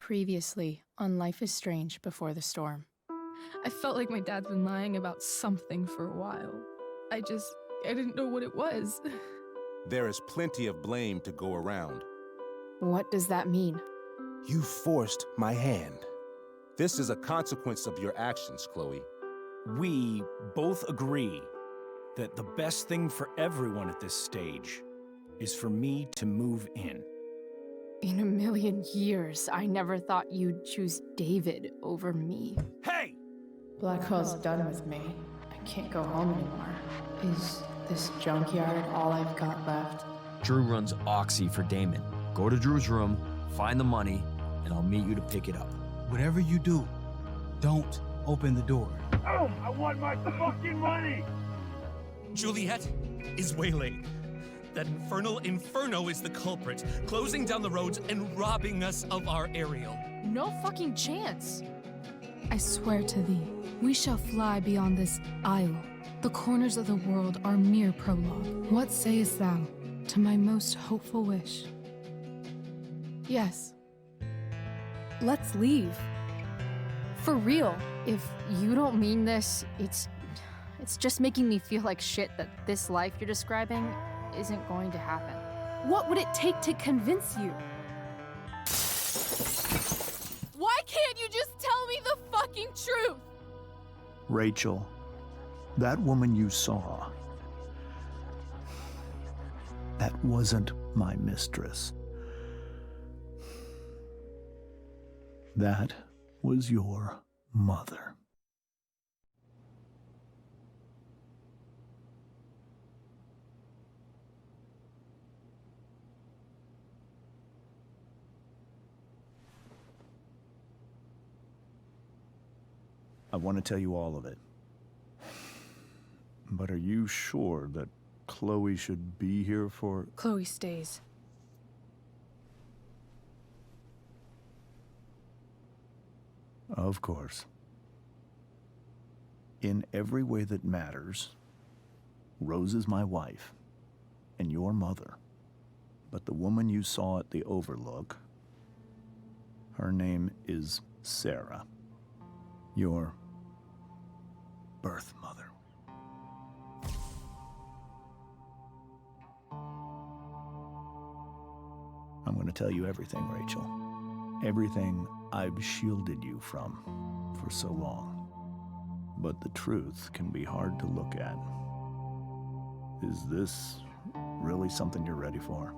Previously on Life is Strange Before the Storm. I felt like my dad's been lying about something for a while. I didn't know what it was. There is plenty of blame to go around. What does that mean? You forced my hand. This is a consequence of your actions, Chloe. We both agree that the best thing for everyone at this stage is for me to move in. In a million years, I never thought you'd choose David over me. Hey! Blackwell's done with me. I can't go home anymore. Is this junkyard all I've got left? Drew runs Oxy for Damon. Go to Drew's room, find the money, and I'll meet you to pick it up. Whatever you do, don't open the door. Oh, I want my fucking money! Juliet is waylaid. That infernal inferno is the culprit, closing down the roads and robbing us of our aerial. No fucking chance. I swear to thee, we shall fly beyond this isle. The corners of the world are mere prologue. What sayest thou to my most hopeful wish? Yes. Let's leave. For real. If you don't mean this, it's just making me feel like shit that this life you're describing isn't going to happen. What would it take to convince you? Why can't you just tell me the fucking truth? Rachel, that woman you saw, that wasn't my mistress. That was your mother. I want to tell you all of it. But are you sure that Chloe should be here for... Chloe stays. Of course. In every way that matters, Rose is my wife and your mother. But the woman you saw at the Overlook, her name is Sarah, your birth mother. I'm going to tell you everything, Rachel. Everything I've shielded you from for so long. But the truth can be hard to look at. Is this really something you're ready for?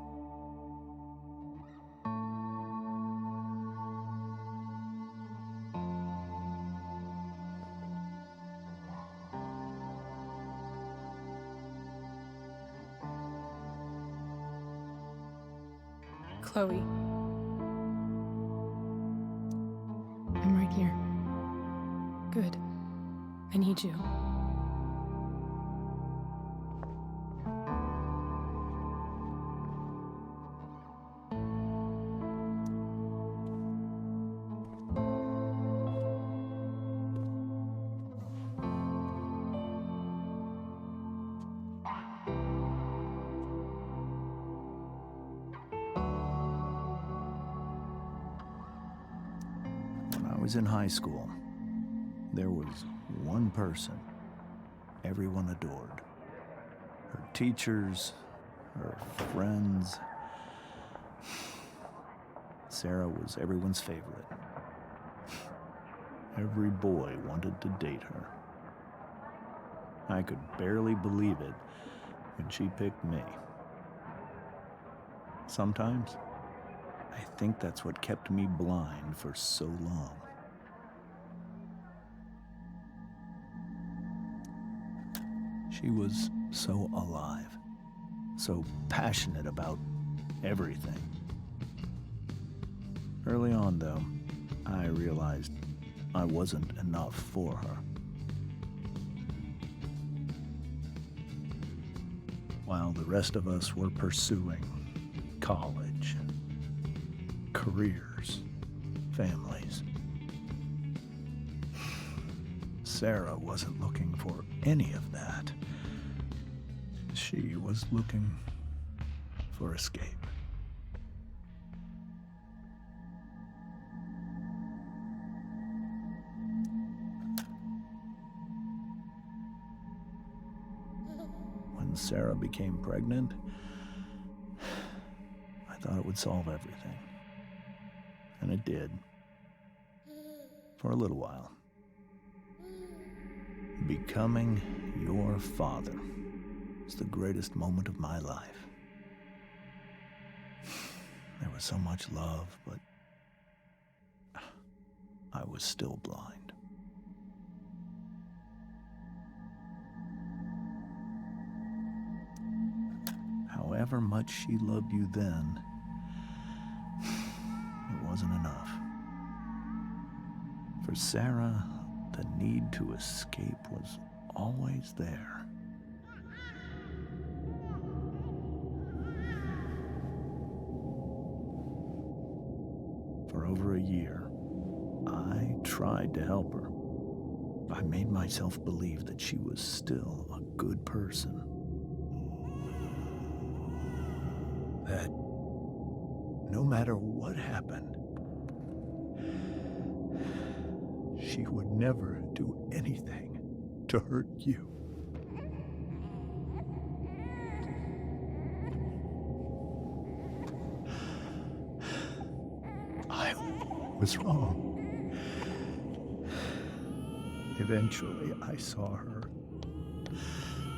Chloe. I'm right here. Good. I need you. When I was in high school, there was one person everyone adored. Her teachers, her friends. Sarah was everyone's favorite. Every boy wanted to date her. I could barely believe it when she picked me. Sometimes, I think that's what kept me blind for so long. She was so alive, so passionate about everything. Early on, though, I realized I wasn't enough for her. While the rest of us were pursuing college, careers, families, Sarah wasn't looking for any of that. She was looking for escape. when Sarah became pregnant, I thought it would solve everything. And it did. For a little while. Becoming your father is the greatest moment of my life. There was so much love, but I was still blind. However much she loved you then, it wasn't enough. For Sarah, the need to escape was always there. For over a year, I tried to help her. I made myself believe that she was still a good person. That no matter what happened, she would never do anything to hurt you. I was wrong. Eventually, I saw her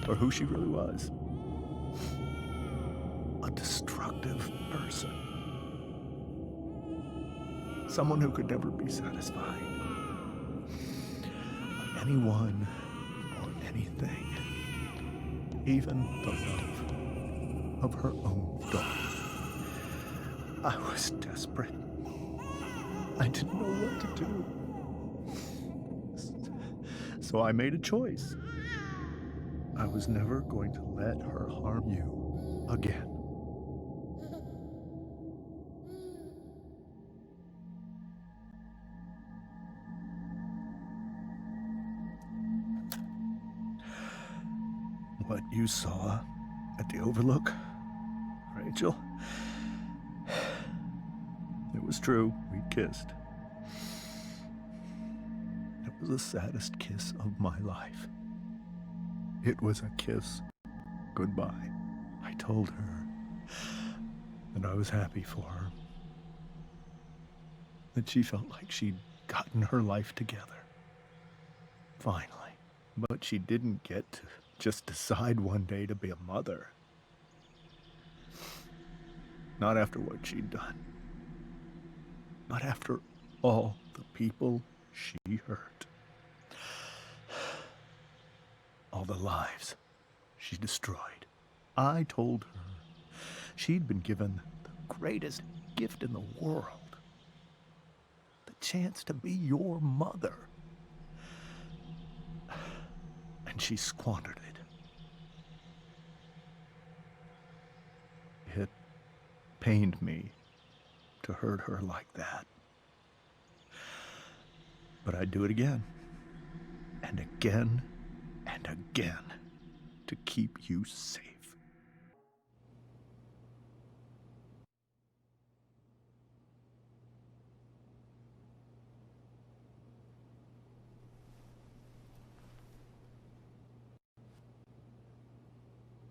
for who she really was. A destructive person. Someone who could never be satisfied by anyone or anything. Even the love of her own daughter. I was desperate. I didn't know what to do. So I made a choice. I was never going to let her harm you again. What you saw at the Overlook, Rachel, it was true. We kissed. It was the saddest kiss of my life. It was a kiss goodbye. I told her that I was happy for her. That she felt like she'd gotten her life together. Finally. But she didn't get to just decide one day to be a mother. Not after what she'd done. But after all the people she hurt. All the lives she destroyed. I told her she'd been given the greatest gift in the world. The chance to be your mother. And she squandered it. It pained me to hurt her like that. But I'd do it again, and again, and again, to keep you safe.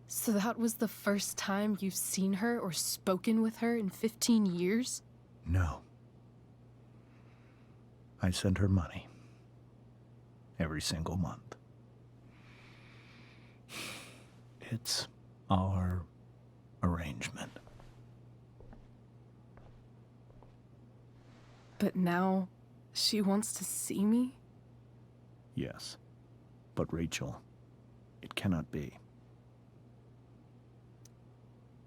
So that was the first time you've seen her or spoken with her in 15 years? No. I send her money. Every single month. It's our arrangement. But now, she wants to see me? Yes. But Rachel, it cannot be.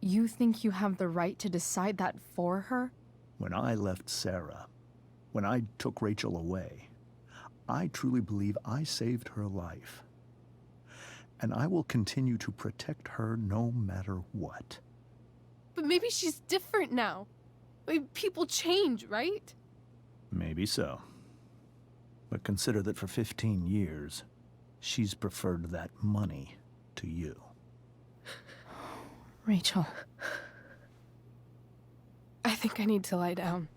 You think you have the right to decide that for her? When I left Sarah, when I took Rachel away, I truly believe I saved her life. And I will continue to protect her no matter what. But maybe she's different now. People change, right? Maybe so. But consider that for 15 years, she's preferred that money to you. Rachel, I think I need to lie down.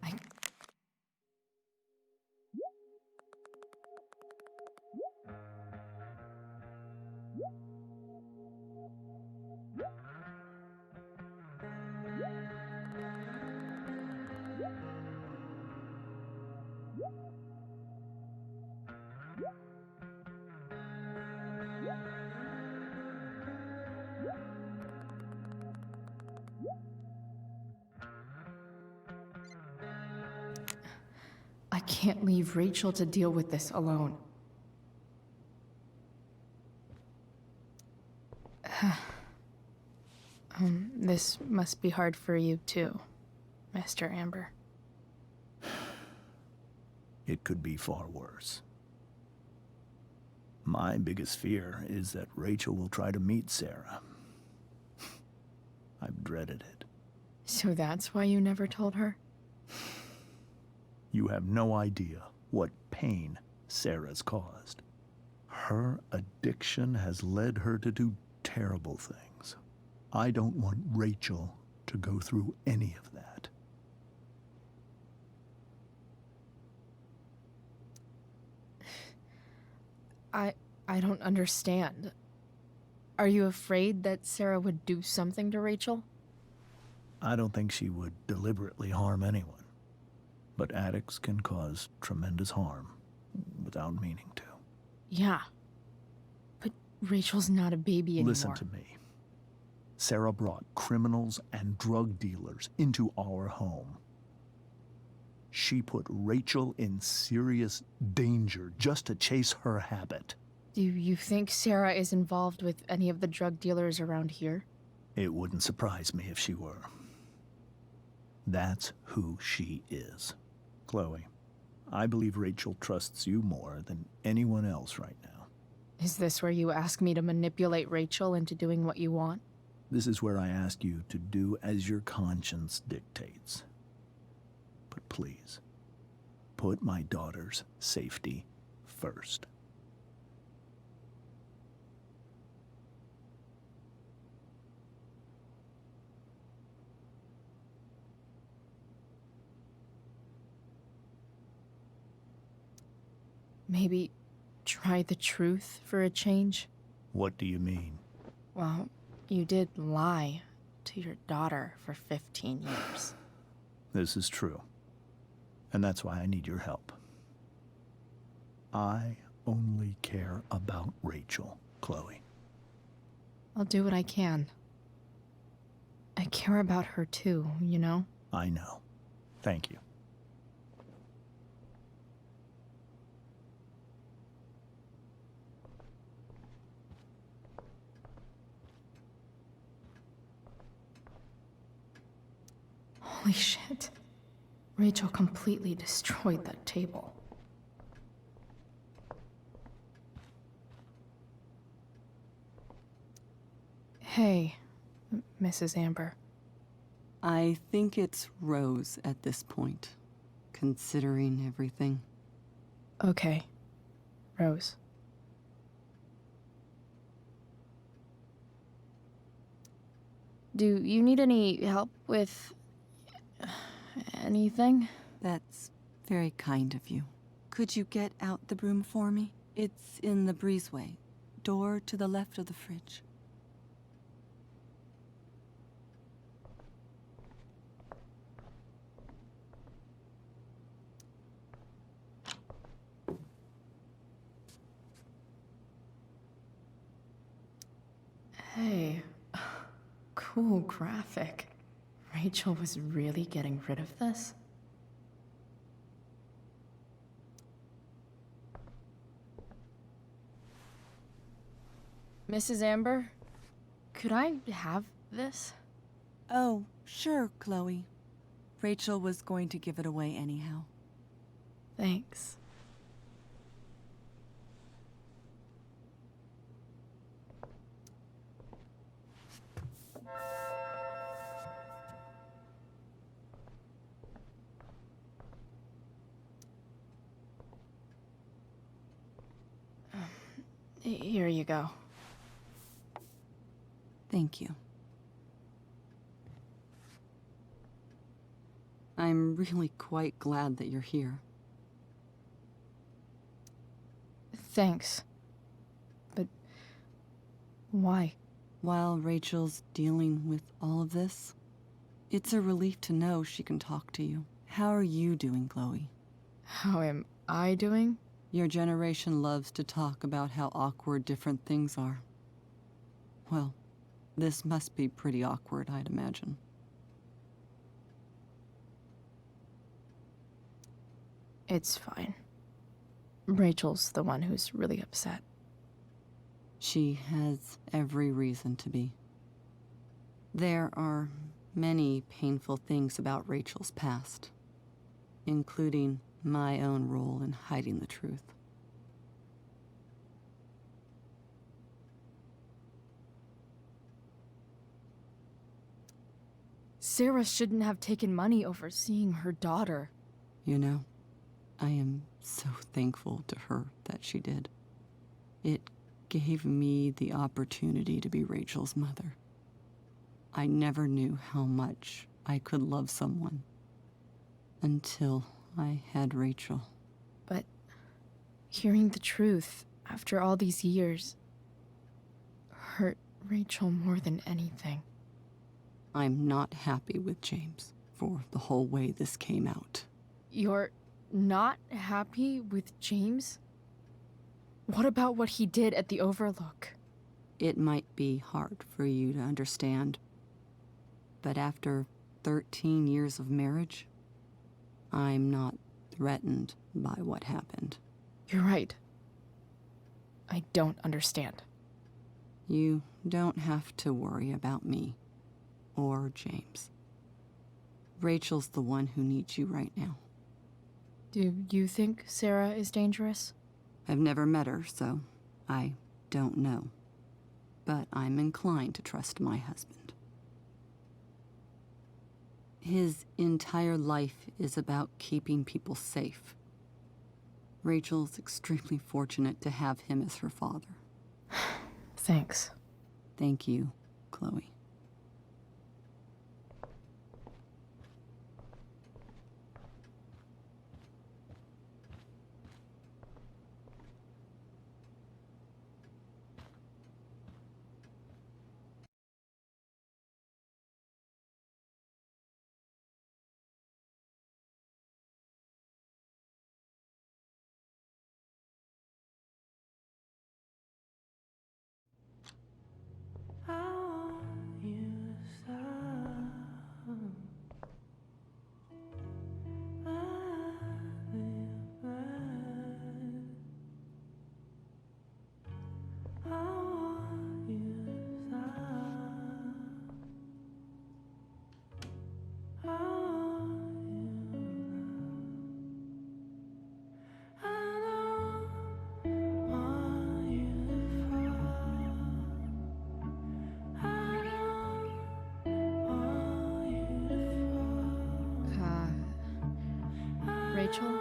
I... I can't leave Rachel to deal with this alone. This must be hard for you too, Mr. Amber. It could be far worse. My biggest fear is that Rachel will try to meet Sarah. I've dreaded it. So that's why you never told her? You have no idea what pain Sarah's caused. Her addiction has led her to do terrible things. I don't want Rachel to go through any of that. I don't understand. Are you afraid that Sarah would do something to Rachel? I don't think she would deliberately harm anyone. But addicts can cause tremendous harm without meaning to. Yeah. But Rachel's not a baby anymore. Listen to me. Sarah brought criminals and drug dealers into our home. She put Rachel in serious danger just to chase her habit. Do you think Sarah is involved with any of the drug dealers around here? It wouldn't surprise me if she were. That's who she is. Chloe, I believe Rachel trusts you more than anyone else right now. Is this where you ask me to manipulate Rachel into doing what you want? This is where I ask you to do as your conscience dictates. But please, put my daughter's safety first. Maybe try the truth for a change? What do you mean? Well, you did lie to your daughter for 15 years. This is true. And that's why I need your help. I only care about Rachel, Chloe. I'll do what I can. I care about her too, you know? I know. Thank you. Holy shit. Rachel completely destroyed that table. Hey, Mrs. Amber. I think it's Rose at this point, considering everything. Okay, Rose. Do you need any help with anything? That's very kind of you. Could you get out the broom for me? It's in the breezeway, door to the left of the fridge. Hey, cool graphic. Rachel was really getting rid of this? Mrs. Amber, could I have this? Oh, sure, Chloe. Rachel was going to give it away anyhow. Thanks. Here you go. Thank you. I'm really quite glad that you're here. Thanks. But why? While Rachel's dealing with all of this, it's a relief to know she can talk to you. How are you doing, Chloe? How am I doing? Your generation loves to talk about how awkward different things are. Well, this must be pretty awkward, I'd imagine. It's fine. Rachel's the one who's really upset. She has every reason to be. There are many painful things about Rachel's past, including my own role in hiding the truth. Sarah shouldn't have taken money over seeing her daughter. You know, I am so thankful to her that she did. It gave me the opportunity to be Rachel's mother. I never knew how much I could love someone until I had Rachael. But hearing the truth after all these years hurt Rachael more than anything. I'm not happy with James for the whole way this came out. You're not happy with James? What about what he did at the Overlook? It might be hard for you to understand, but after 13 years of marriage, I'm not threatened by what happened. You're right. I don't understand. You don't have to worry about me or James. Rachel's the one who needs you right now. Do you think Sarah is dangerous? I've never met her, so I don't know. But I'm inclined to trust my husband. His entire life is about keeping people safe. Rachel's extremely fortunate to have him as her father. Thanks. Thank you, Chloe. Rachael?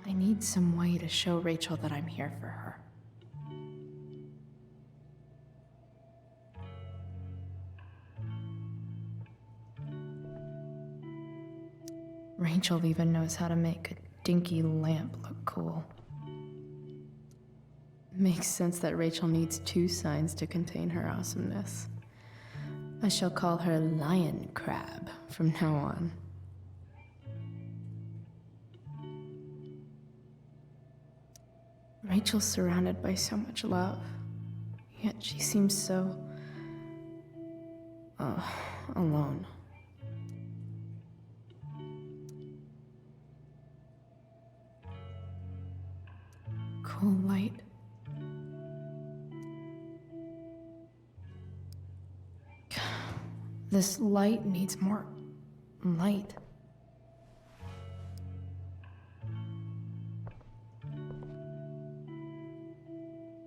I need some way to show Rachael that I'm here for her. Rachael even knows how to make a dinky lamp look cool. Makes sense that Rachael needs 2 signs to contain her awesomeness. I shall call her Lion Crab from now on. Rachel's surrounded by so much love, yet she seems so... alone. Cool light. This light needs more light.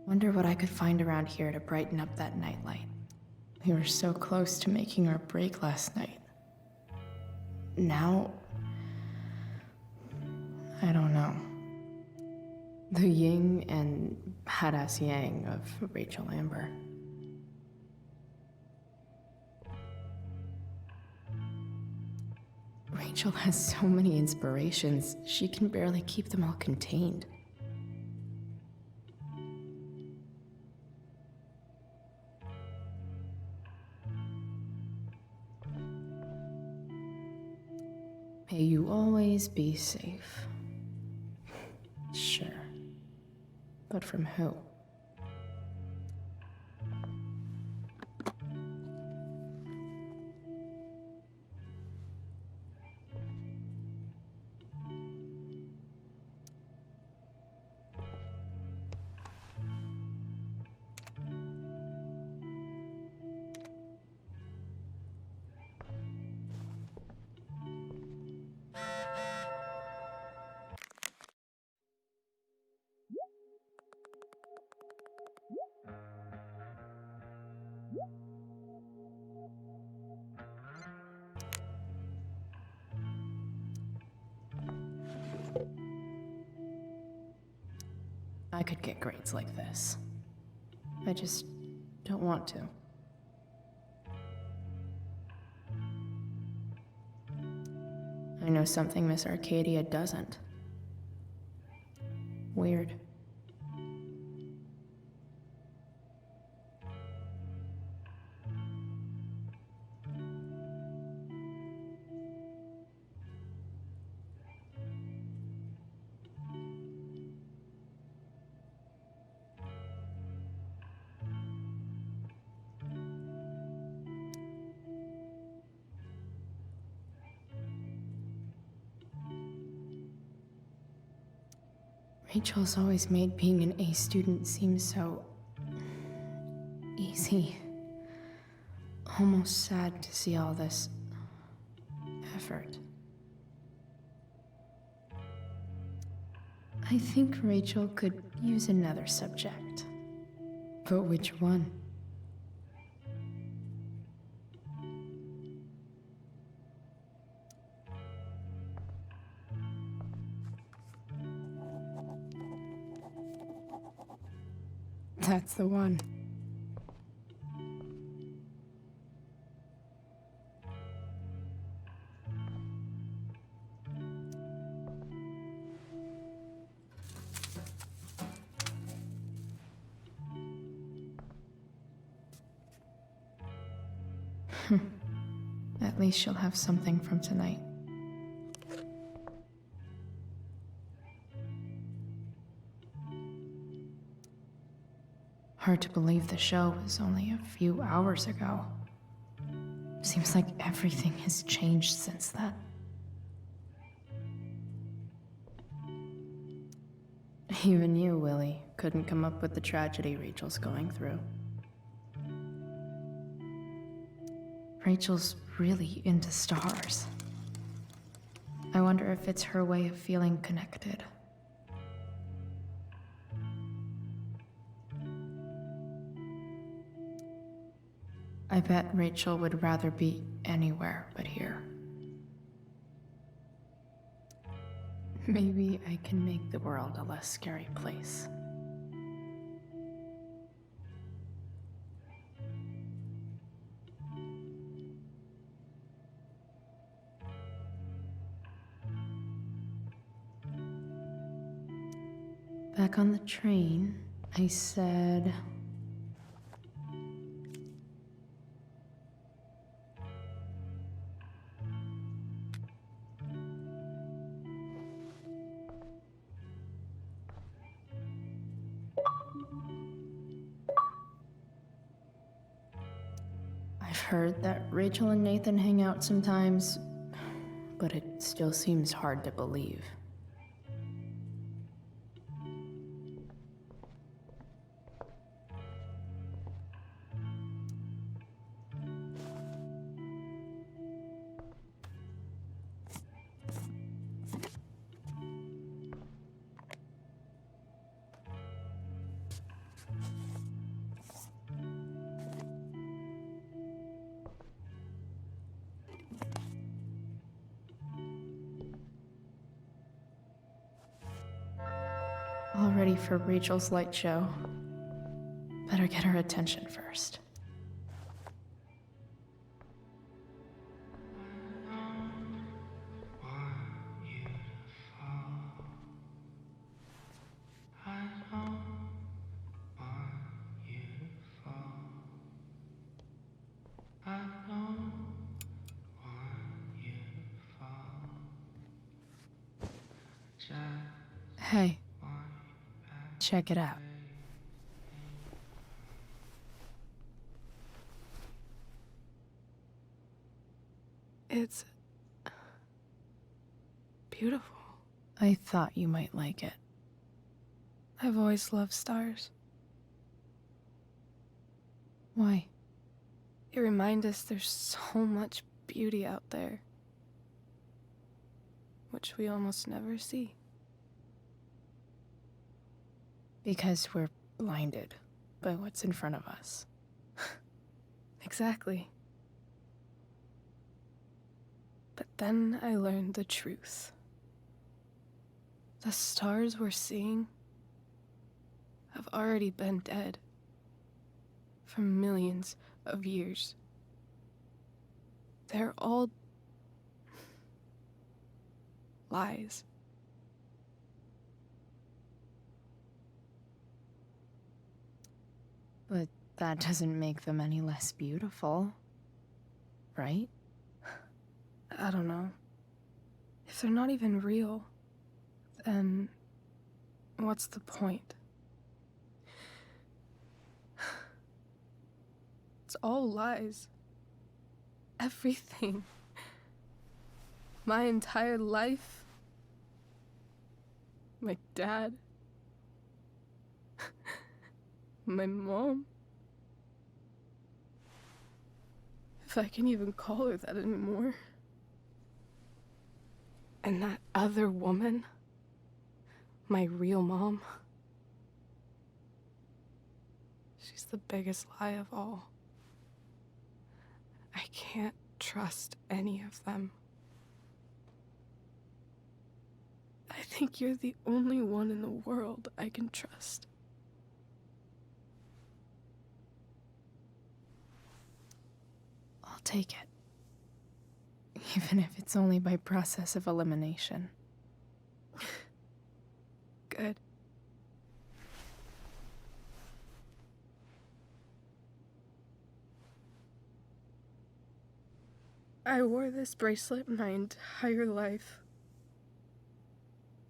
Wonder what I could find around here to brighten up that nightlight. We were so close to making our break last night. Now, I don't know. The yin and badass yang of Rachel Amber. Rachel has so many inspirations, she can barely keep them all contained. May you always be safe. Sure. But from who? I could get grades like this. I just don't want to. I know something Miss Arcadia doesn't. Weird. Rachel's always made being an A student seem so easy. Almost sad to see all this effort. I think Rachel could use another subject. But which one? That's the one. At least she'll have something from tonight. Hard to believe the show was only a few hours ago. Seems like everything has changed since then. Even you, Willie, couldn't come up with the tragedy Rachel's going through. Rachel's really into stars. I wonder if it's her way of feeling connected. I bet Rachael would rather be anywhere but here. Maybe I can make the world a less scary place. Back on the train, I said... I've heard that Rachael and Nathan hang out sometimes, but it still seems hard to believe. All ready for Rachel's light show. Better get her attention first. Hey, check it out. It's beautiful. I thought you might like it. I've always loved stars. Why? They remind us there's so much beauty out there, which we almost never see. Because we're blinded by what's in front of us. Exactly. But then I learned the truth. The stars we're seeing have already been dead for millions of years. They're all lies. But that doesn't make them any less beautiful, right? I don't know. If they're not even real, then what's the point? It's all lies. Everything. My entire life. My dad. My mom. If I can even call her that anymore. And that other woman. My real mom. She's the biggest lie of all. I can't trust any of them. I think you're the only one in the world I can trust. I'll take it. Even if it's only by process of elimination. Good. I wore this bracelet my entire life.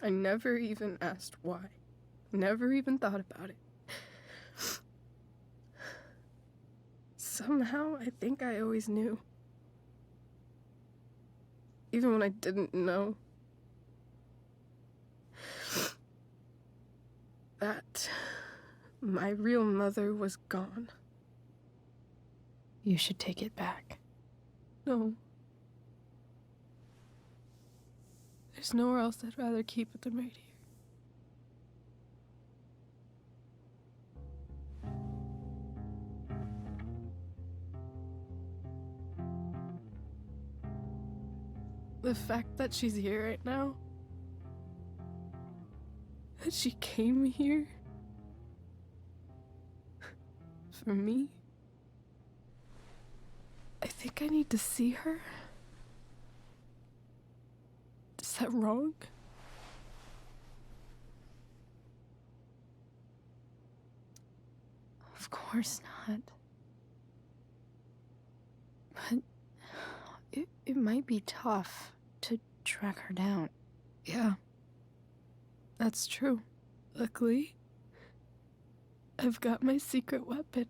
I never even asked why. Never even thought about it. Somehow, I think I always knew. Even when I didn't know. That my real mother was gone. You should take it back. No. There's nowhere else I'd rather keep it than right here. The fact that she's here right now, that she came here for me, I think I need to see her. Is that wrong? Of course not. But it might be tough to track her down. Yeah, that's true. Luckily, I've got my secret weapon.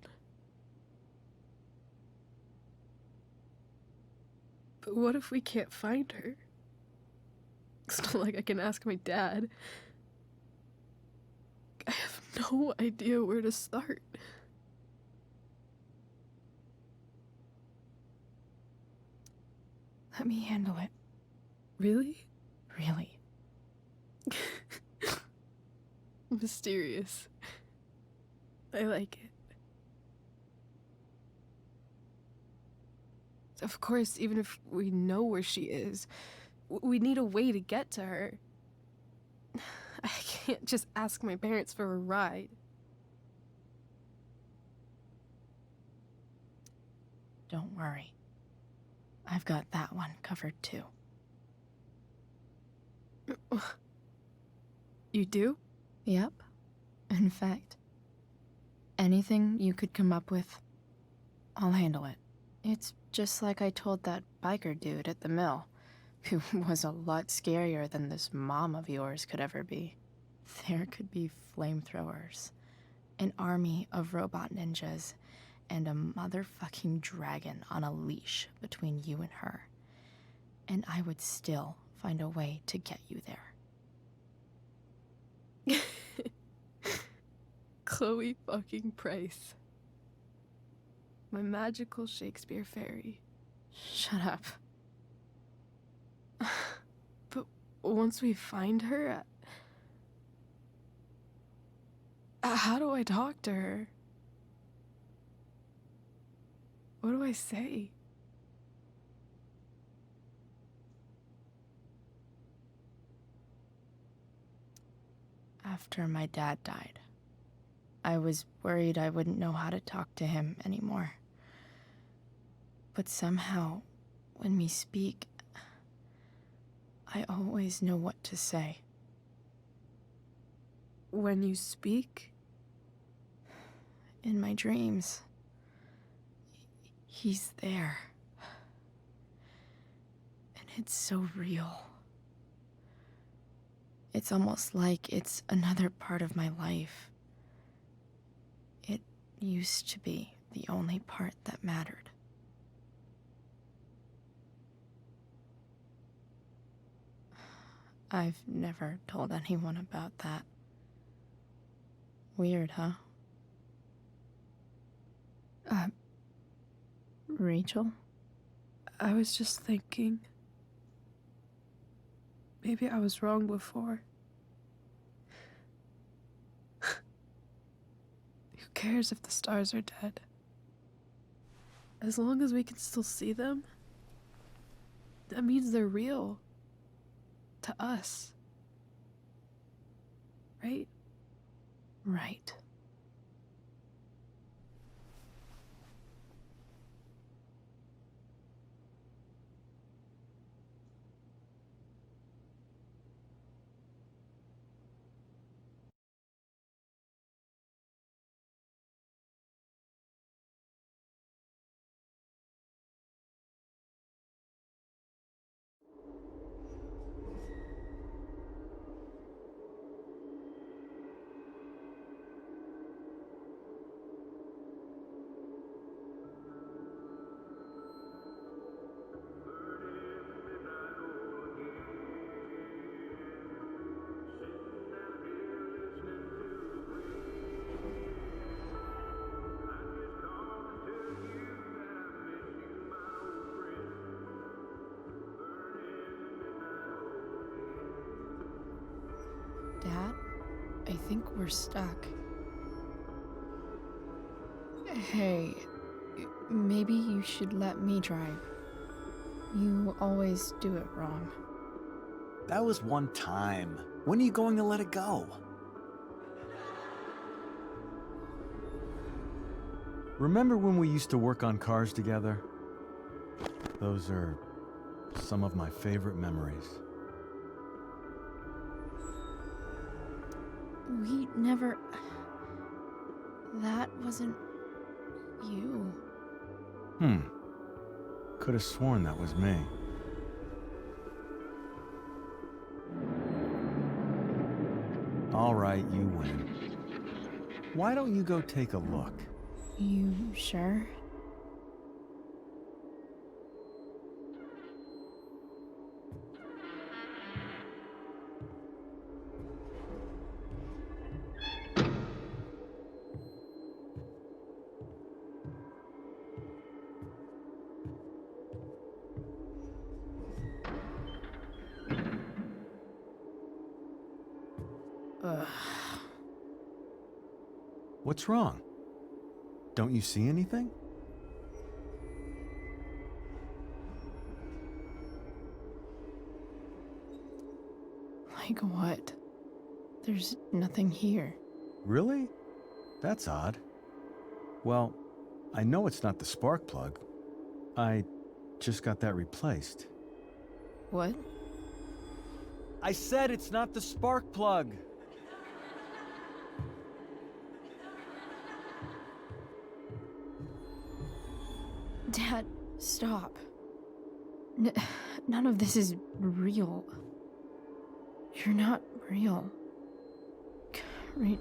But what if we can't find her? It's not like I can ask my dad. I have no idea where to start. Let me handle it. Really? Really. Mysterious. I like it. Of course, even if we know where she is, we need a way to get to her. I can't just ask my parents for a ride. Don't worry. I've got that one covered too. You do? Yep. In fact, anything you could come up with, I'll handle it. It's just like I told that biker dude at the mill, who was a lot scarier than this mom of yours could ever be. There could be flamethrowers, an army of robot ninjas, and a motherfucking dragon on a leash between you and her. And I would still find a way to get you there. Chloe fucking Price. My magical Shakespeare fairy. Shut up. But once we find her, how do I talk to her? What do I say? After my dad died, I was worried I wouldn't know how to talk to him anymore. But somehow, when we speak, I always know what to say. When you speak? In my dreams. He's there. And it's so real. It's almost like it's another part of my life. It used to be the only part that mattered. I've never told anyone about that. Weird, huh? Rachel? I was just thinking. Maybe I was wrong before. Who cares if the stars are dead? As long as we can still see them, that means they're real. To us. Right? Right. Dad, I think we're stuck. Hey, maybe you should let me drive. You always do it wrong. That was one time. When are you going to let it go? Remember when we used to work on cars together? Those are some of my favorite memories. We never... That wasn't... you. Could have sworn that was me. All right, you win. Why don't you go take a look? You sure? What's wrong? Don't you see anything? Like what? There's nothing here. Really? That's odd. Well, I know it's not the spark plug. I just got that replaced. What? I said it's not the spark plug! Dad, stop. None of this is real. You're not real.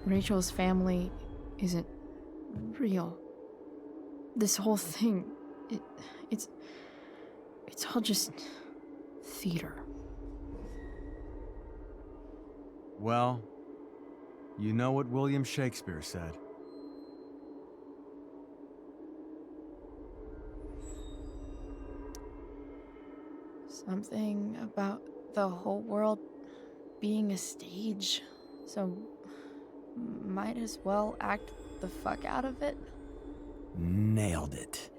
Rachel's family isn't real. This whole thing, it's all just theater. Well, you know what William Shakespeare said. Something about the whole world being a stage, so might as well act the fuck out of it. Nailed it.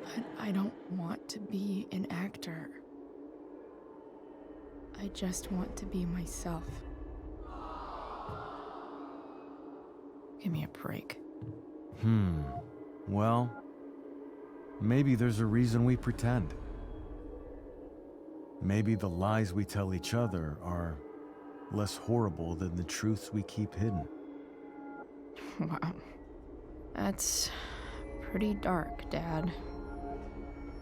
But I don't want to be an actor. I just want to be myself. Give me a break. Well, maybe there's a reason we pretend. Maybe the lies we tell each other are less horrible than the truths we keep hidden. Wow. That's pretty dark, Dad.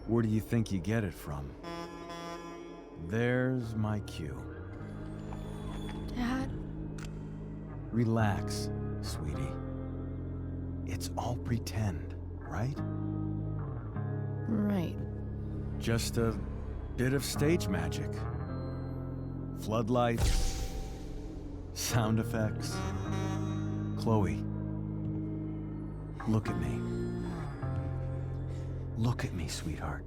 Where do you think you get it from? There's my cue. Dad? Relax, sweetie. It's all pretend, right? Right. Just a bit of stage magic. Floodlights, sound effects. Chloe, look at me. Look at me, sweetheart.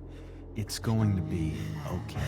It's going to be okay.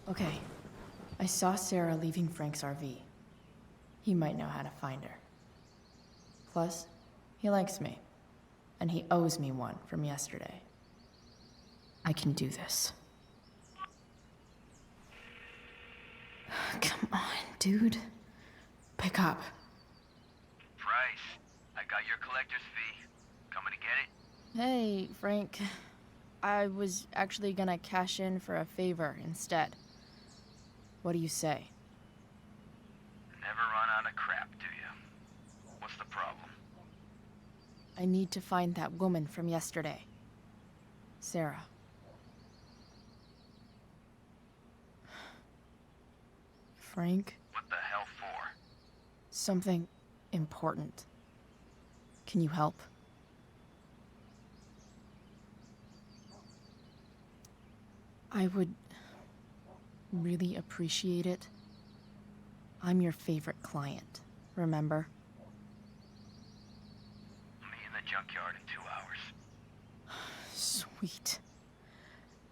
Okay. I saw Sarah leaving Frank's RV. He might know how to find her. Plus, he likes me. And he owes me one from yesterday. I can do this. Come on, dude. Pick up. Price, I got your collector's fee. Coming to get it? Hey, Frank. I was actually gonna cash in for a favor instead. What do you say? Never run out of crap, do you? What's the problem? I need to find that woman from yesterday. Sarah. Frank? What the hell for? Something important. Can you help? I would really appreciate it. I'm your favorite client, remember? Meet in the junkyard in 2 hours. Sweet.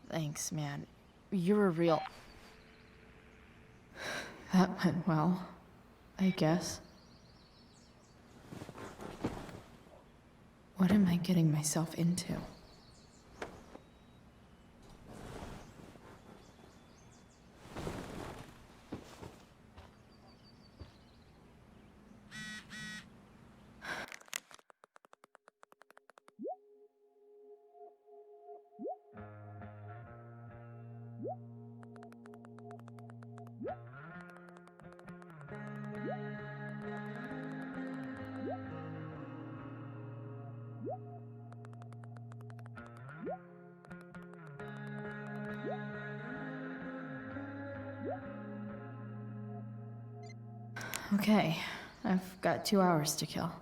Thanks, man. You're a real... That went well, I guess. What am I getting myself into? Okay, I've got 2 hours to kill.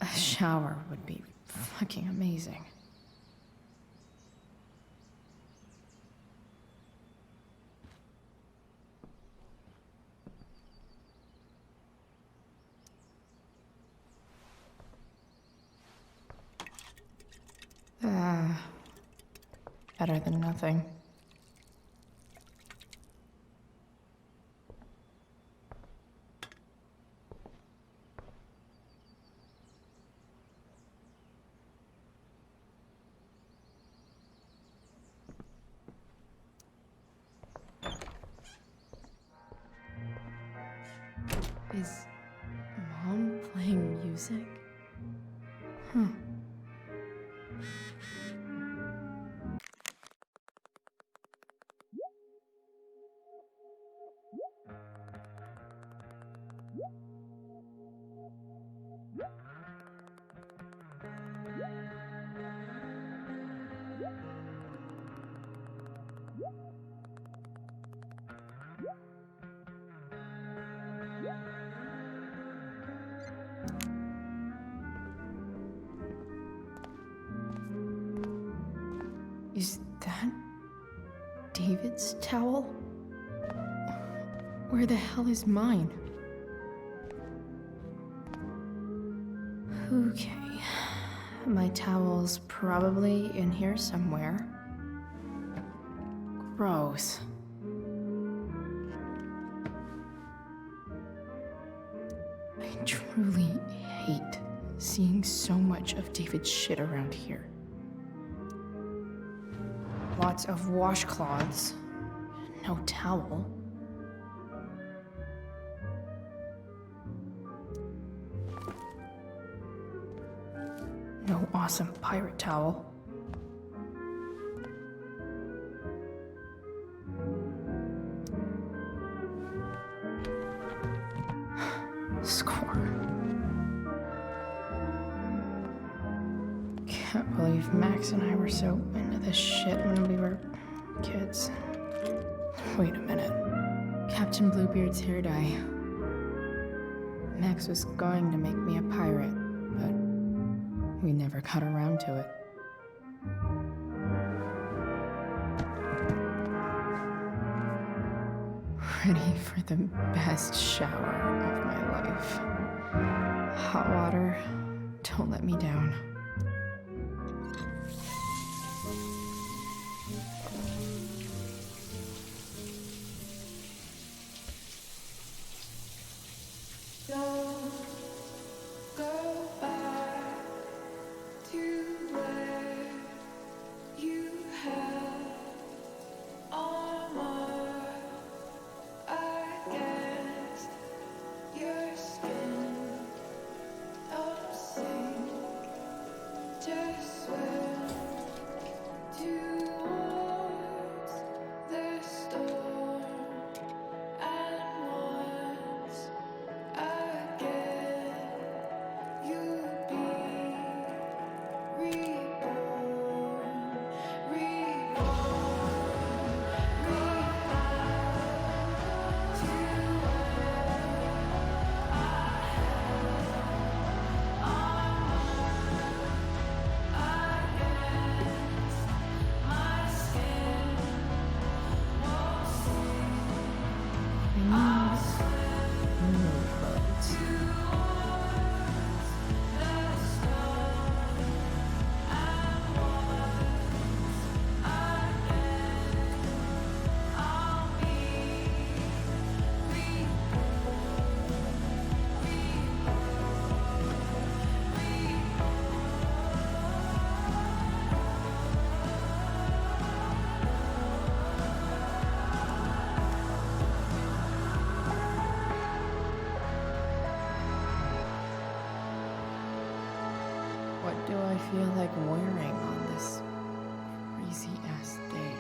A shower would be fucking amazing. Better than nothing. Is Mom playing music? Huh. Is that David's towel? Where the hell is mine? Okay. My towel's probably in here somewhere. Gross. I truly hate seeing so much of David's shit around here. Lots of washcloths. No towel. No awesome pirate towel. Score. Can't believe Max and I were so into this shit when we were kids. Wait a minute. Captain Bluebeard's hair dye. Max was going to make me a pirate, but we never got around to it. Ready for the best shower of my life. Hot water, don't let me down. What do I feel like wearing on this crazy-ass day?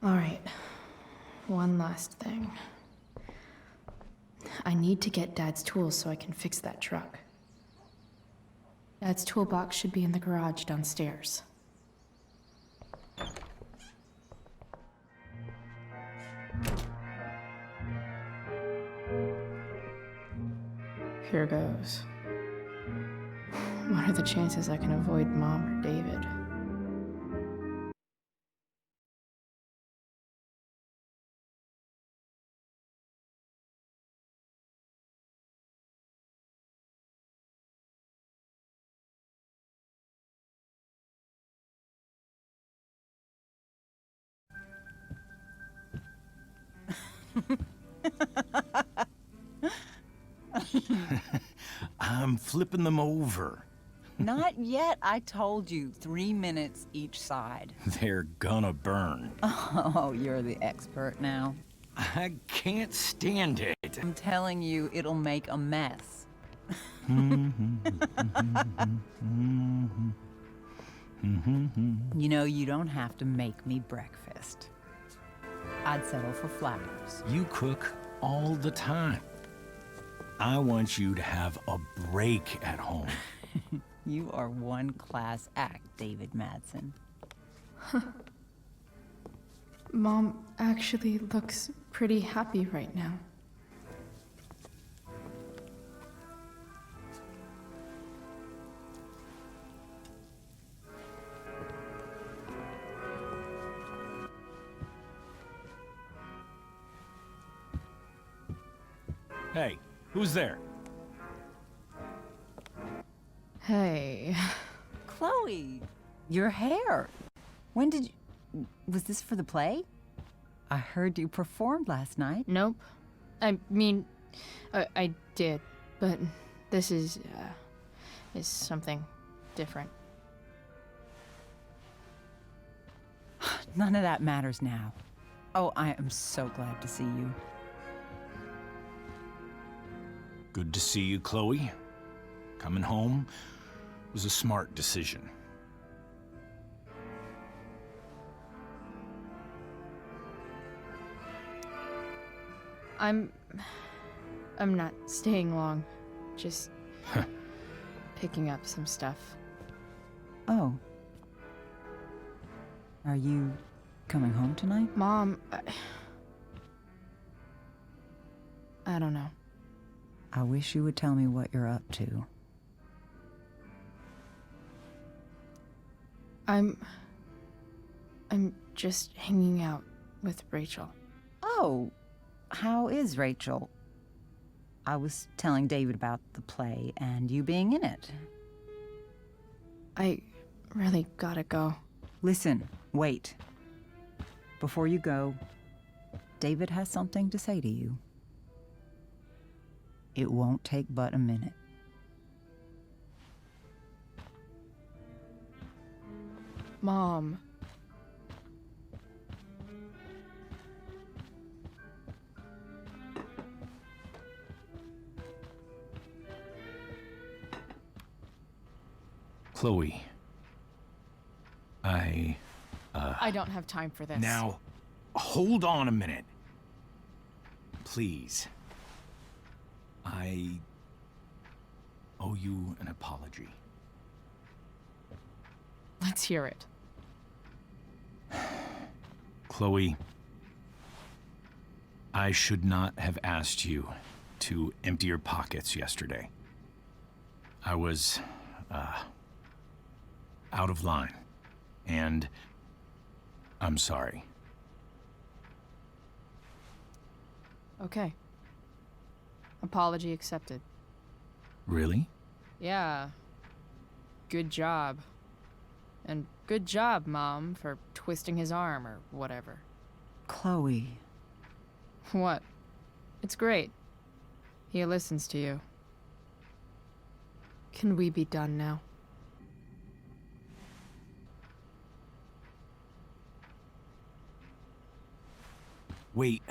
Alright. One last thing. I need to get Dad's tools so I can fix that truck. Dad's toolbox should be in the garage downstairs. Here goes. What are the chances I can avoid Mom or David? I'm flipping them over. Not yet. I told you, 3 minutes each side. They're gonna burn. Oh, you're the expert now. I can't stand it. I'm telling you, it'll make a mess. You know, you don't have to make me breakfast. I'd settle for flowers. You cook all the time. I want you to have a break at home. You are one class act, David Madsen. Mom actually looks pretty happy right now. Hey, who's there? Hey. Chloe, your hair. When did you... Was this for the play? I heard you performed last night. Nope. I mean, I did, but this is something different. None of that matters now. Oh, I am so glad to see you. Good to see you, Chloe. Coming home was a smart decision. I'm not staying long. Just picking up some stuff. Oh. Are you coming home tonight? Mom, I don't know. I wish you would tell me what you're up to. I'm just hanging out with Rachel. Oh, how is Rachel? I was telling David about the play and you being in it. I really gotta go. Listen, wait. Before you go, David has something to say to you. It won't take but a minute. Mom. Chloe. I don't have time for this. Now, hold on a minute. Please. I owe you an apology. Let's hear it. Chloe, I should not have asked you to empty your pockets yesterday. I was, out of line, and I'm sorry. Okay. Apology accepted. Really? Yeah. Good job. And good job, Mom, for twisting his arm or whatever. Chloe. What? It's great. He listens to you. Can we be done now? Wait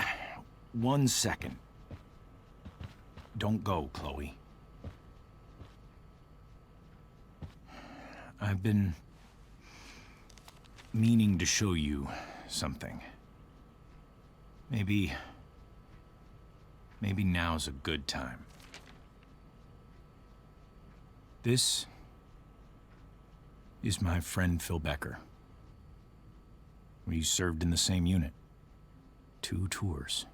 1 second. Don't go, Chloe. I've been meaning to show you something. Maybe now's a good time. This is my friend Phil Becker. We served in the same unit. 2 tours.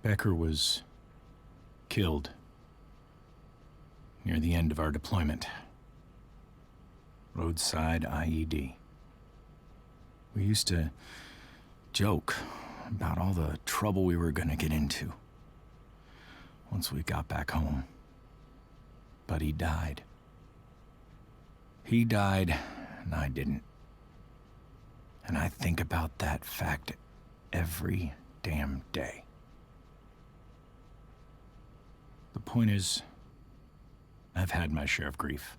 Becker was killed near the end of our deployment. Roadside IED. We used to joke about all the trouble we were gonna get into once we got back home. But he died. He died, and I didn't. And I think about that fact every damn day. The point is, I've had my share of grief.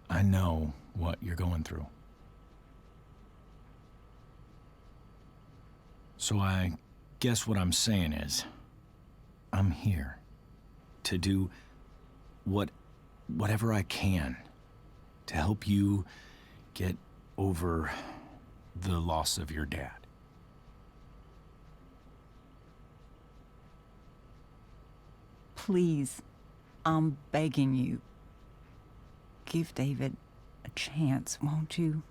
I know what you're going through. So I guess what I'm saying is, I'm here to do whatever I can to help you get over the loss of your dad. Please, I'm begging you. Give David a chance, won't you?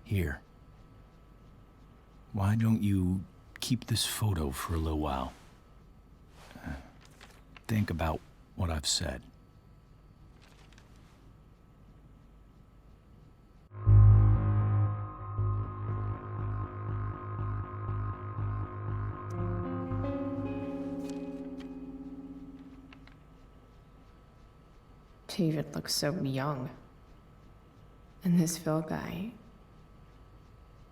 Here. Why don't you keep this photo for a little while? Think about what I've said. David looks so young. And this Phil guy,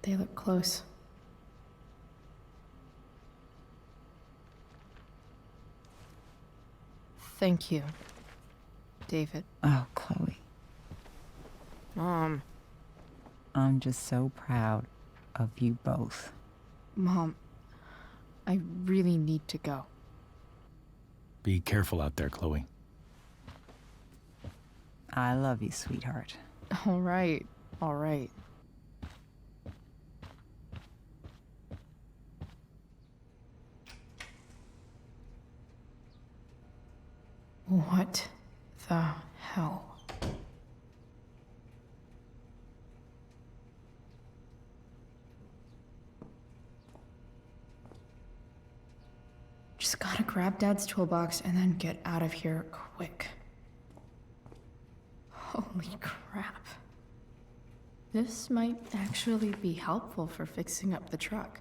they look close. Thank you, David. Oh, Chloe. Mom. I'm just so proud of you both. Mom, I really need to go. Be careful out there, Chloe. I love you, sweetheart. All right, all right. What the hell? Just gotta grab Dad's toolbox and then get out of here quick. Holy crap. This might actually be helpful for fixing up the truck.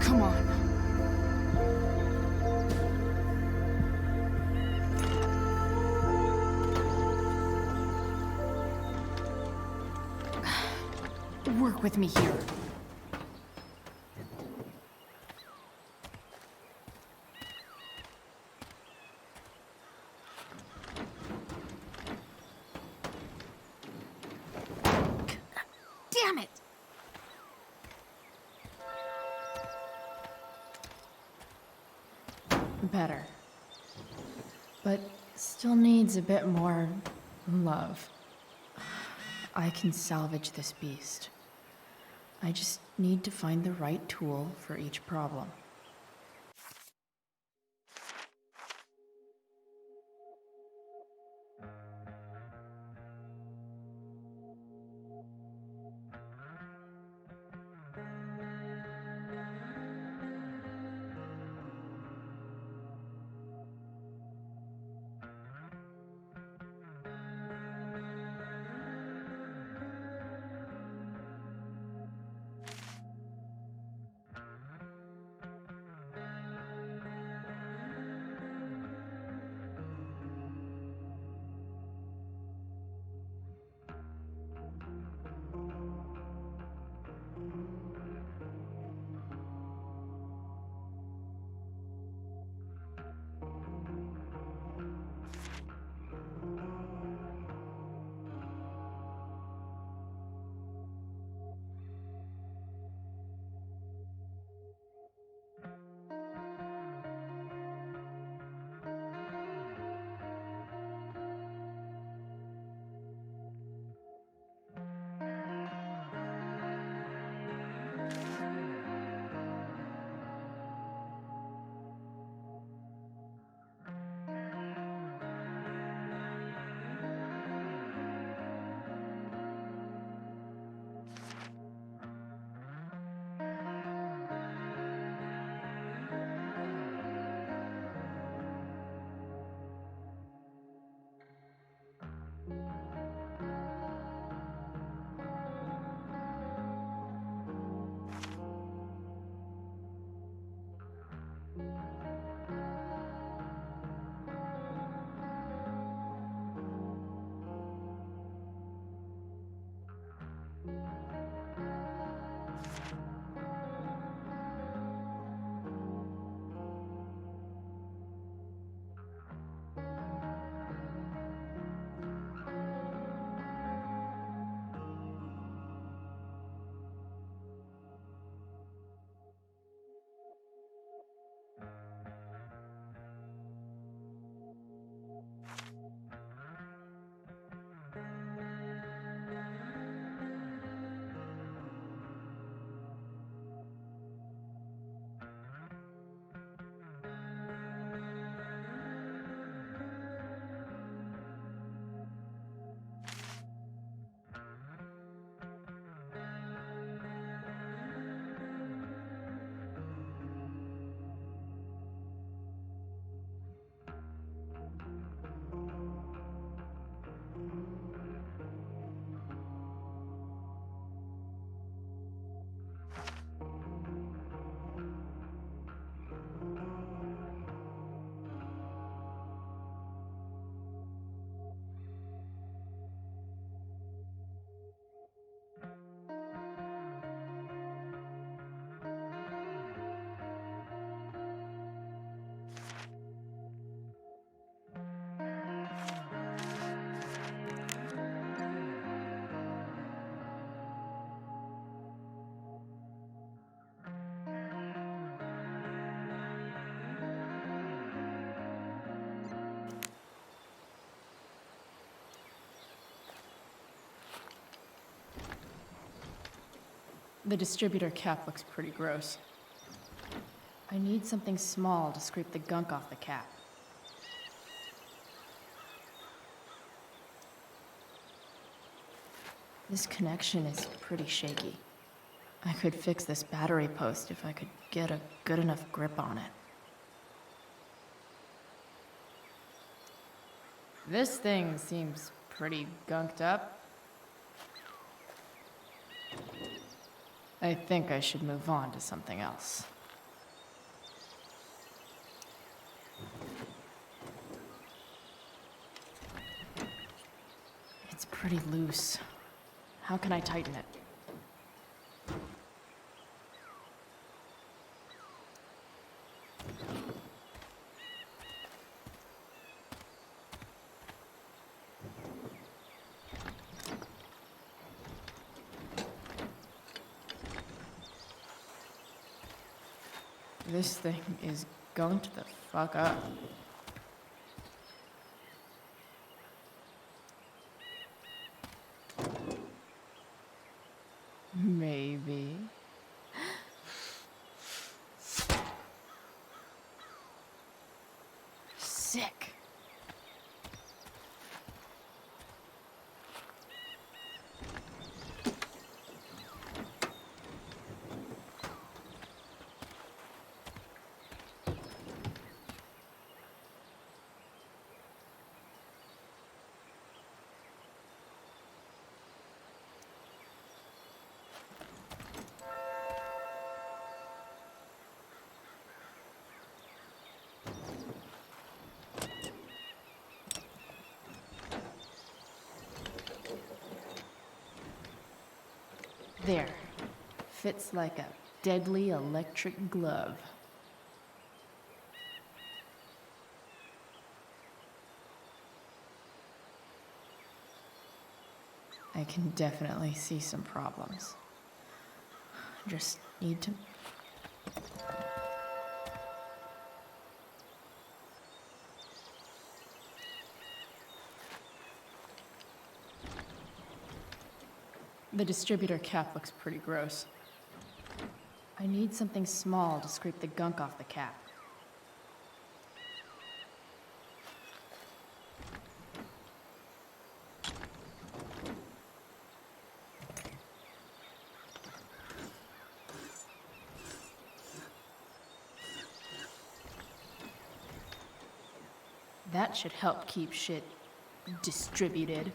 Come on. Work with me here. Damn it! Better. But still needs a bit more love. I can salvage this beast. I just need to find the right tool for each problem. The distributor cap looks pretty gross. I need something small to scrape the gunk off the cap. This connection is pretty shaky. I could fix this battery post if I could get a good enough grip on it. This thing seems pretty gunked up. I think I should move on to something else. It's pretty loose. How can I tighten it? This thing is gunked the fuck up. Maybe. sick. There. Fits like a deadly electric glove. I can definitely see some problems. Just need to... The distributor cap looks pretty gross. I need something small to scrape the gunk off the cap. That should help keep shit distributed.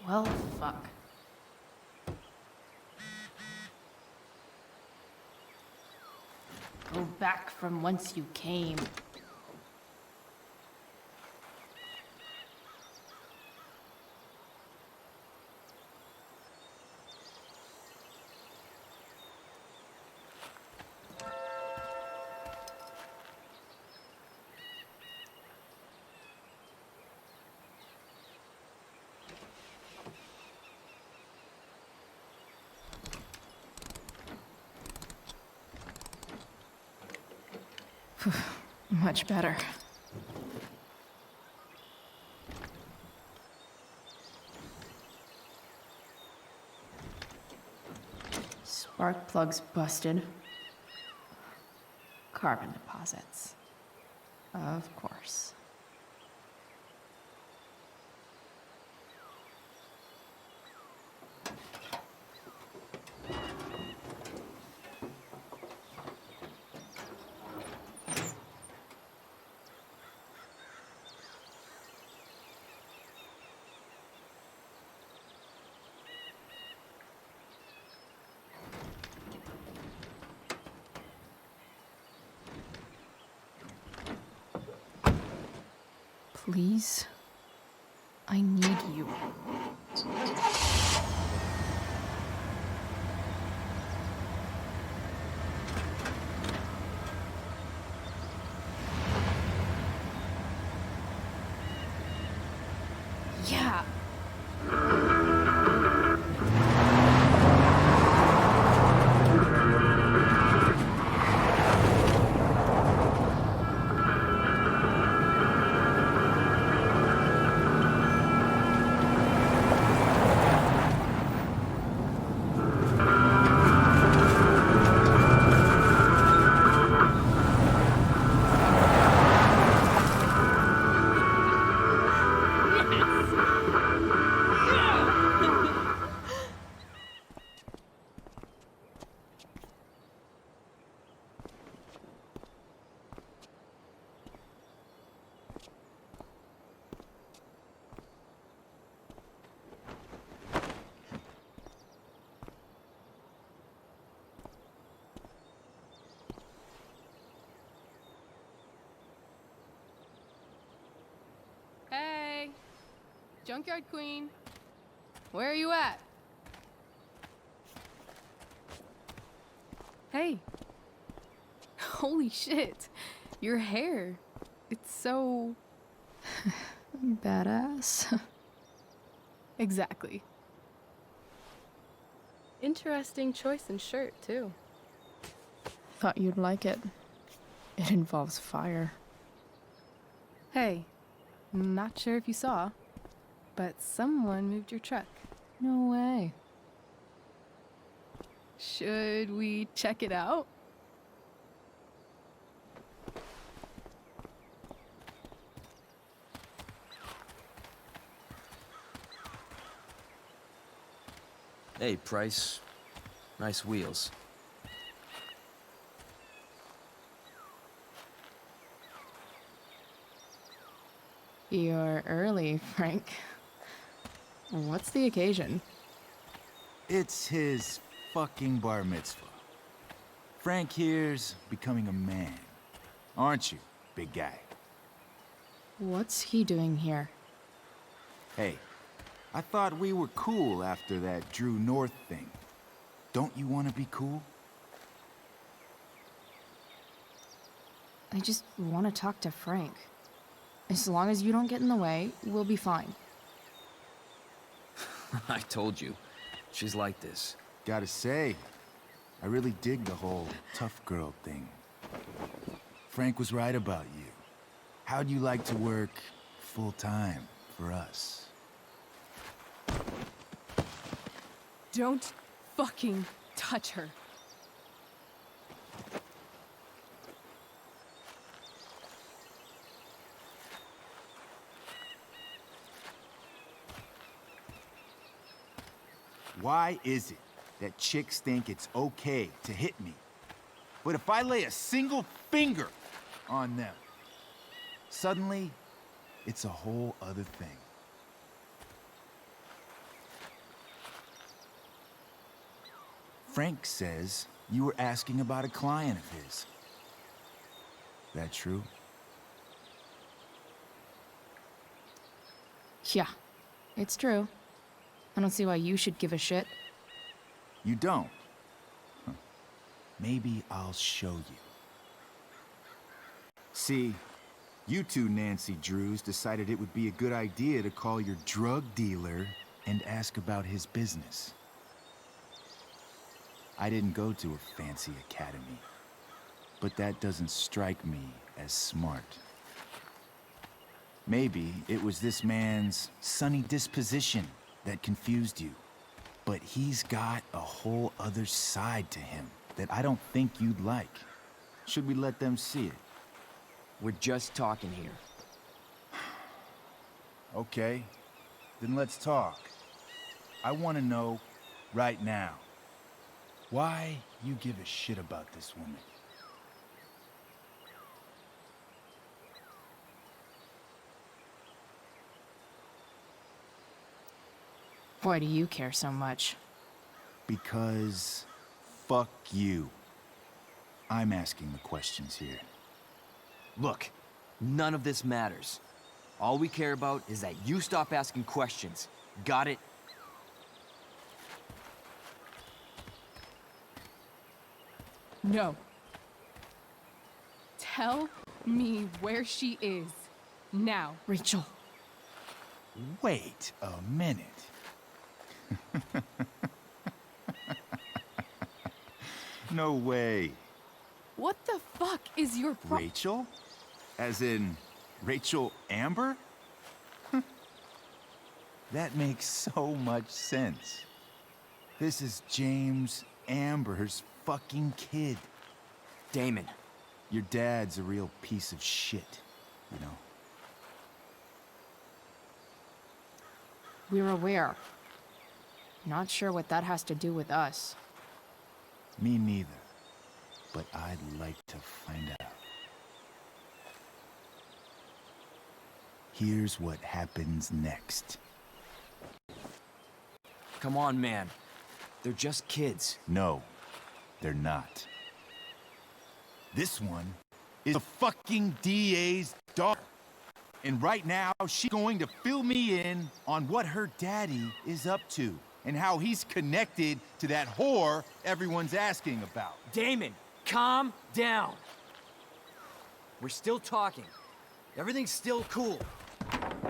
Well, fuck. Go back from whence you came. Much better. Spark plugs busted. Carbon deposits. Of course. Please, I need you. Yeah. Hey, Junkyard Queen, where are you at? Hey, holy shit, your hair, it's so... Badass. Exactly. Interesting choice in shirt, too. Thought you'd like it. It involves fire. Hey, not sure if you saw, but someone moved your truck. No way. Should we check it out? Hey, Price. Nice wheels. You're early, Frank. What's the occasion? It's his fucking bar mitzvah. Frank here's becoming a man. Aren't you, big guy? What's he doing here? Hey, I thought we were cool after that Drew North thing. Don't you want to be cool? I just want to talk to Frank. As long as you don't get in the way, we'll be fine. I told you. She's like this. Gotta say, I really dig the whole tough girl thing. Frank was right about you. How'd you like to work full-time for us? Don't fucking touch her. Why is it that chicks think it's okay to hit me? But if I lay a single finger on them, suddenly, it's a whole other thing. Frank says you were asking about a client of his. That true? Yeah, it's true. I don't see why you should give a shit. You don't? Huh. Maybe I'll show you. See, you two Nancy Drews decided it would be a good idea to call your drug dealer and ask about his business. I didn't go to a fancy academy, but that doesn't strike me as smart. Maybe it was this man's sunny disposition that confused you. But he's got a whole other side to him that I don't think you'd like. Should we let them see it? We're just talking here. Okay, then let's talk. I want to know right now why you give a shit about this woman. Why do you care so much? Because fuck you. I'm asking the questions here. Look, none of this matters. All we care about is that you stop asking questions. Got it? No. Tell me where she is. Now. Rachel. Wait a minute. No way. What the fuck is your Rachel? As in, Rachael Amber? That makes so much sense. This is James Amber's fucking kid. Damon. Your dad's a real piece of shit, you know? We're aware. Not sure what that has to do with us. Me neither. But I'd like to find out. Here's what happens next. Come on, man. They're just kids. No, they're not. This one is the fucking DA's daughter. And right now, she's going to fill me in on what her daddy is up to and how he's connected to that whore everyone's asking about. Damon, calm down. We're still talking. Everything's still cool.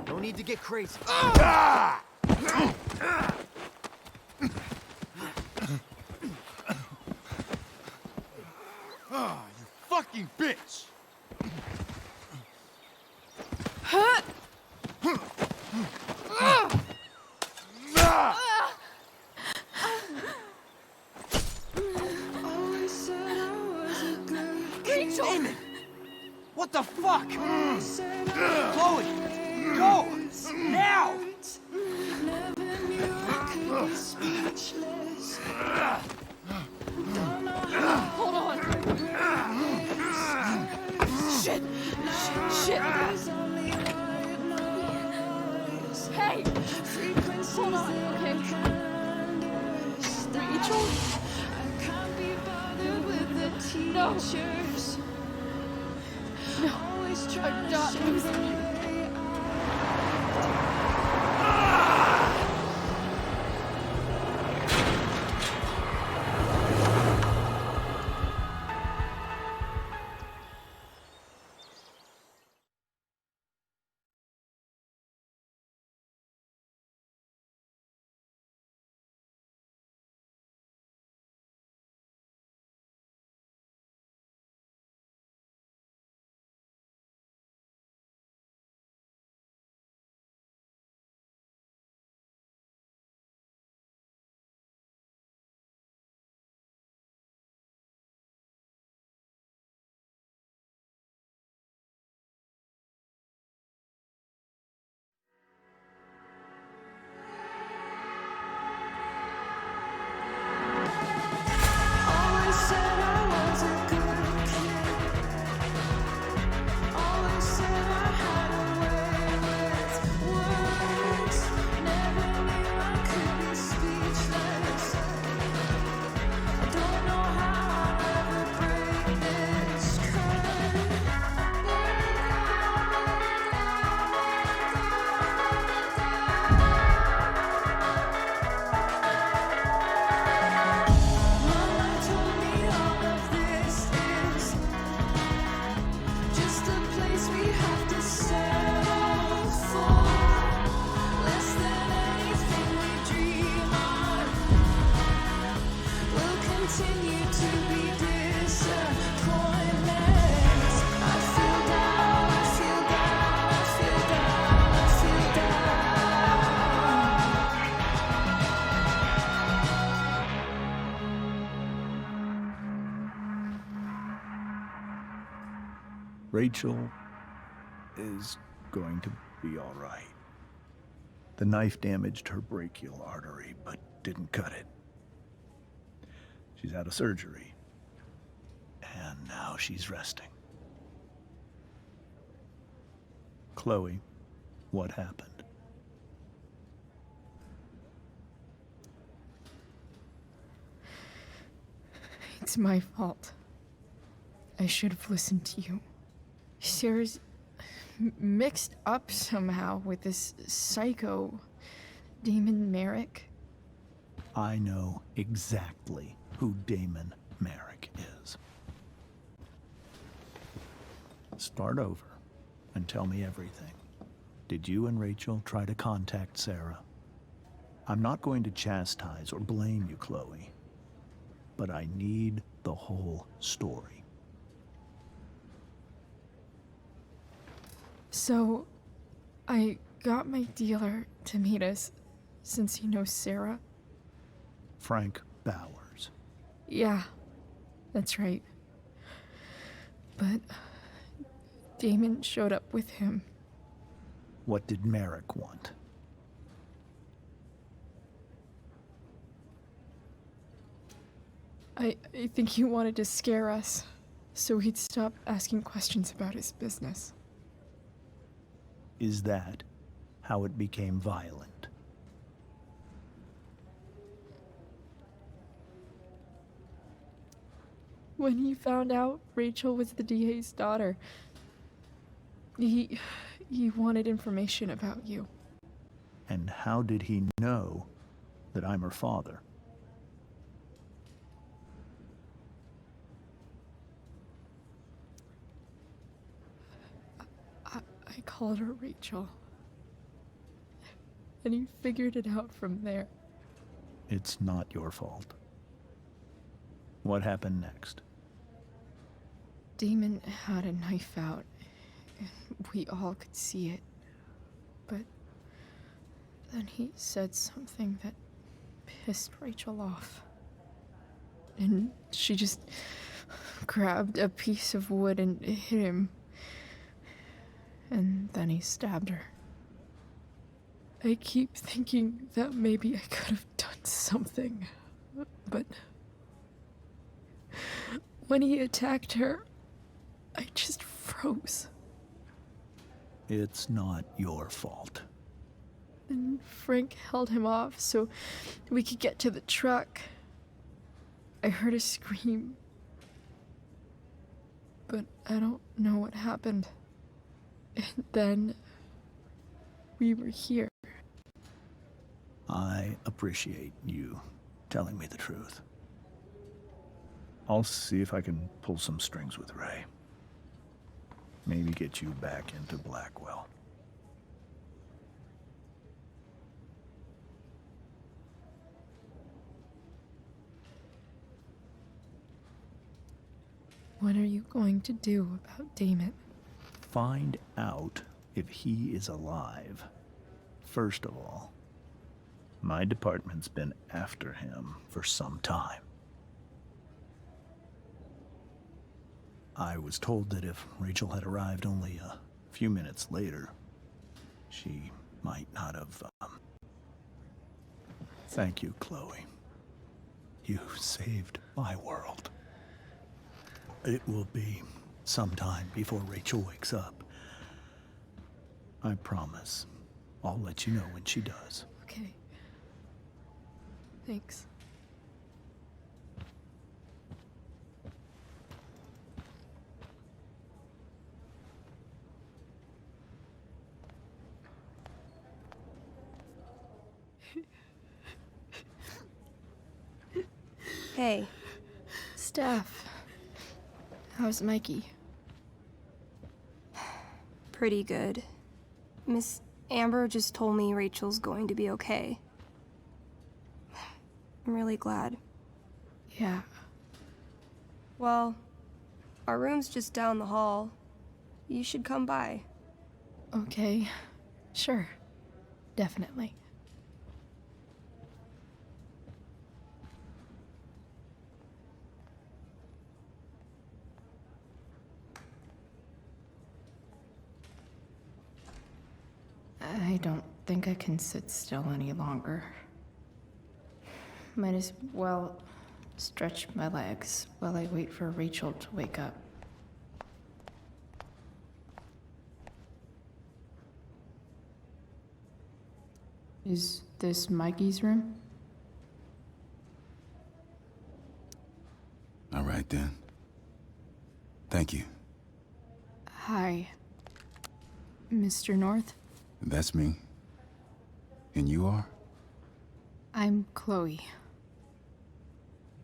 No need to get crazy. Ah! Ah, you fucking bitch! Rachel! Damon! What the fuck? Chloe! Go! Now! Hold on, okay. Rachel? No. No, I'm not losing you. Rachael is going to be all right. The knife damaged her brachial artery, but didn't cut it. She's out of surgery, and now she's resting. Chloe, what happened? It's my fault. I should have listened to you. Sarah's mixed up somehow with this psycho Damon Merrick. I know exactly who Damon Merrick is. Start over and tell me everything. Did you and Rachael try to contact Sarah? I'm not going to chastise or blame you, Chloe, but I need the whole story. So, I got my dealer to meet us, since he knows Sarah. Frank Bowers. Yeah, that's right. But Damon showed up with him. What did Merrick want? I think he wanted to scare us, so he'd stop asking questions about his business. Is that how it became violent? When he found out Rachael was the DA's daughter, he wanted information about you. And how did he know that I'm her father? I called her Rachael. And he figured it out from there. It's not your fault. What happened next? Damon had a knife out, and we all could see it. But then he said something that pissed Rachael off. And she just grabbed a piece of wood and hit him. And then he stabbed her. I keep thinking that maybe I could have done something, but when he attacked her, I just froze. It's not your fault. and Frank held him off so we could get to the truck. I heard a scream, but I don't know what happened. And then we were here. I appreciate you telling me the truth. I'll see if I can pull some strings with Ray. Maybe get you back into Blackwell. What are you going to do about Damon? Find out if he is alive. First of all, my department's been after him for some time. I was told that if Rachel had arrived only a few minutes later, she might not have. Thank you, Chloe. You saved my world. It will be some time before Rachel wakes up. I promise. I'll let you know when she does. Okay. Thanks. Hey. Steph. How's Mikey? Pretty good. Miss Amber just told me Rachel's going to be okay. I'm really glad. Yeah. Well, our room's just down the hall. You should come by. Okay. Sure. Definitely. I don't think I can sit still any longer. Might as well stretch my legs while I wait for Rachel to wake up. Is this Mikey's room? All right, then. Thank you. Hi, Mr. North. That's me. And you are? I'm Chloe.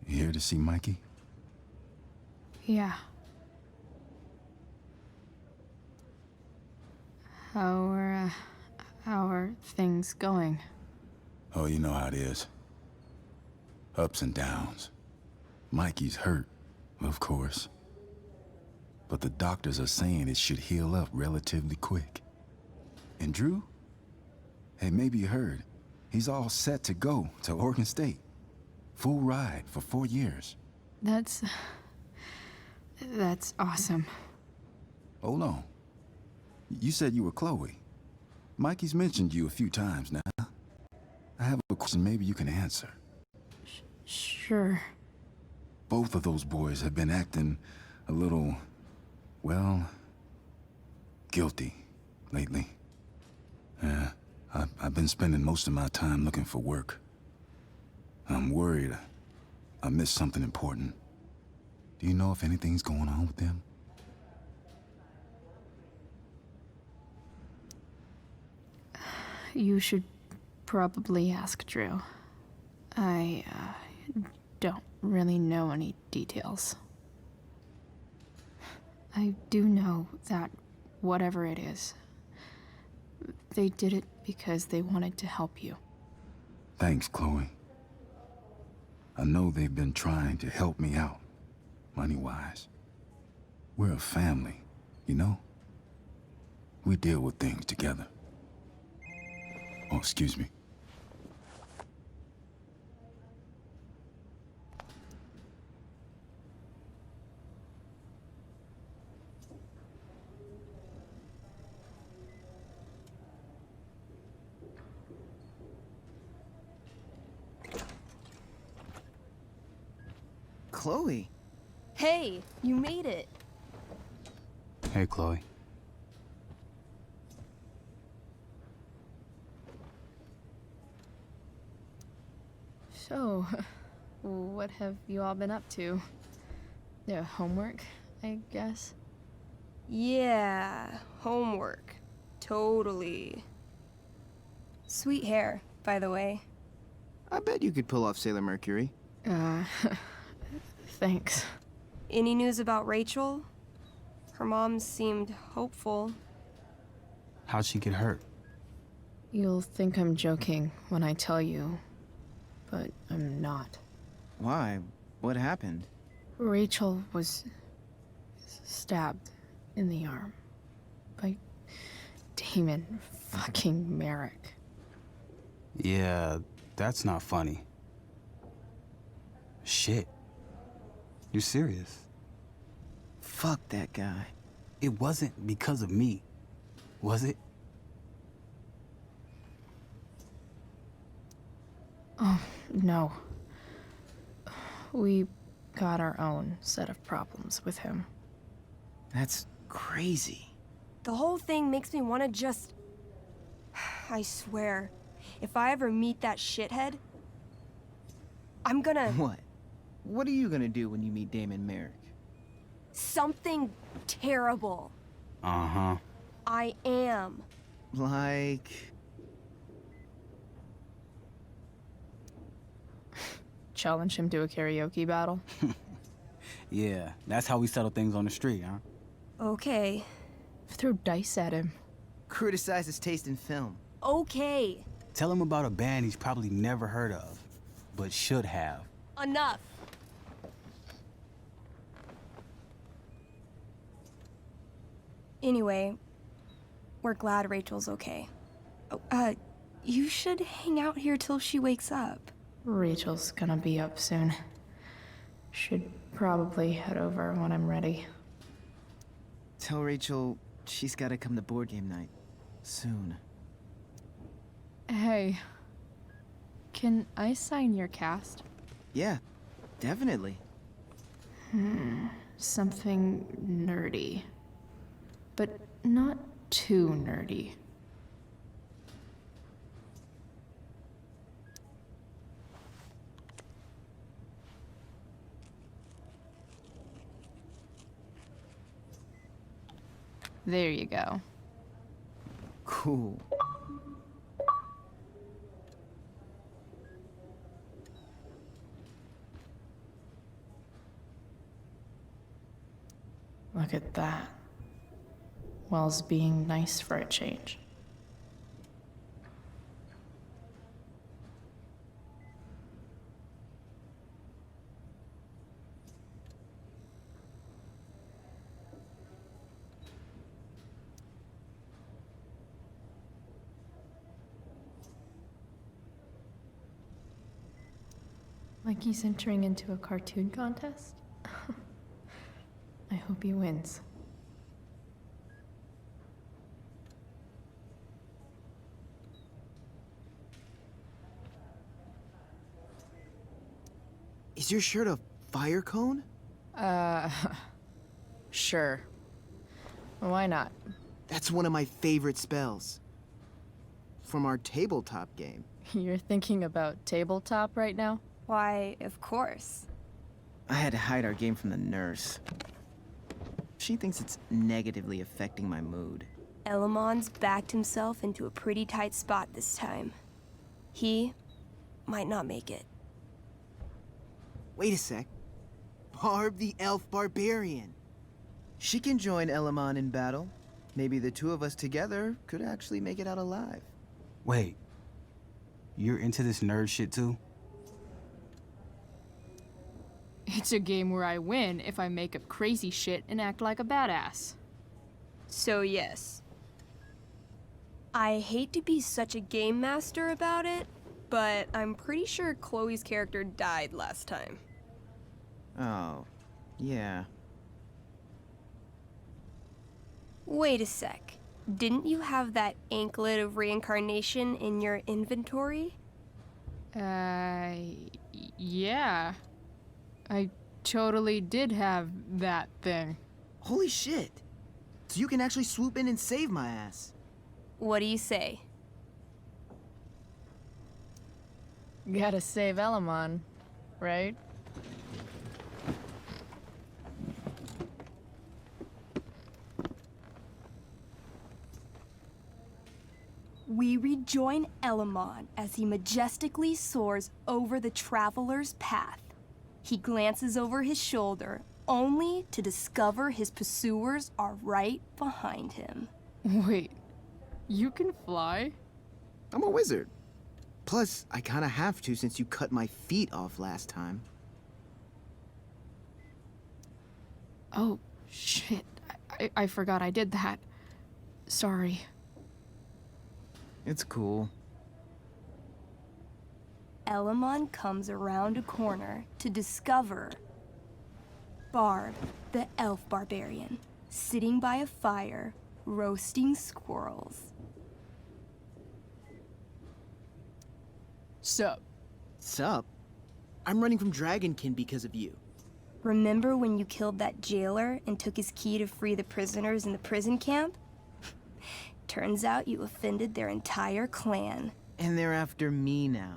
You here to see Mikey? Yeah. How are things going? Oh, you know how it is. Ups and downs. Mikey's hurt, of course. But the doctors are saying it should heal up relatively quick. And Drew? Hey, maybe you heard. He's all set to go to Oregon State. Full ride for 4 years. That's awesome. Hold on. You said you were Chloe. Mikey's mentioned you a few times now. I have a question maybe you can answer. Sure. Both of those boys have been acting a little, well, guilty lately. Yeah, I've been spending most of my time looking for work. I'm worried I missed something important. Do you know if anything's going on with them? You should probably ask Drew. I don't really know any details. I do know that whatever it is, they did it because they wanted to help you. Thanks, Chloe. I know they've been trying to help me out, money-wise. We're a family, you know? We deal with things together. Oh, excuse me. Chloe. Hey, you made it. Hey, Chloe. So, what have you all been up to? Homework, I guess? Yeah, homework. Totally. Sweet hair, by the way. I bet you could pull off Sailor Mercury. Thanks. Any news about Rachel? Her mom seemed hopeful. How'd she get hurt? You'll think I'm joking when I tell you, but I'm not. Why? What happened? Rachel was stabbed in the arm by Damon fucking Merrick. Yeah, that's not funny. Shit. You're serious? Fuck that guy. It wasn't because of me, was it? Oh, no. We got our own set of problems with him. That's crazy. The whole thing makes me want to just... I swear, if I ever meet that shithead, I'm gonna... What? What are you gonna do when you meet Damon Merrick? Something terrible. Uh-huh. I am. Like... Challenge him to a karaoke battle? Yeah, that's how we settle things on the street, huh? Okay. Throw dice at him. Criticize his taste in film. Okay. Tell him about a band he's probably never heard of, but should have. Enough. Anyway, we're glad Rachel's okay. Oh, you should hang out here till she wakes up. Rachel's gonna be up soon. Should probably head over when I'm ready. Tell Rachel she's gotta come to board game night. Soon. Hey, can I sign your cast? Yeah, definitely. Something nerdy. But not too nerdy. There you go. Cool. Look at that. Wells being nice for a change. Like he's entering into a cartoon contest? I hope he wins. Is your shirt a fire cone? Sure. Why not? That's one of my favorite spells. From our tabletop game. You're thinking about tabletop right now? Why, of course. I had to hide our game from the nurse. She thinks it's negatively affecting my mood. Elamon's backed himself into a pretty tight spot this time. He might not make it. Wait a sec. Barb the Elf Barbarian. She can join Elamon in battle. Maybe the two of us together could actually make it out alive. Wait. You're into this nerd shit too? It's a game where I win if I make up crazy shit and act like a badass. So yes. I hate to be such a game master about it, but I'm pretty sure Chloe's character died last time. Oh, yeah. Wait a sec. Didn't you have that anklet of reincarnation in your inventory? Yeah. I totally did have that thing. Holy shit. So you can actually swoop in and save my ass. What do you say? Gotta save Elamon, right? We rejoin Elamon as he majestically soars over the traveler's path. He glances over his shoulder, only to discover his pursuers are right behind him. Wait, you can fly? I'm a wizard. Plus, I kinda have to since you cut my feet off last time. Oh, shit. I forgot I did that. Sorry. It's cool. Elamon comes around a corner to discover Barb, the elf barbarian, sitting by a fire, roasting squirrels. Sup? Sup? I'm running from Dragonkin because of you. Remember when you killed that jailer and took his key to free the prisoners in the prison camp? Turns out you offended their entire clan. And they're after me now.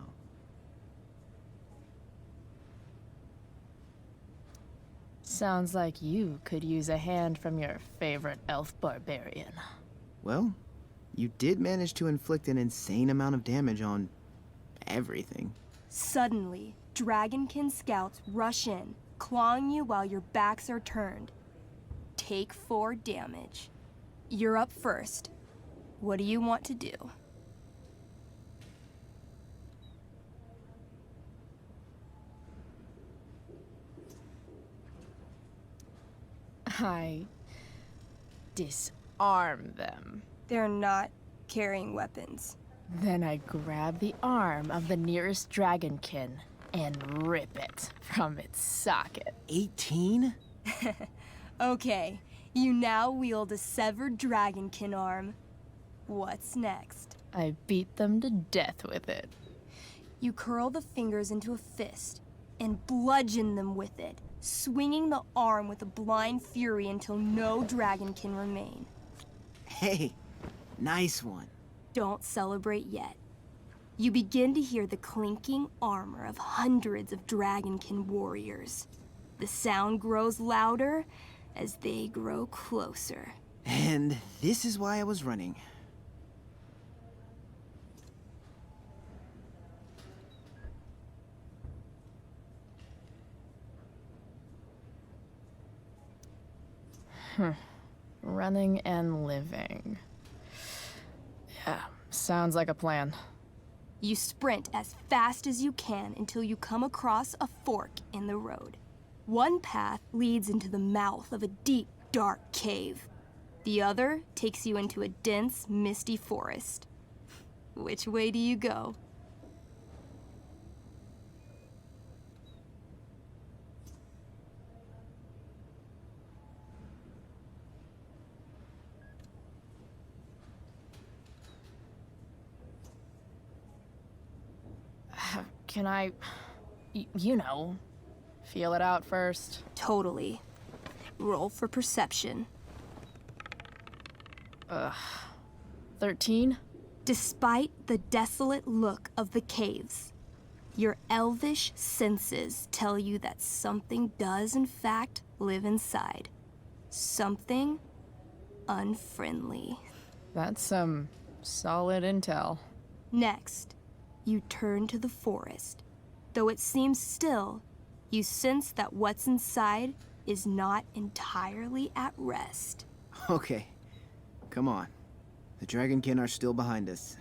Sounds like you could use a hand from your favorite elf barbarian. Well, you did manage to inflict an insane amount of damage on everything. Suddenly, Dragonkin scouts rush in, clawing you while your backs are turned. Take 4 damage. You're up first. What do you want to do? I disarm them. They're not carrying weapons. Then I grab the arm of the nearest dragonkin and rip it from its socket. 18? Okay, you now wield a severed dragonkin arm. What's next? I beat them to death with it. You curl the fingers into a fist and bludgeon them with it, swinging the arm with a blind fury until no dragonkin remain. Hey, nice one. Don't celebrate yet. You begin to hear the clinking armor of hundreds of dragonkin warriors. The sound grows louder as they grow closer. And this is why I was running. Running and living. Yeah, sounds like a plan. You sprint as fast as you can until you come across a fork in the road. One path leads into the mouth of a deep, dark cave. The other takes you into a dense, misty forest. Which way do you go? Can I, you know, feel it out first? Totally. Roll for perception. 13? Despite the desolate look of the caves, your elvish senses tell you that something does in fact live inside. Something unfriendly. That's some solid intel. Next, you turn to the forest. Though it seems still, you sense that what's inside is not entirely at rest. Okay, come on. The Dragonkin are still behind us.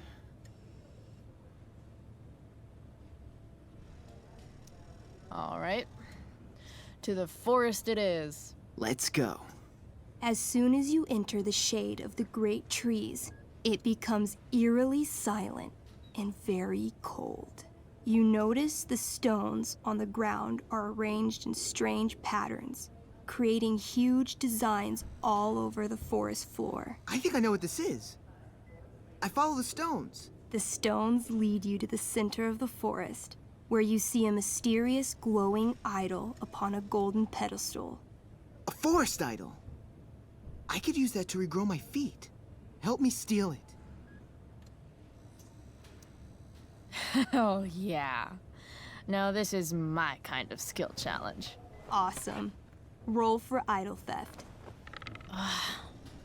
All right. To the forest it is. Let's go. As soon as you enter the shade of the great trees, it becomes eerily silent and very cold. You notice the stones on the ground are arranged in strange patterns, creating huge designs all over the forest floor. I think I know what this is. I follow the stones. The stones lead you to the center of the forest, where you see a mysterious glowing idol upon a golden pedestal. A forest idol. I could use that to regrow my feet. Help me steal it. Oh, yeah. Now this is my kind of skill challenge. Awesome. Roll for idol theft.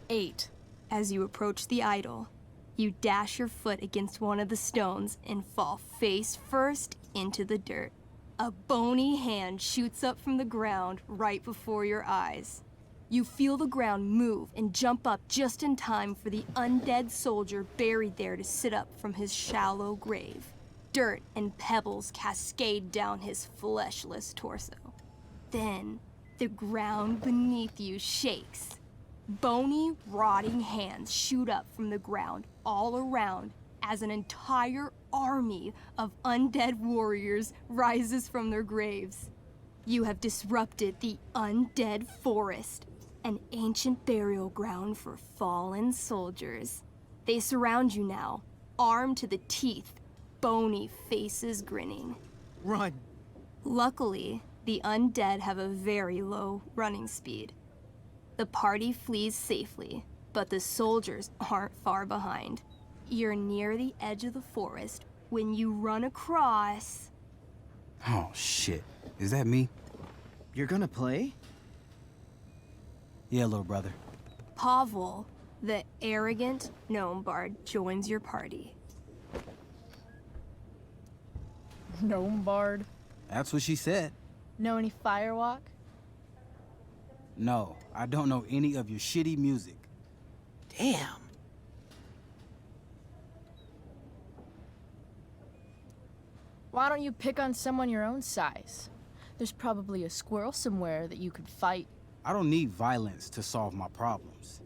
8. As you approach the idol, you dash your foot against one of the stones and fall face first into the dirt. A bony hand shoots up from the ground right before your eyes. You feel the ground move and jump up just in time for the undead soldier buried there to sit up from his shallow grave. Dirt and pebbles cascade down his fleshless torso. Then, the ground beneath you shakes. Bony, rotting hands shoot up from the ground all around as an entire army of undead warriors rises from their graves. You have disrupted the undead forest, an ancient burial ground for fallen soldiers. They surround you now, armed to the teeth, bony faces grinning. Run! Luckily, the undead have a very low running speed. The party flees safely, but the soldiers aren't far behind. You're near the edge of the forest when you run across... Oh, shit. Is that me? You're gonna play? Yeah, little brother. Pavel, the arrogant gnome bard, joins your party. Gnome bard? That's what she said. Know any firewalk? No, I don't know any of your shitty music. Damn. Why don't you pick on someone your own size? There's probably a squirrel somewhere that you could fight. I don't need violence to solve my problems.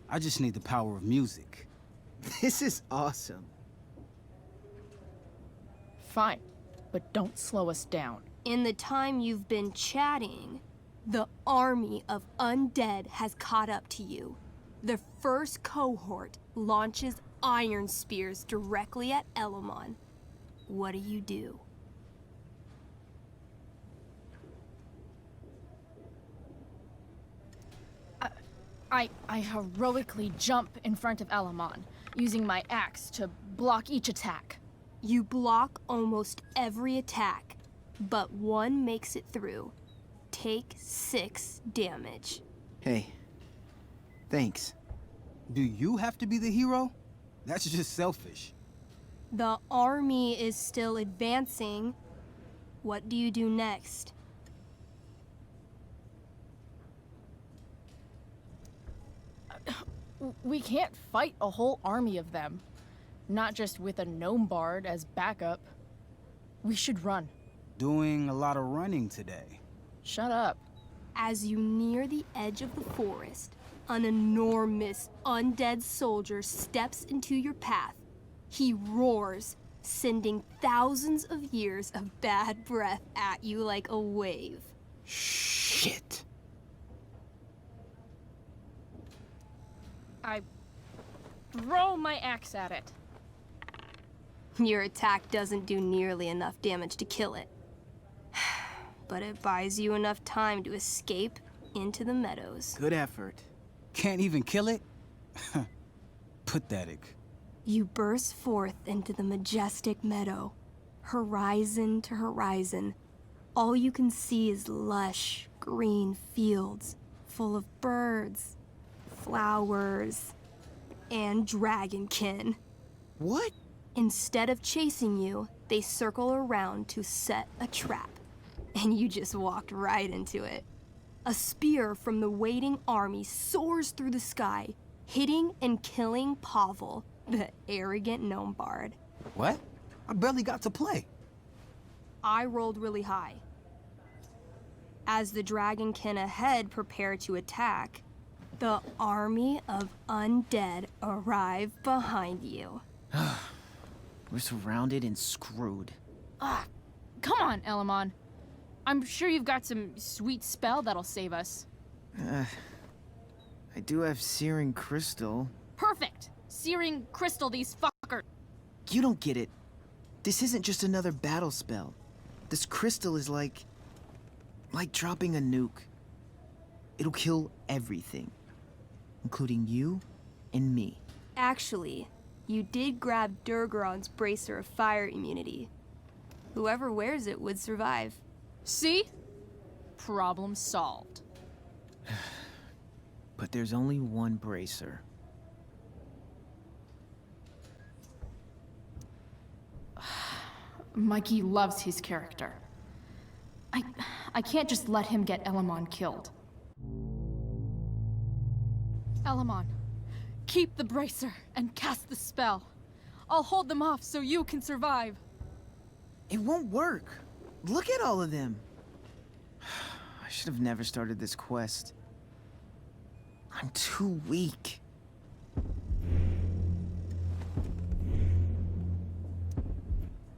I just need the power of music. This is awesome. Fine, but don't slow us down. In the time you've been chatting, the army of undead has caught up to you. The first cohort launches iron spears directly at Elamon. What do you do? I heroically jump in front of Elamon, using my axe to block each attack. You block almost every attack, but one makes it through. Take 6 damage. Hey, thanks. Do you have to be the hero? That's just selfish. The army is still advancing. What do you do next? We can't fight a whole army of them. Not just with a gnome bard as backup. We should run. Doing a lot of running today. Shut up. As you near the edge of the forest, an enormous undead soldier steps into your path. He roars, sending thousands of years of bad breath at you like a wave. Shit. I throw my axe at it. Your attack doesn't do nearly enough damage to kill it. But it buys you enough time to escape into the meadows. Good effort. Can't even kill it? Pathetic. You burst forth into the majestic meadow, horizon to horizon. All you can see is lush, green fields full of birds, flowers, and dragonkin. What? Instead of chasing you, they circle around to set a trap. And you just walked right into it. A spear from the waiting army soars through the sky, hitting and killing Pavel, the arrogant gnome bard. What? I barely got to play. I rolled really high. As the dragonkin ahead prepare to attack, the army of undead arrive behind you. We're surrounded and screwed. Come on, Elamon. I'm sure you've got some sweet spell that'll save us. I do have Searing Crystal. Perfect! Searing crystal these fuckers. You don't get it. This isn't just another battle spell. This crystal is like dropping a nuke. It'll kill everything, including you and me. Actually, You did grab Durgaron's bracer of fire immunity. Whoever wears it would survive. See? Problem solved. But there's only one bracer. Mikey loves his character. I can't just let him get Elamon killed. Elamon, keep the bracer and cast the spell. I'll hold them off so you can survive. It won't work. Look at all of them. I should have never started this quest. I'm too weak.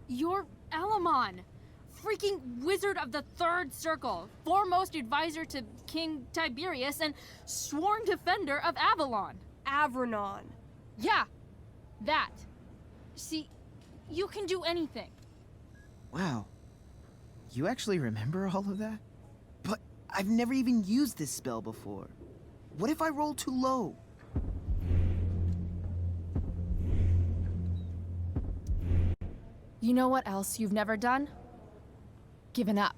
You're Elamon, freaking wizard of the Third Circle, foremost advisor to King Tiberius, and sworn defender of Avalon. Avranon. Yeah, that. See, you can do anything. Wow. You actually remember all of that? But I've never even used this spell before. What if I roll too low? You know what else you've never done? Given up.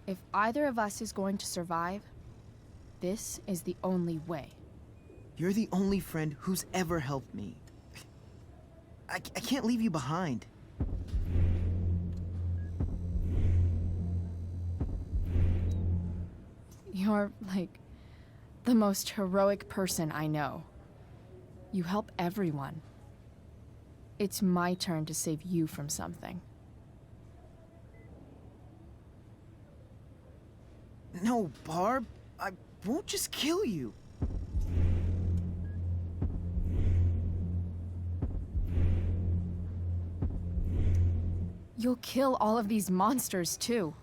If either of us is going to survive, this is the only way. You're the only friend who's ever helped me. I can't leave you behind. You're, like, the most heroic person I know. You help everyone. It's my turn to save you from something. No, Barb. I won't just kill you. You'll kill all of these monsters, too.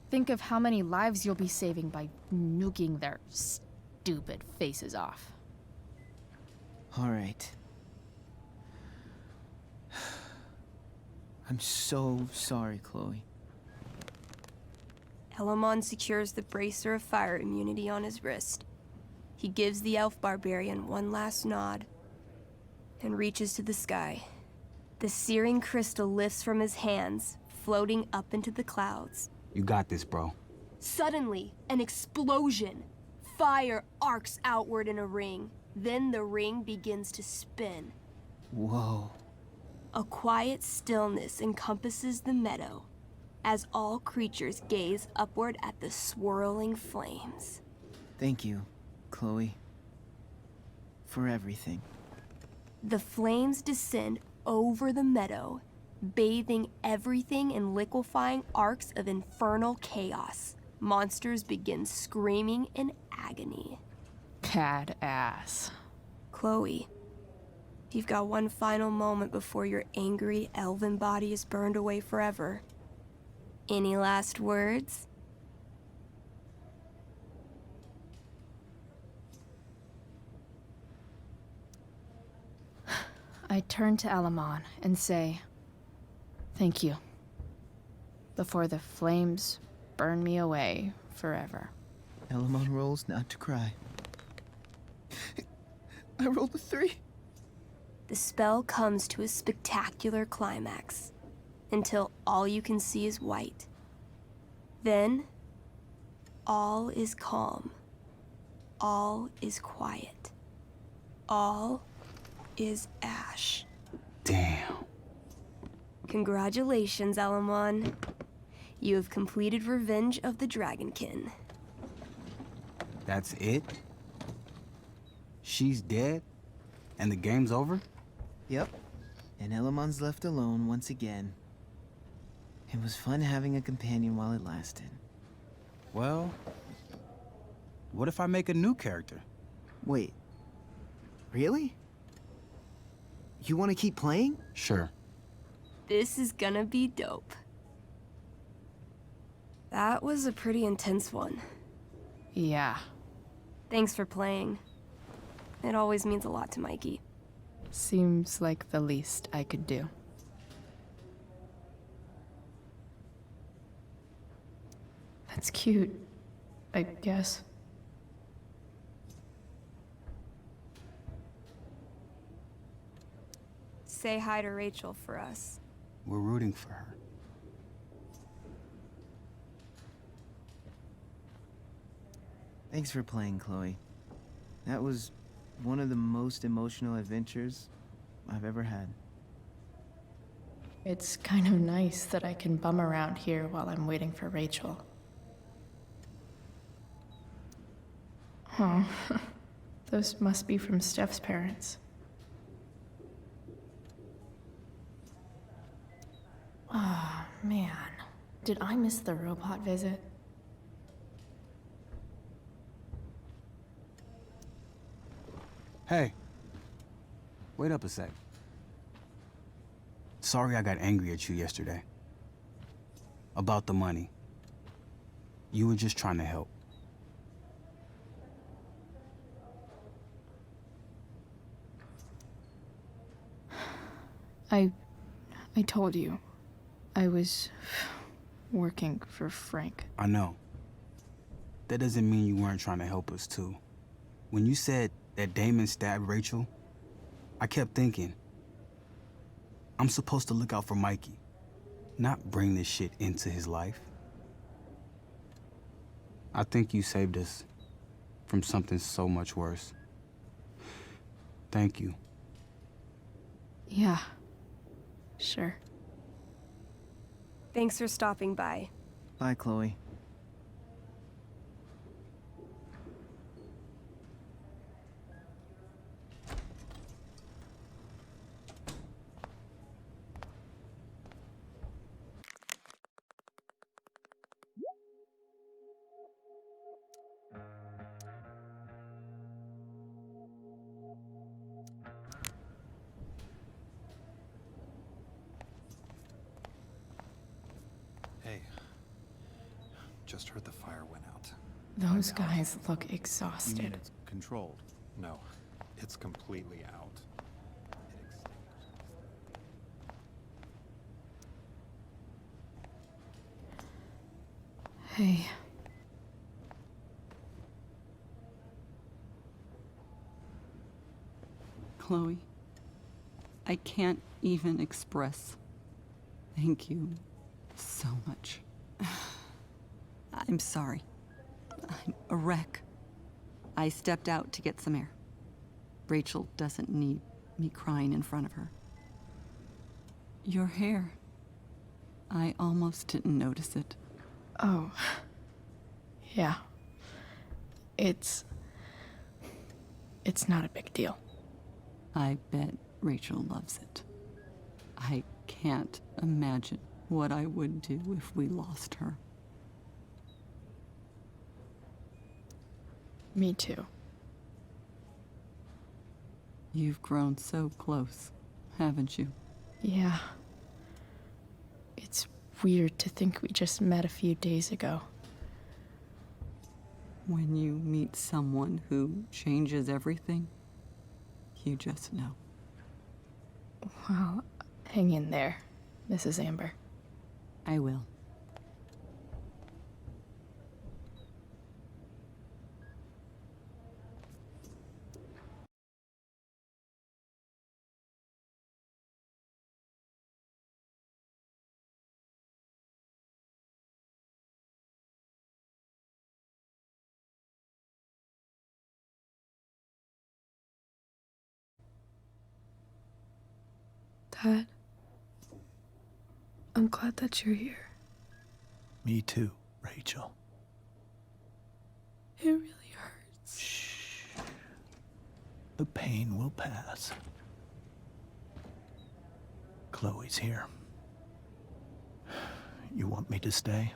Think of how many lives you'll be saving by nuking their stupid faces off. All right. I'm so sorry, Chloe. Elamon secures the bracer of fire immunity on his wrist. He gives the elf barbarian one last nod and reaches to the sky. The searing crystal lifts from his hands, floating up into the clouds. You got this, bro. Suddenly, an explosion. Fire arcs outward in a ring. Then the ring begins to spin. Whoa. A quiet stillness encompasses the meadow as all creatures gaze upward at the swirling flames. Thank you, Chloe, for everything. The flames descend over the meadow, bathing everything in liquefying arcs of infernal chaos. Monsters begin screaming in agony. Badass. Chloe, you've got one final moment before your angry elven body is burned away forever. Any last words? I turn to Elamon and say, thank you. Before the flames burn me away forever. Elamon rolls not to cry. I rolled a 3. The spell comes to a spectacular climax, until all you can see is white. Then, all is calm. All is quiet. All is ash. Damn. Congratulations, Elamon. You have completed Revenge of the Dragonkin. That's it? She's dead? And the game's over? Yep. And Elamon's left alone once again. It was fun having a companion while it lasted. Well, what if I make a new character? Wait. Really? You want to keep playing? Sure. This is gonna be dope. That was a pretty intense one. Yeah. Thanks for playing. It always means a lot to Mikey. Seems like the least I could do. That's cute, I guess. say hi to Rachel for us. We're rooting for her. Thanks for playing, Chloe. That was one of the most emotional adventures I've ever had. It's kind of nice that I can bum around here while I'm waiting for Rachel. Oh, those must be from Steph's parents. Ah, man. Did I miss the robot visit? Hey. Wait up a sec. Sorry I got angry at you yesterday. About the money. You were just trying to help. I told you. I was working for Frank. I know. That doesn't mean you weren't trying to help us, too. When you said that Damon stabbed Rachel, I kept thinking, I'm supposed to look out for Mikey, not bring this shit into his life. I think you saved us from something so much worse. Thank you. Yeah. Sure. Thanks for stopping by. Bye, Chloe. Hey, just heard the fire went out. Those guys look You mean exhausted. it's controlled? No, it's completely out. Hey. Chloe, I can't even express thank you so much. I'm sorry. I'm a wreck. I stepped out to get some air. Rachel doesn't need me crying in front of her. Your hair. I almost didn't notice it. Oh. Yeah. It's not a big deal. I bet Rachel loves it. I can't imagine what I would do if we lost her. Me too. You've grown so close, haven't you? Yeah. It's weird to think we just met a few days ago. When you meet someone who changes everything, you just know. Well, hang in there, Mrs. Amber. I will. Dad, I'm glad that you're here. Me too, Rachel. It really hurts. Shh. The pain will pass. Chloe's here. You want me to stay?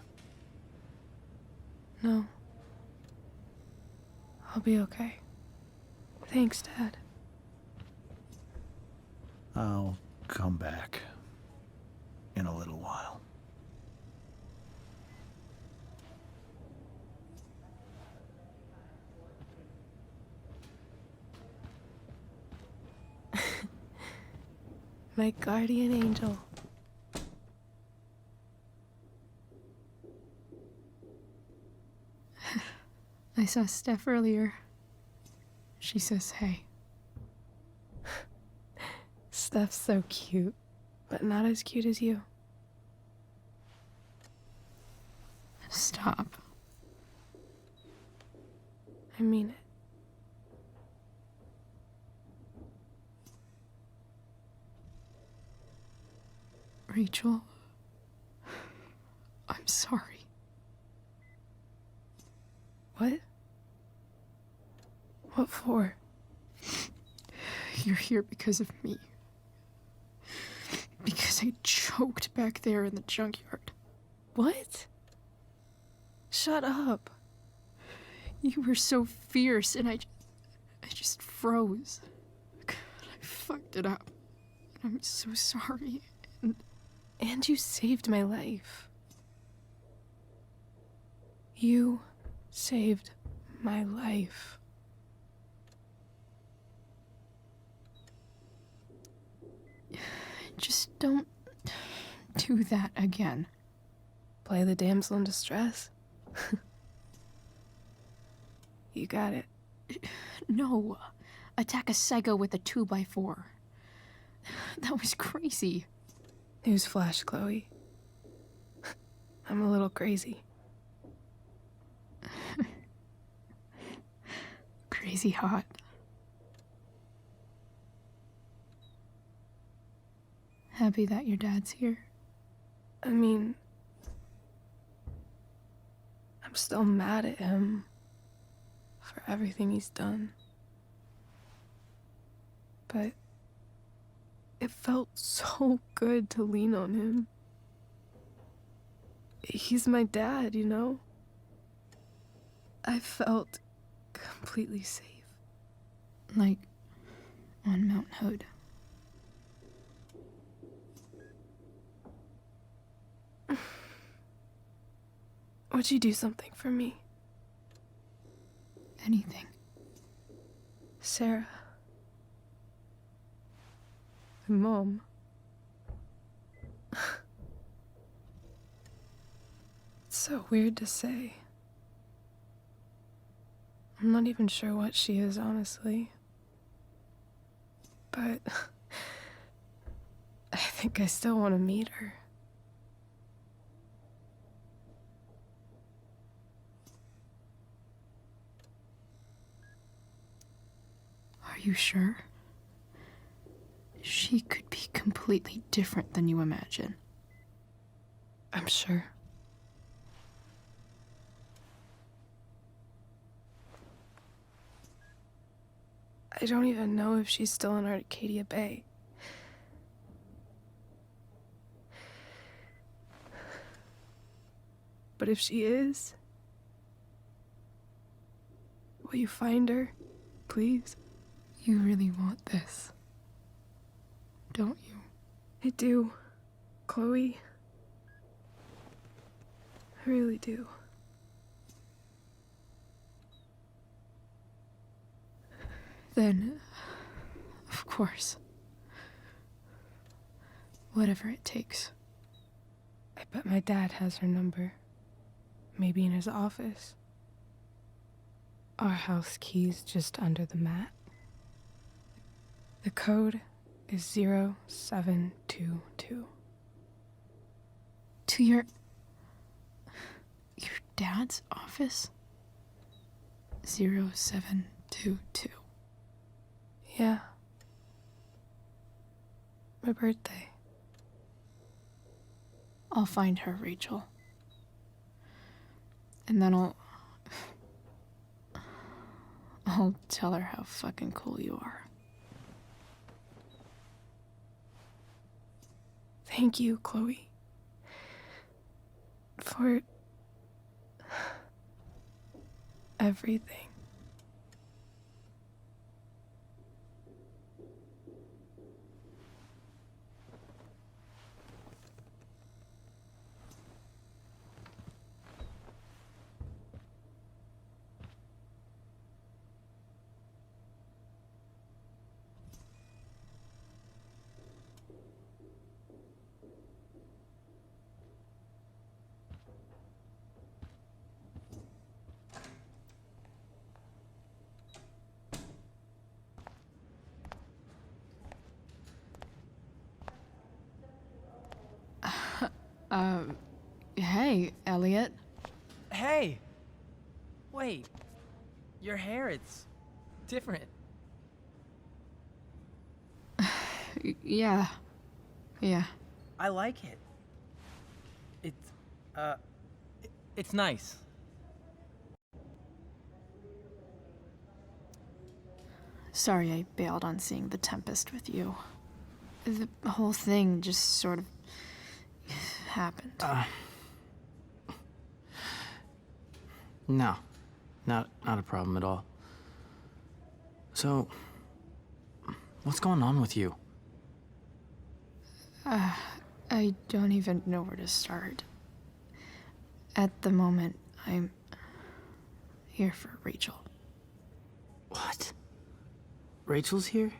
No. I'll be okay. Thanks, Dad. I'll come back in a little while. My guardian angel. I saw Steph earlier. She says hey. Steph's so cute, but not as cute as you. Stop. I mean it. Rachel, I'm sorry. What? What for? You're here because of me. Because I choked back there in the junkyard. What? Shut up. You were so fierce, and I just froze. I fucked it up. I'm so sorry. And you saved my life. You saved my life. Just don't do that again. Play the damsel in distress? You got it. No. Attack a psycho with a 2x4. That was crazy. Newsflash, Chloe. I'm a little crazy. Crazy hot. Happy that your dad's here? I mean, I'm still mad at him for everything he's done. But it felt so good to lean on him. He's my dad, you know? I felt completely safe. Like on Mount Hood. Would you do something for me? Anything. Sarah. Mom. It's so weird to say. I'm not even sure what she is, honestly. But I think I still want to meet her. Are you sure? She could be completely different than you imagine. I'm sure. I don't even know if she's still in Arcadia Bay. But if she is, will you find her, please? You really want this, don't you? I do, Chloe. I really do. Then, of course. Whatever it takes. I bet my dad has her number. Maybe in his office. Our house key's just under the mat. The code is 0722. To your dad's office? 0722. Yeah. My birthday. I'll find her, Rachel. And then I'll tell her how fucking cool you are. Thank you, Chloe. For everything. Hey, Elliot. Hey! Wait. Your hair, it's different. Yeah. Yeah. I like it. It's nice. Sorry I bailed on seeing The Tempest with you. The whole thing just sort of happened. No. Not a problem at all. So, what's going on with you? I don't even know where to start. At the moment, I'm here for Rachel. What? Rachel's here?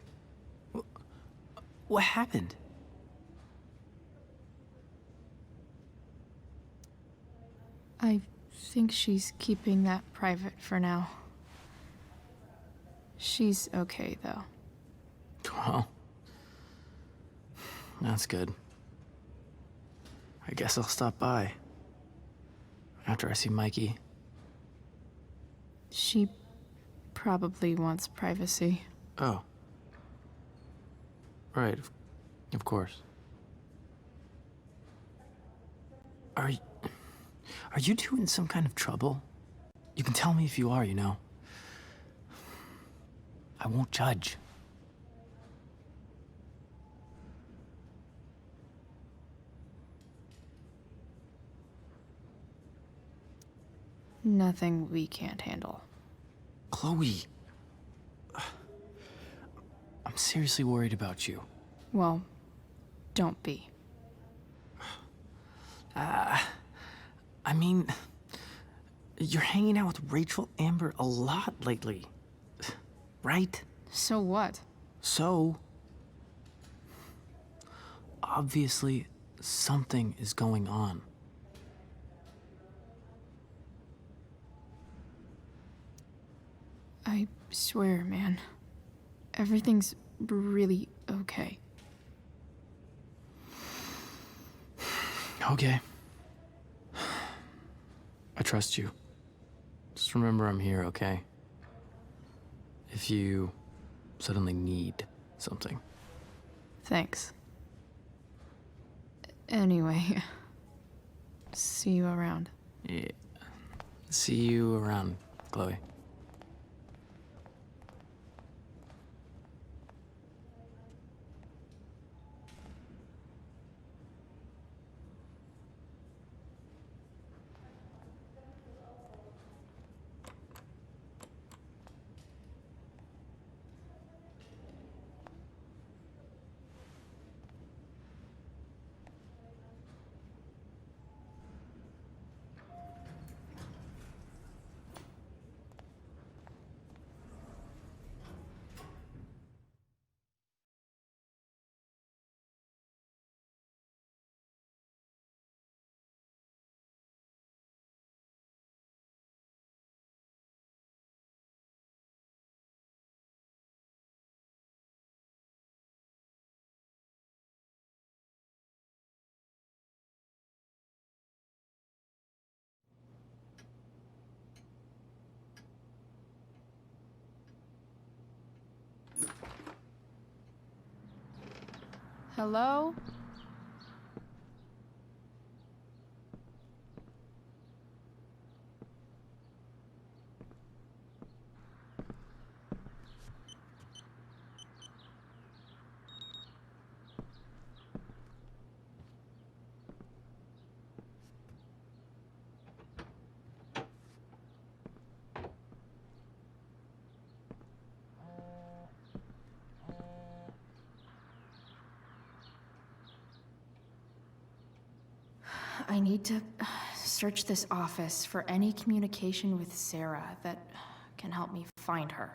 What happened? I think she's keeping that private for now. She's okay, though. Well, that's good. I guess I'll stop by after I see Mikey. She probably wants privacy. Oh. Right, of course. Are you two in some kind of trouble? You can tell me if you are, you know. I won't judge. Nothing we can't handle. Chloe. I'm seriously worried about you. Well, don't be. I mean, you're hanging out with Rachel Amber a lot lately, right? So what? So, obviously, something is going on. I swear, man. Everything's really okay. Okay. I trust you. Just remember I'm here, okay? If you suddenly need something. Thanks. Anyway, see you around. Yeah. See you around, Chloe. Hello? I need to search this office for any communication with Sarah that can help me find her.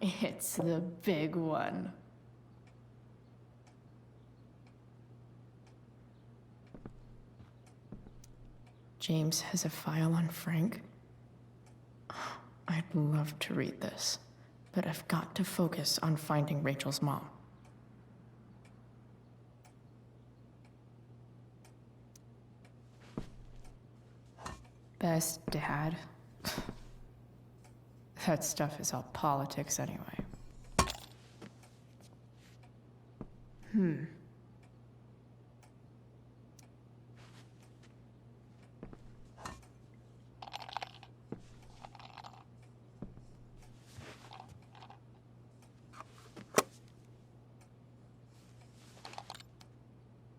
It's the big one. James has a file on Frank. I'd love to read this, but I've got to focus on finding Rachel's mom. Best dad. That stuff is all politics anyway.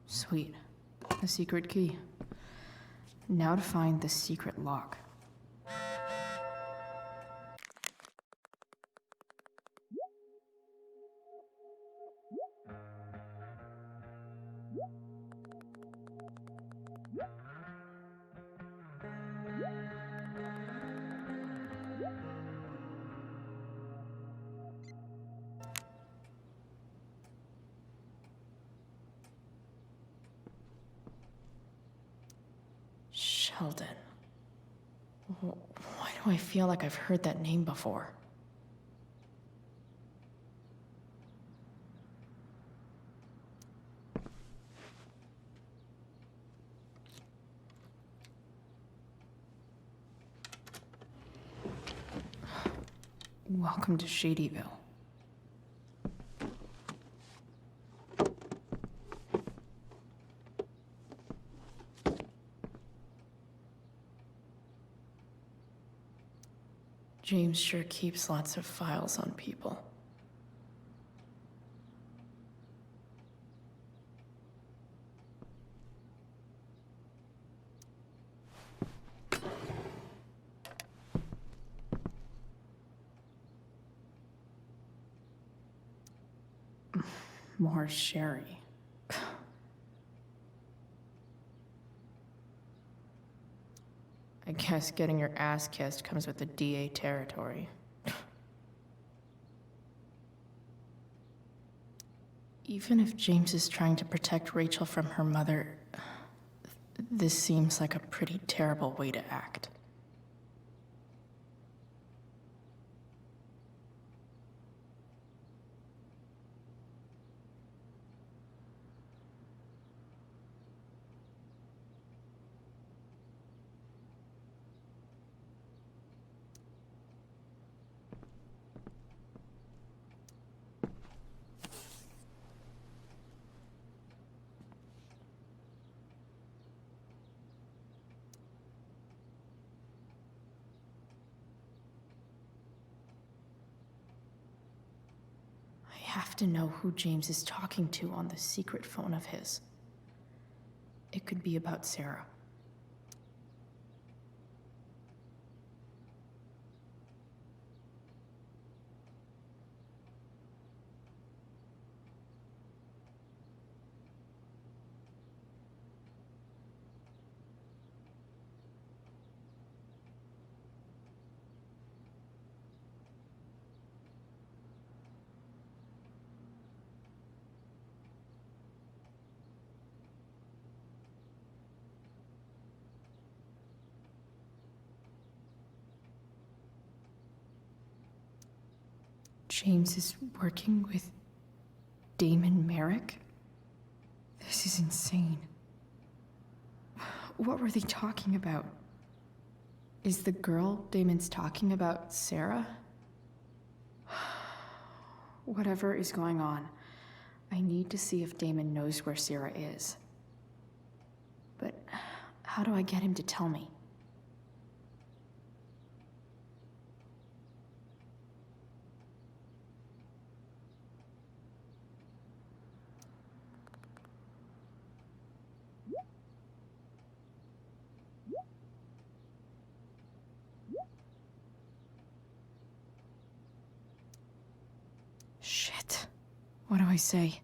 Sweet. A secret key. Now to find the secret lock. Sheldon. Why do I feel like I've heard that name before? Welcome to Shadyville. James sure keeps lots of files on people. More sherry. I guess getting your ass kissed comes with the DA territory. Even if James is trying to protect Rachel from her mother, this seems like a pretty terrible way to act. I have to know who James is talking to on the secret phone of his. It could be about Sarah. James is working with Damon Merrick? This is insane. What were they talking about? Is the girl Damon's talking about Sarah? Whatever is going on, I need to see if Damon knows where Sarah is. But how do I get him to tell me? Shit. What do I say?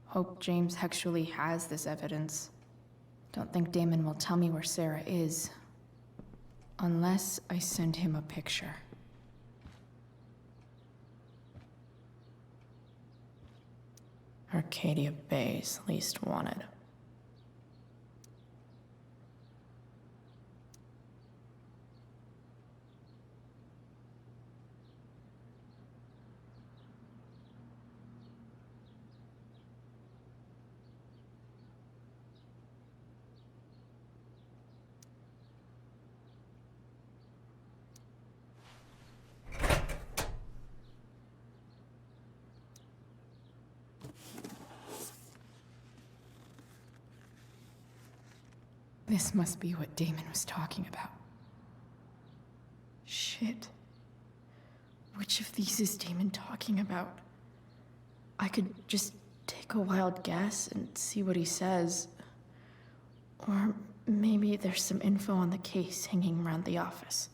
Hope James actually has this evidence. Don't think Damon will tell me where Sarah is. Unless I send him a picture. Arcadia Bay's least wanted. This must be what Damon was talking about. Shit. Which of these is Damon talking about? I could just take a wild guess and see what he says. Or maybe there's some info on the case hanging around the office.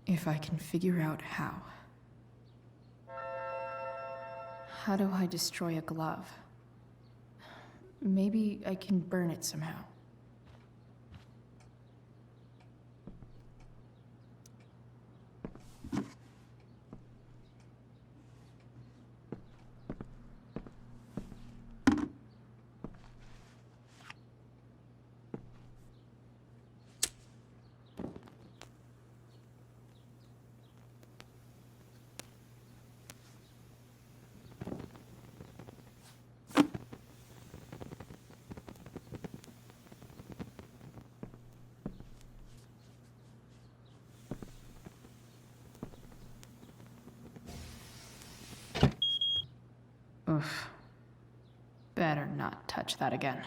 If I can figure out how. How do I destroy a glove? Maybe I can burn it somehow. Oof. Better not touch that again.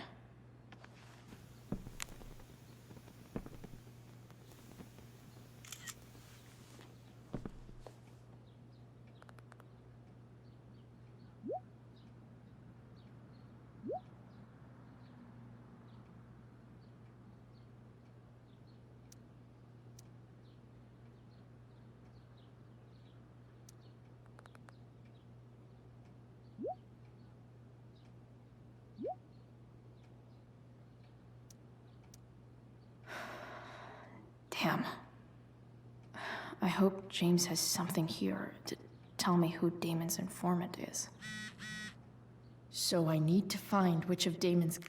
Damn. I hope James has something here to tell me who Damon's informant is. So I need to find which of Damon's...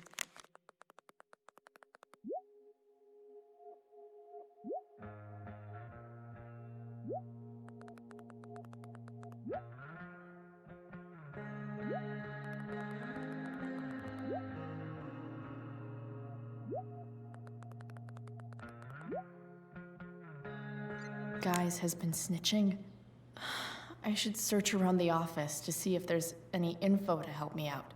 guys has been snitching. I should search around the office to see if there's any info to help me out.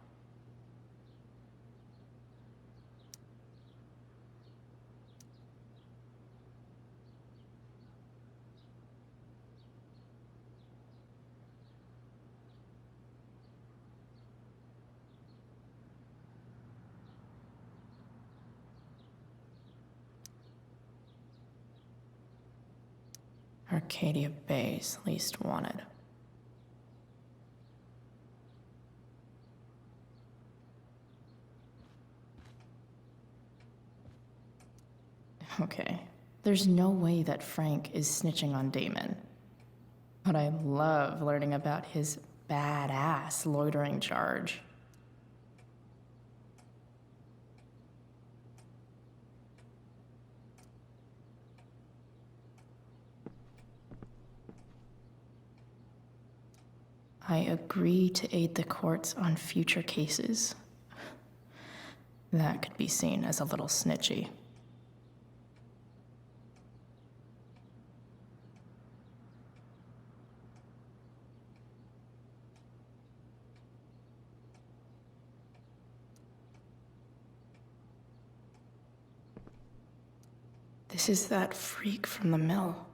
Arcadia Bay's least wanted. Okay, there's no way that Frank is snitching on Damon. But I love learning about his badass loitering charge. I agree to aid the courts on future cases. That could be seen as a little snitchy. This is that freak from the mill.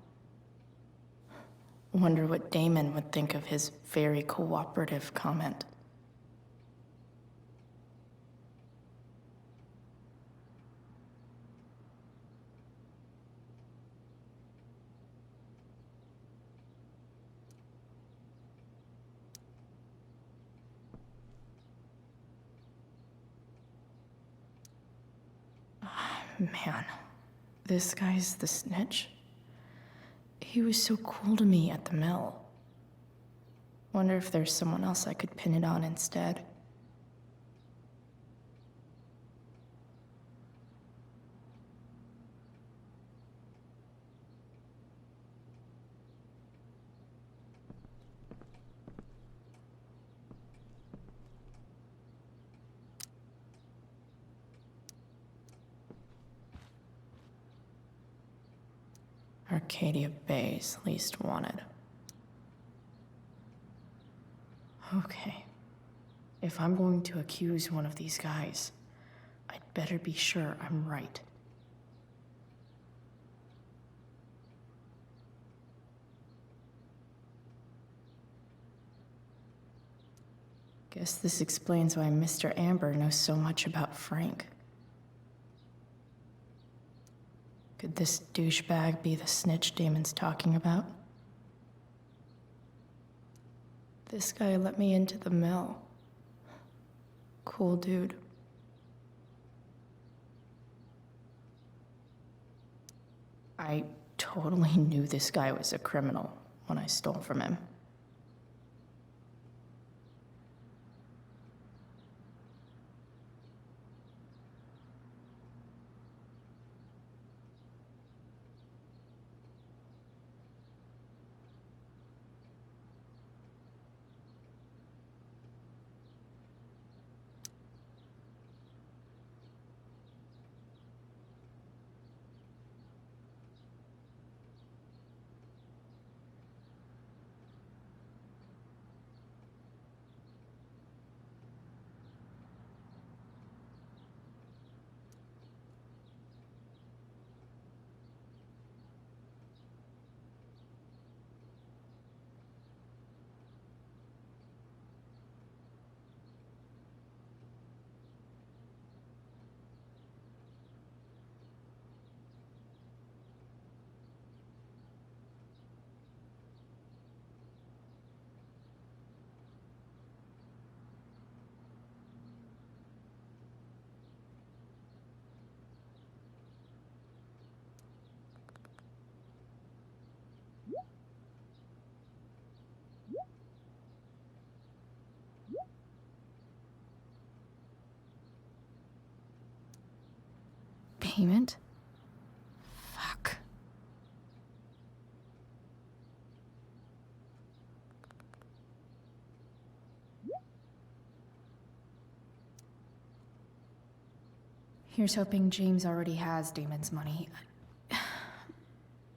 Wonder what Damon would think of his very cooperative comment. Man, this guy's the snitch? He was so cool to me at the mill. Wonder if there's someone else I could pin it on instead. Arcadia Bay's least wanted. Okay. If I'm going to accuse one of these guys, I'd better be sure I'm right. Guess this explains why Mr. Amber knows so much about Frank. Could this douchebag be the snitch Damon's talking about? This guy let me into the mill. Cool dude. I totally knew this guy was a criminal when I stole from him. Payment? Fuck. Here's hoping James already has Damon's money.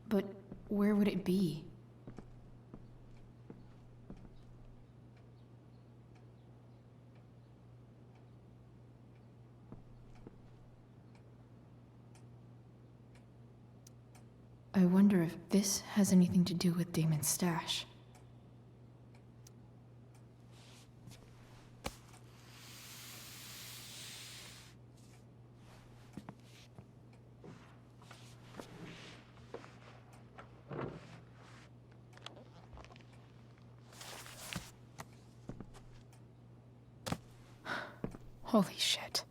But where would it be? I wonder if this has anything to do with Damon's stash. Holy shit.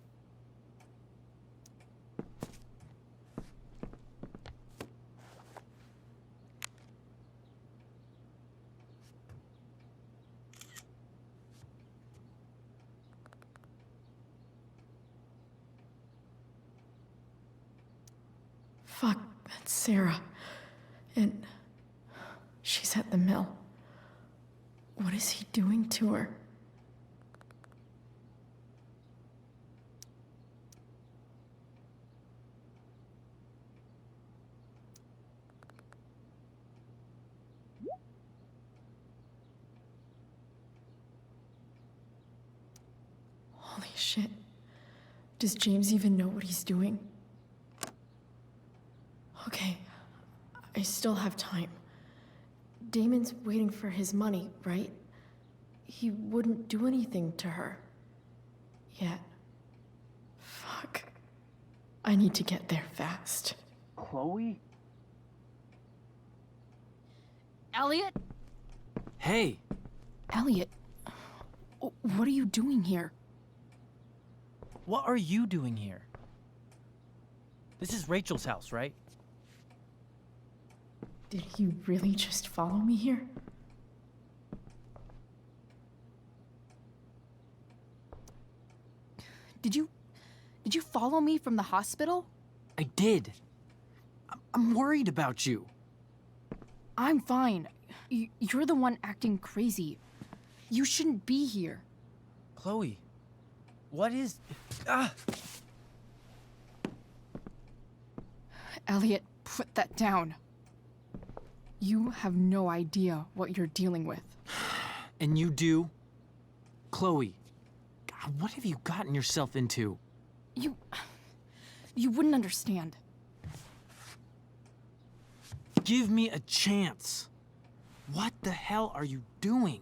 Fuck, that's Sarah. And she's at the mill. What is he doing to her? Holy shit. Does James even know what he's doing? I still have time. Damon's waiting for his money, right? He wouldn't do anything to her. Yet. Fuck. I need to get there fast. Chloe? Elliot? Hey! Elliot, what are you doing here? What are you doing here? This is Rachel's house, right? Did he really just follow me here? Did you follow me from the hospital? I did. I'm worried about you. I'm fine. You're the one acting crazy. You shouldn't be here. Chloe, what is... Ah! Elliot, put that down. You have no idea what you're dealing with. And you do? Chloe, God, what have you gotten yourself into? You wouldn't understand. Give me a chance. What the hell are you doing?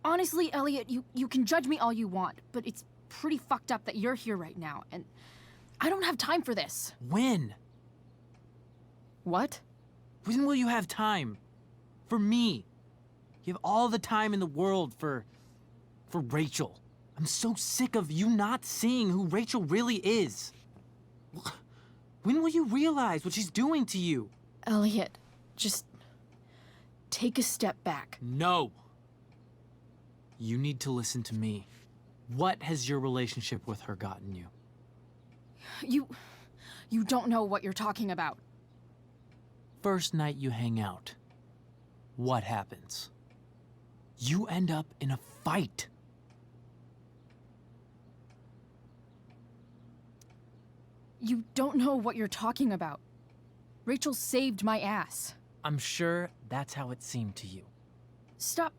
Honestly, Elliot, you can judge me all you want, but it's pretty fucked up that you're here right now, and I don't have time for this. When? What? When will you have time? For me. You have all the time in the world for Rachel. I'm so sick of you not seeing who Rachel really is. When will you realize what she's doing to you? Elliot, just take a step back. No. You need to listen to me. What has your relationship with her gotten you? You don't know what you're talking about. First night you hang out, what happens? You end up in a fight. You don't know what you're talking about. Rachel saved my ass. I'm sure that's how it seemed to you. Stop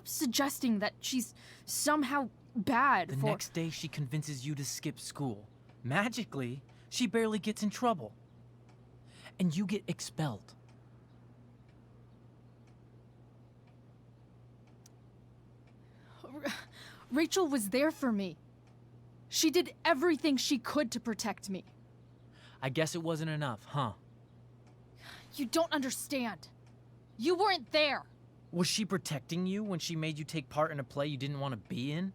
suggesting that she's somehow bad The next day she convinces you to skip school. Magically, she barely gets in trouble. And you get expelled. Rachel was there for me. She did everything she could to protect me. I guess it wasn't enough, huh? You don't understand. You weren't there. Was she protecting you when she made you take part in a play you didn't want to be in?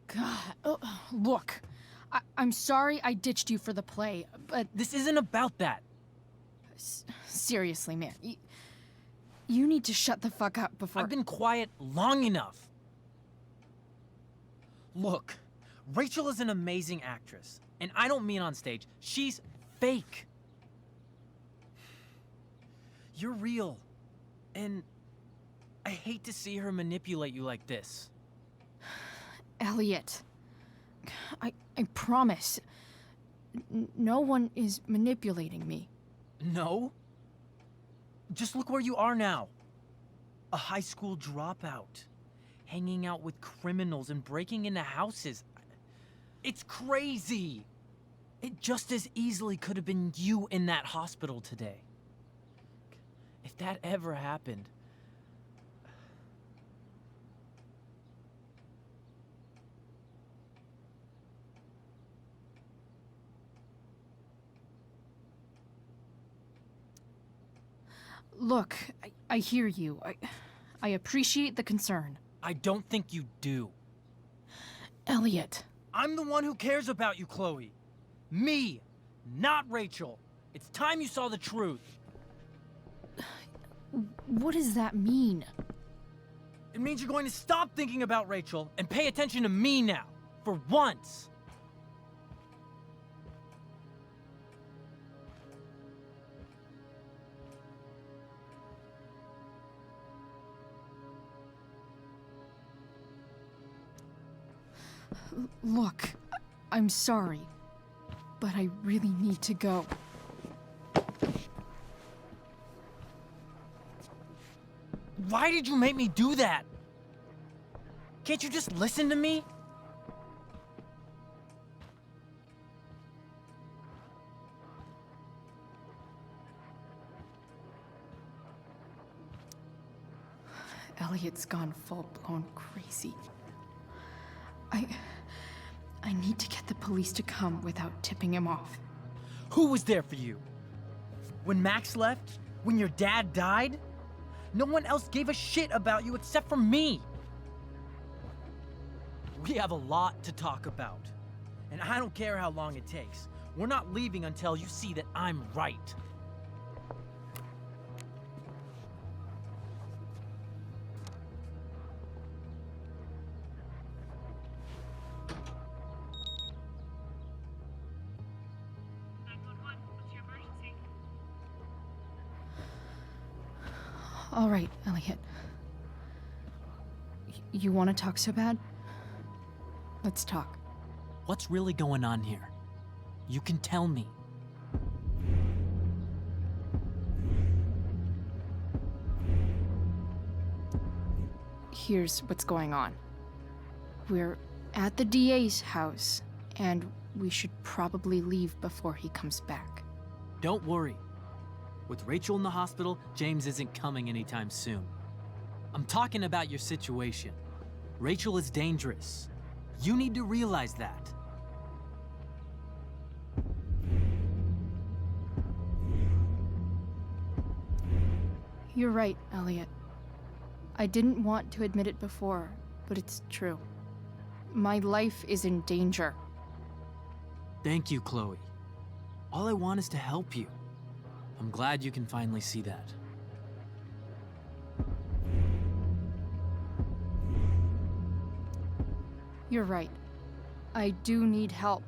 God, look. I'm sorry I ditched you for the play, but... This isn't about that. Seriously, man. You need to shut the fuck up before... I've been quiet long enough. Look, Rachel is an amazing actress. And I don't mean on stage. She's fake. You're real. And I hate to see her manipulate you like this. Elliot, I promise. No one is manipulating me. No? Just look where you are now. A high school dropout. Hanging out with criminals and breaking into houses. It's crazy. It just as easily could have been you in that hospital today. If that ever happened... Look, I hear you. I appreciate the concern. I don't think you do. Elliot. I'm the one who cares about you, Chloe. Me, not Rachel. It's time you saw the truth. What does that mean? It means you're going to stop thinking about Rachel and pay attention to me now, for once. Look, I'm sorry, but I really need to go. Why did you make me do that? Can't you just listen to me? Elliot's gone full-blown crazy. I need to get the police to come without tipping him off. Who was there for you? When Max left? When your dad died? No one else gave a shit about you except for me. We have a lot to talk about. And I don't care how long it takes. We're not leaving until you see that I'm right. All right, Elliot. You want to talk so bad? Let's talk. What's really going on here? You can tell me. Here's what's going on. We're at the DA's house, and we should probably leave before he comes back. Don't worry. With Rachel in the hospital, James isn't coming anytime soon. I'm talking about your situation. Rachel is dangerous. You need to realize that. You're right, Elliot. I didn't want to admit it before, but it's true. My life is in danger. Thank you, Chloe. All I want is to help you. I'm glad you can finally see that. You're right. I do need help.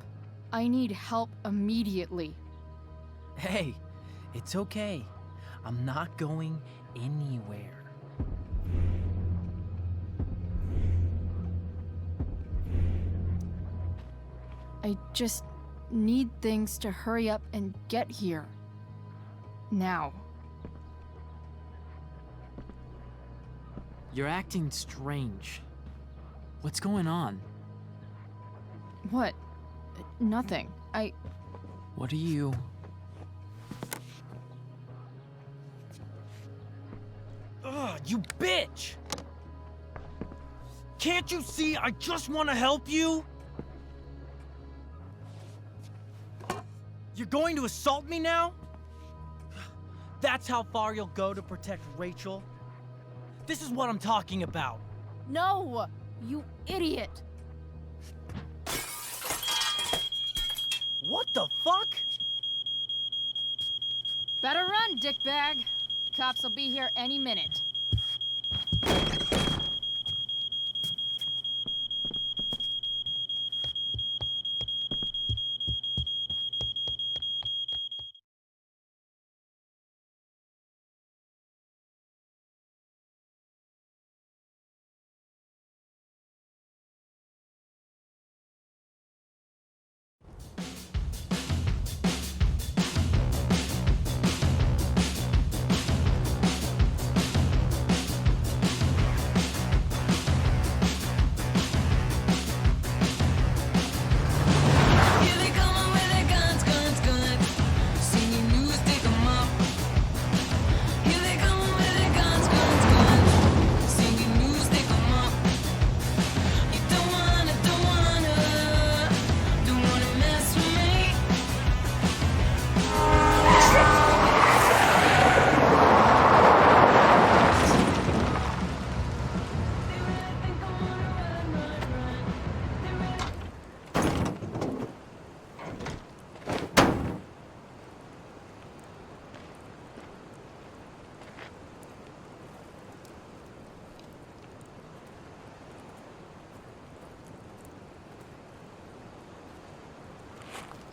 I need help immediately. Hey, it's okay. I'm not going anywhere. I just need things to hurry up and get here. Now. You're acting strange. What's going on? What? Nothing. What are you... Ugh, you bitch! Can't you see I just want to help you? You're going to assault me now? That's how far you'll go to protect Rachel? This is what I'm talking about. No! You idiot! What the fuck? Better run, dickbag. Cops will be here any minute.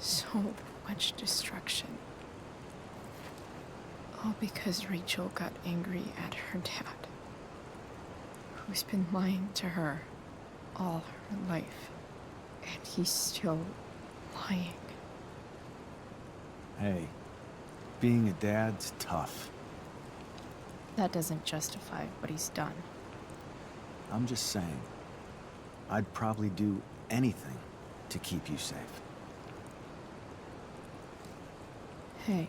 So much destruction. All because Rachel got angry at her dad, who's been lying to her all her life, and he's still lying. Hey, being a dad's tough. That doesn't justify what he's done. I'm just saying, I'd probably do anything to keep you safe. Hey,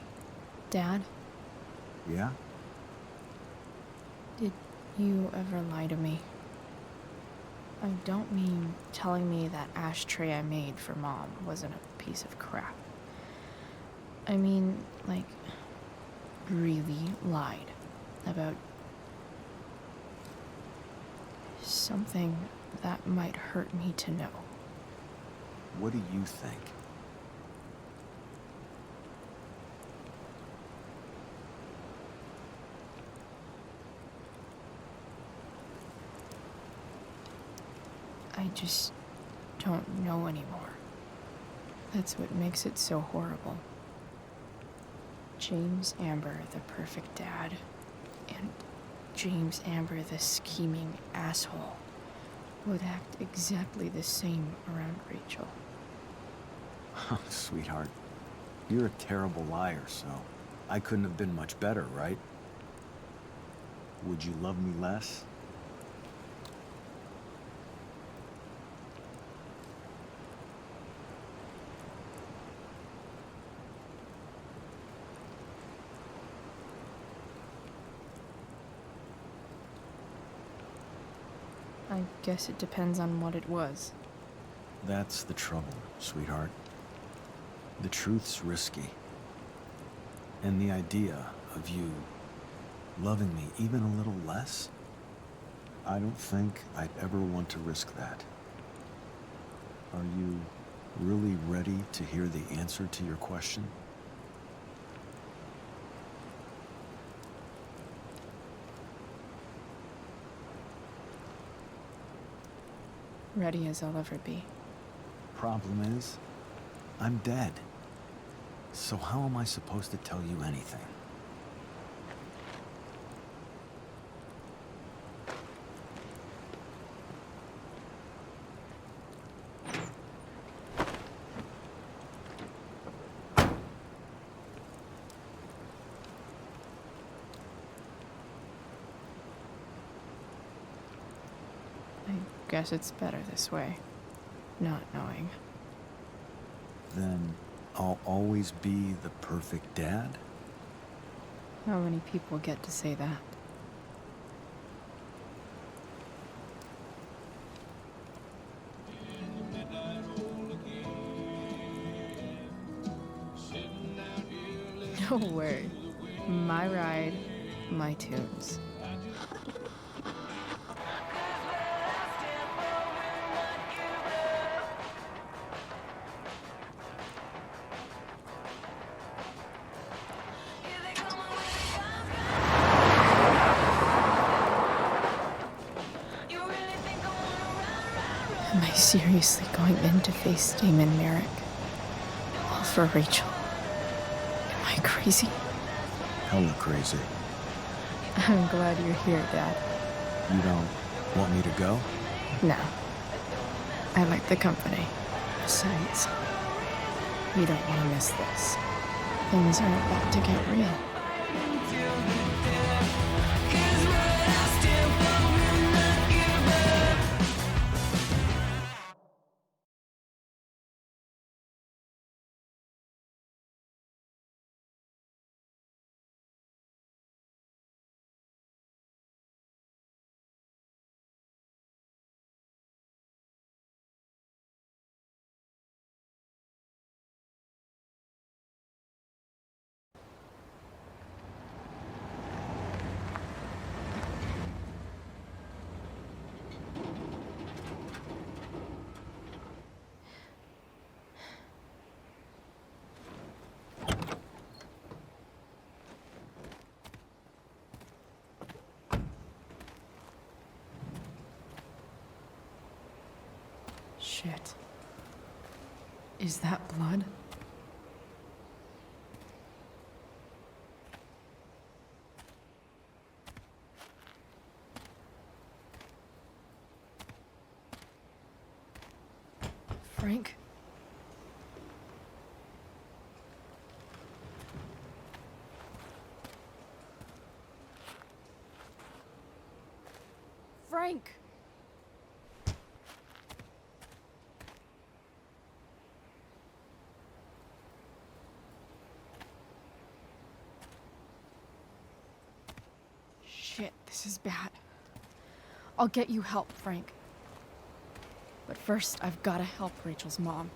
Dad? Yeah? Did you ever lie to me. I don't mean telling me that ashtray I made for Mom wasn't a piece of crap. I mean, like, really lied about something that might hurt me to know. What do you think? I just don't know anymore. That's what makes it so horrible. James Amber, the perfect dad, and James Amber, the scheming asshole, would act exactly the same around Rachel. Sweetheart, you're a terrible liar, so I couldn't have been much better, right? Would you love me less? I guess it depends on what it was. That's the trouble, sweetheart. The truth's risky. And the idea of you loving me even a little less, I don't think I'd ever want to risk that. Are you really ready to hear the answer to your question? Ready as I'll ever be. Problem is, I'm dead. So how am I supposed to tell you anything? I guess it's better this way, not knowing. Then I'll always be the perfect dad? How many people get to say that? Don't worry. My ride, my tunes. Am I seriously going in to face Damon Merrick? All for Rachel? Am I crazy? Hella crazy. I'm glad you're here, Dad. You don't want me to go? No. I like the company. Besides, you don't want to miss this. Things are about to get real. Shit. Is that blood? Frank? Frank! Shit, this is bad. I'll get you help, Frank. But first, I've gotta help Rachel's mom.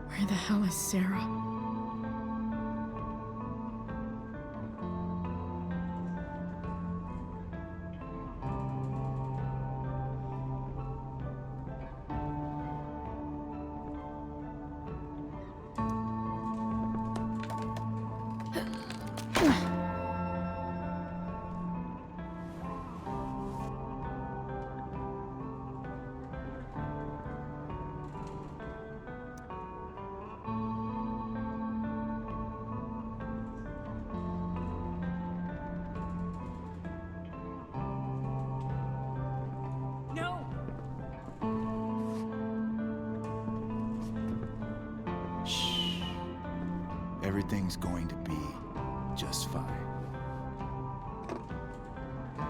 Where the hell is Sarah? No! Shh. Everything's going to be just fine.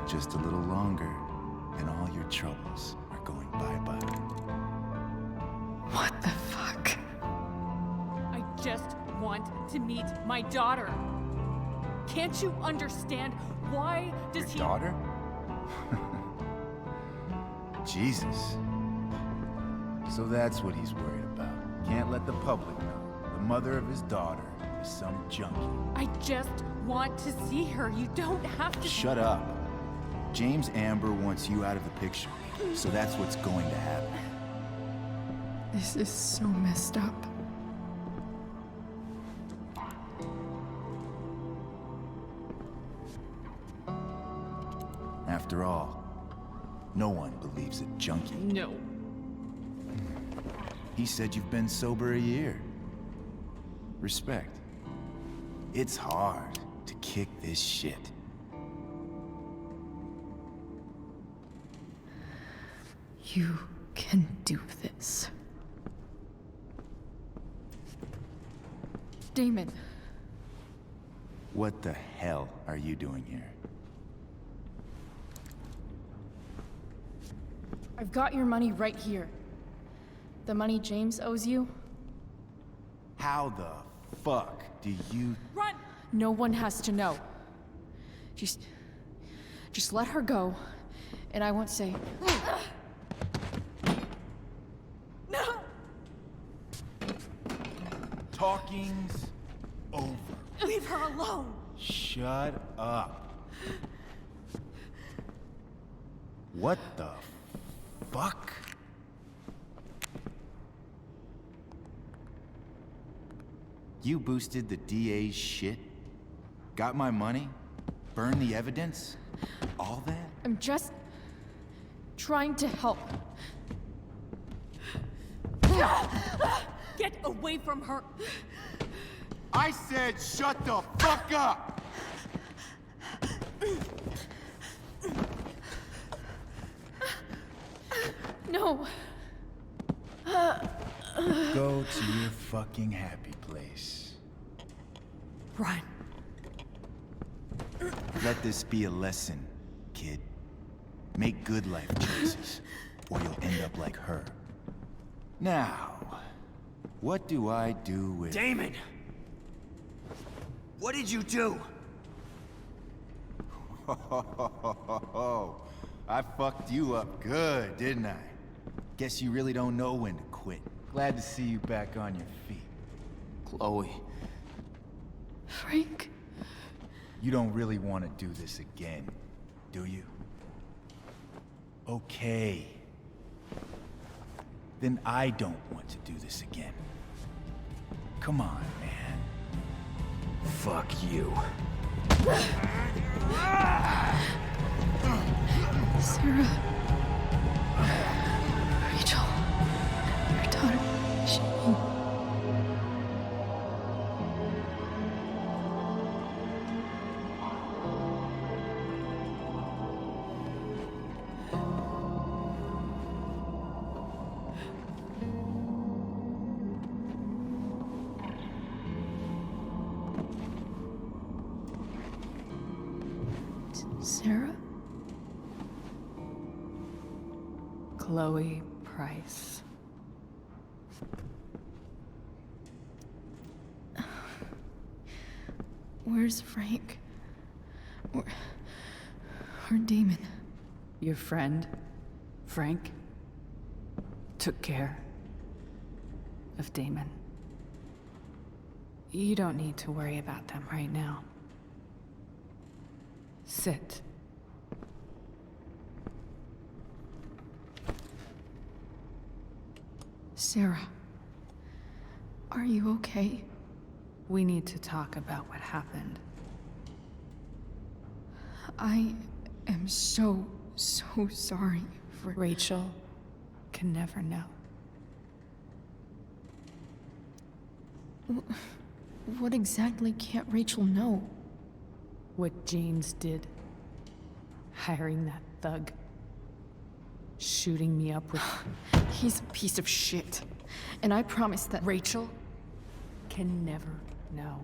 Just a little longer, and all your troubles are going bye-bye. What the fuck? I just want to meet my daughter. Can't you understand? Why does he... Daughter? Jesus. So that's what he's worried about. Can't let the public know. The mother of his daughter is some junkie. I just want to see her. You don't have to... Shut up. James Amber wants you out of the picture, so that's what's going to happen. This is so messed up. After all, no one believes a junkie. No. He said you've been sober a year. Respect. It's hard to kick this shit. You can do this. Damon. What the hell are you doing here? I've got your money right here. The money James owes you. How the fuck do you... Run! No one has to know. Just let her go, and I won't say... No! Talking's over. Leave her alone! Shut up. What the fuck? You boosted the DA's shit? Got my money? Burned the evidence? All that? I'm just... trying to help. Get away from her! I said shut the fuck up! No. Go to your fucking happy place. Run. Let this be a lesson, kid. Make good life choices, or you'll end up like her. Now, what do I do with... Damon! What did you do? I fucked you up good, didn't I? Guess you really don't know when to quit. Glad to see you back on your feet. Chloe. Frank? You don't really want to do this again, do you? Okay. Then I don't want to do this again. Come on, man. Fuck you. Sarah. Rachel. Your daughter. She... Sarah? Chloe Price. Where's Frank? Or Damon? Your friend, Frank, took care of Damon. You don't need to worry about them right now. Sit. Sarah, are you okay? We need to talk about what happened. I am so sorry for... Rachel can never know. What exactly can't Rachel know? What James did. Hiring that thug. Shooting me up with... He's a piece of shit. And I promise that... Rachel can never know.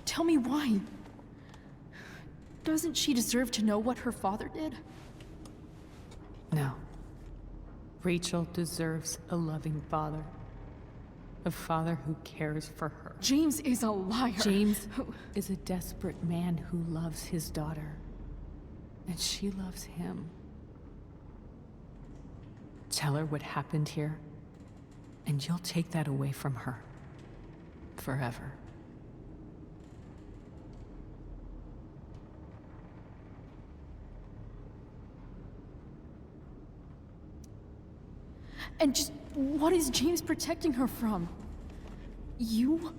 Tell me why. Doesn't she deserve to know what her father did? No. Rachel deserves a loving father. A father who cares for her. James is a liar. James is a desperate man who loves his daughter. And she loves him. Tell her what happened here, and you'll take that away from her. Forever. And just what is James protecting her from? You?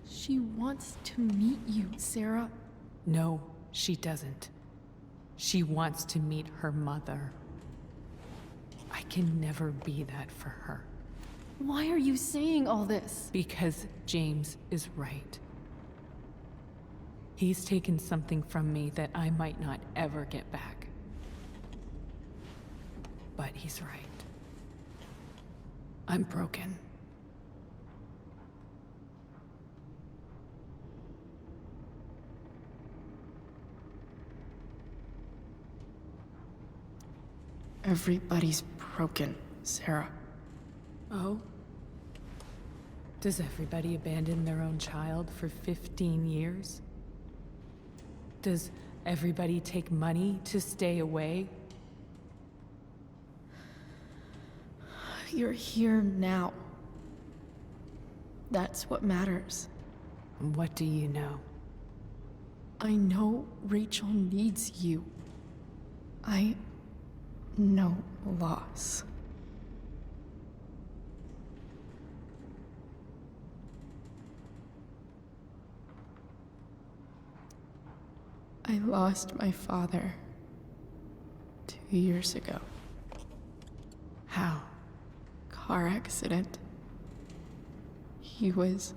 She wants to meet you, Sarah. No, she doesn't. She wants to meet her mother. I can never be that for her. Why are you saying all this? Because James is right. He's taken something from me that I might not ever get back. But he's right. I'm broken. Everybody's broken, Sarah. Oh? Does everybody abandon their own child for 15 years? Does everybody take money to stay away? You're here now. That's what matters. What do you know? I know Rachel needs you. I know loss. I lost my father 2 years ago. How? Car accident. He was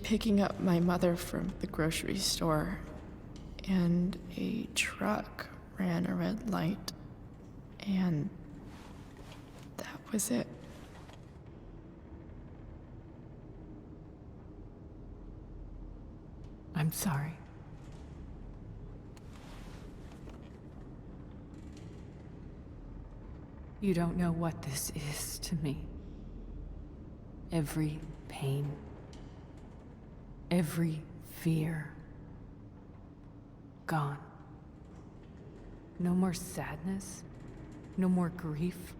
picking up my mother from the grocery store, and a truck ran a red light, and that was it. I'm sorry. You don't know what this is to me. Every pain, every fear, gone. No more sadness, no more grief.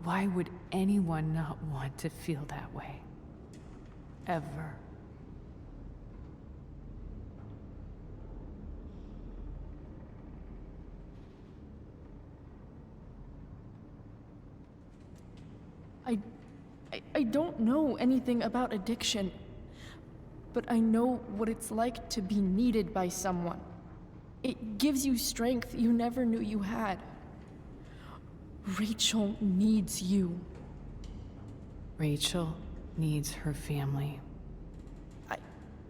Why would anyone not want to feel that way? Ever. I don't know anything about addiction, but I know what it's like to be needed by someone. It gives you strength you never knew you had. Rachel needs you. Rachel needs her family.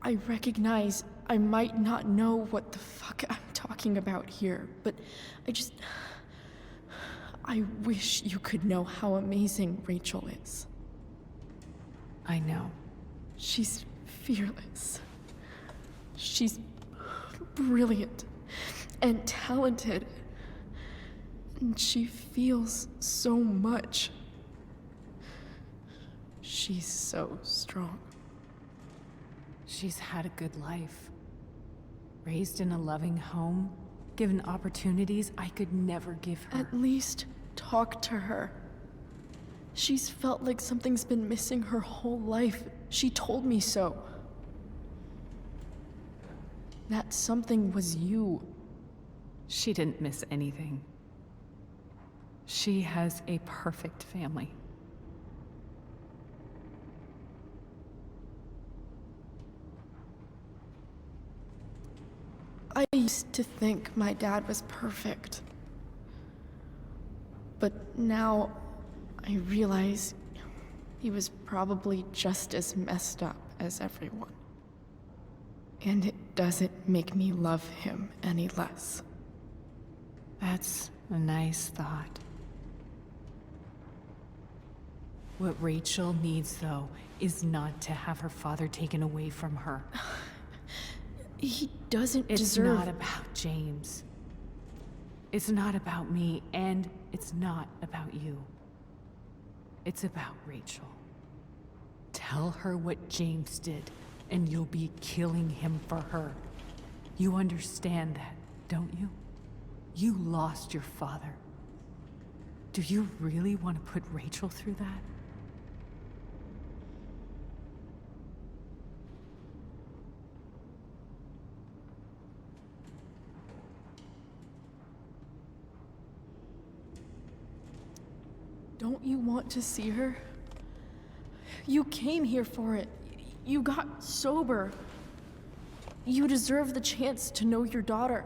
I recognize I might not know what the fuck I'm talking about here, but I wish you could know how amazing Rachel is. I know. She's fearless. She's brilliant and talented. And she feels so much. She's so strong. She's had a good life. Raised in a loving home, given opportunities I could never give her. At least talk to her. She's felt like something's been missing her whole life. She told me so. That something was you. She didn't miss anything. She has a perfect family. I used to think my dad was perfect. But now I realize he was probably just as messed up as everyone. And it doesn't make me love him any less. That's a nice thought. What Rachel needs, though, is not to have her father taken away from her. He doesn't It's deserve... not about James. It's not about me, and it's not about you. It's about Rachel. Tell her what James did, and you'll be killing him for her. You understand that, don't you? You lost your father. Do you really want to put Rachel through that? Don't you want to see her? You came here for it. You got sober. You deserve the chance to know your daughter.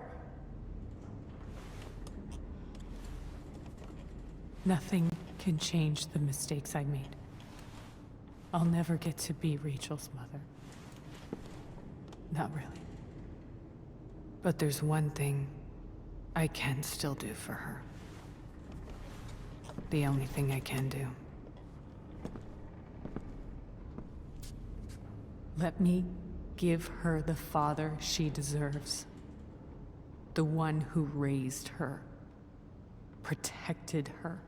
Nothing can change the mistakes I made. I'll never get to be Rachel's mother. Not really. But there's one thing I can still do for her. The only thing I can do. Let me give her the father she deserves. The one who raised her, protected her.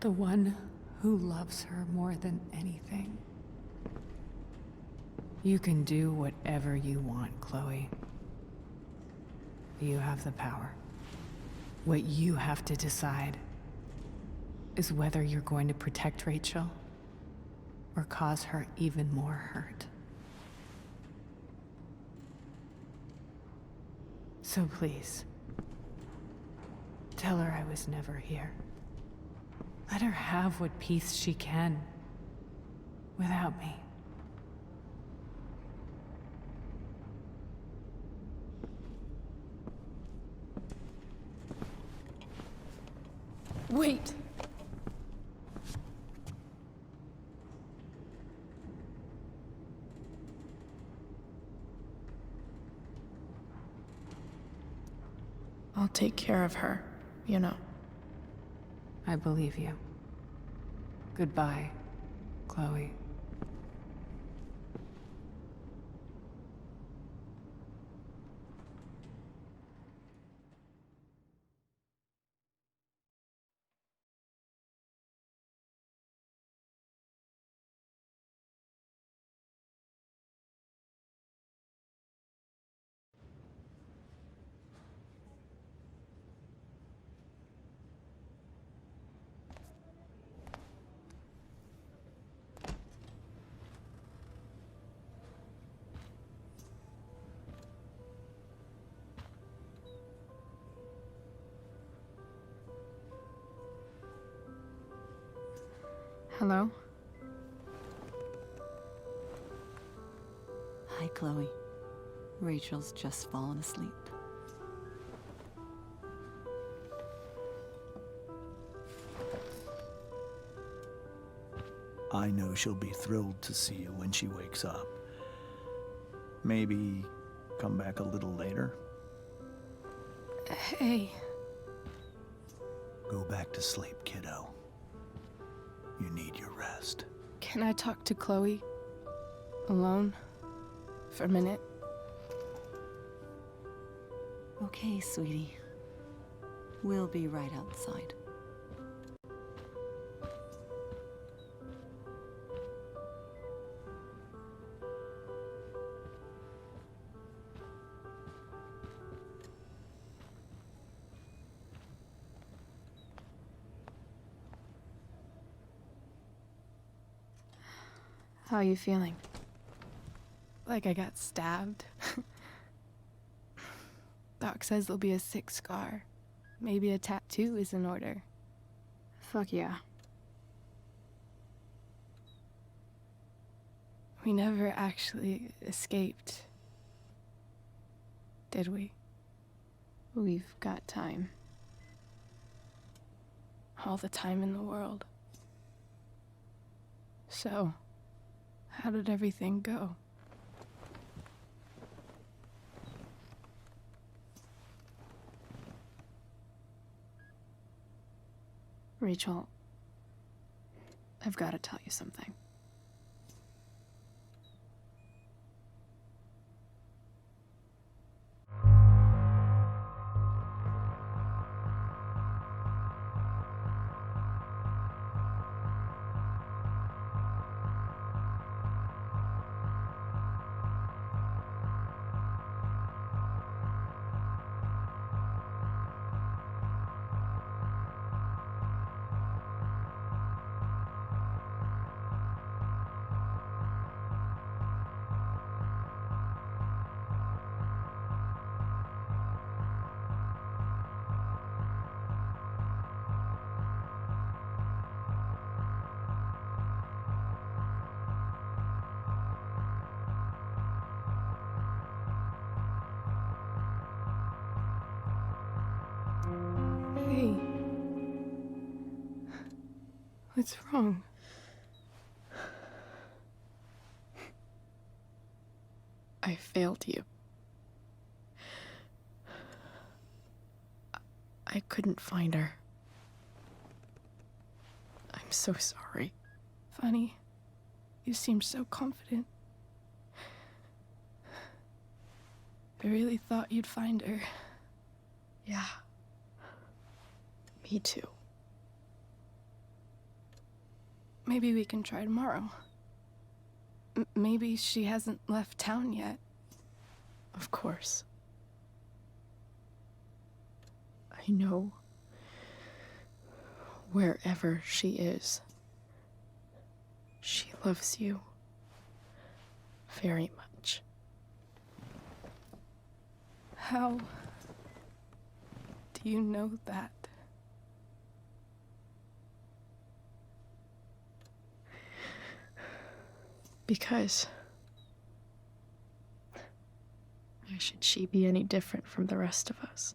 The one who loves her more than anything. You can do whatever you want, Chloe. You have the power. What you have to decide is whether you're going to protect Rachel or cause her even more hurt. So please, tell her I was never here. Let her have what peace she can without me. Wait! I'll take care of her, you know. I believe you. Goodbye, Chloe. Hello? Hi, Chloe. Rachel's just fallen asleep. I know she'll be thrilled to see you when she wakes up. Maybe come back a little later? Hey. Go back to sleep, kiddo. You need your rest. Can I talk to Chloe? Alone? For a minute? Okay, sweetie. We'll be right outside. How are you feeling? Like I got stabbed? Doc says there'll be a sick scar. Maybe a tattoo is in order. Fuck yeah. We never actually escaped, did we? We've got time. All the time in the world. So, how did everything go? Rachel, I've got to tell you something. Hey. What's wrong? I failed you. I couldn't find her. I'm so sorry. Funny. You seemed so confident. I really thought you'd find her. Yeah. Me too. Maybe we can try tomorrow. Maybe she hasn't left town yet. Of course. I know wherever she is, she loves you very much. How do you know that? Because why should she be any different from the rest of us?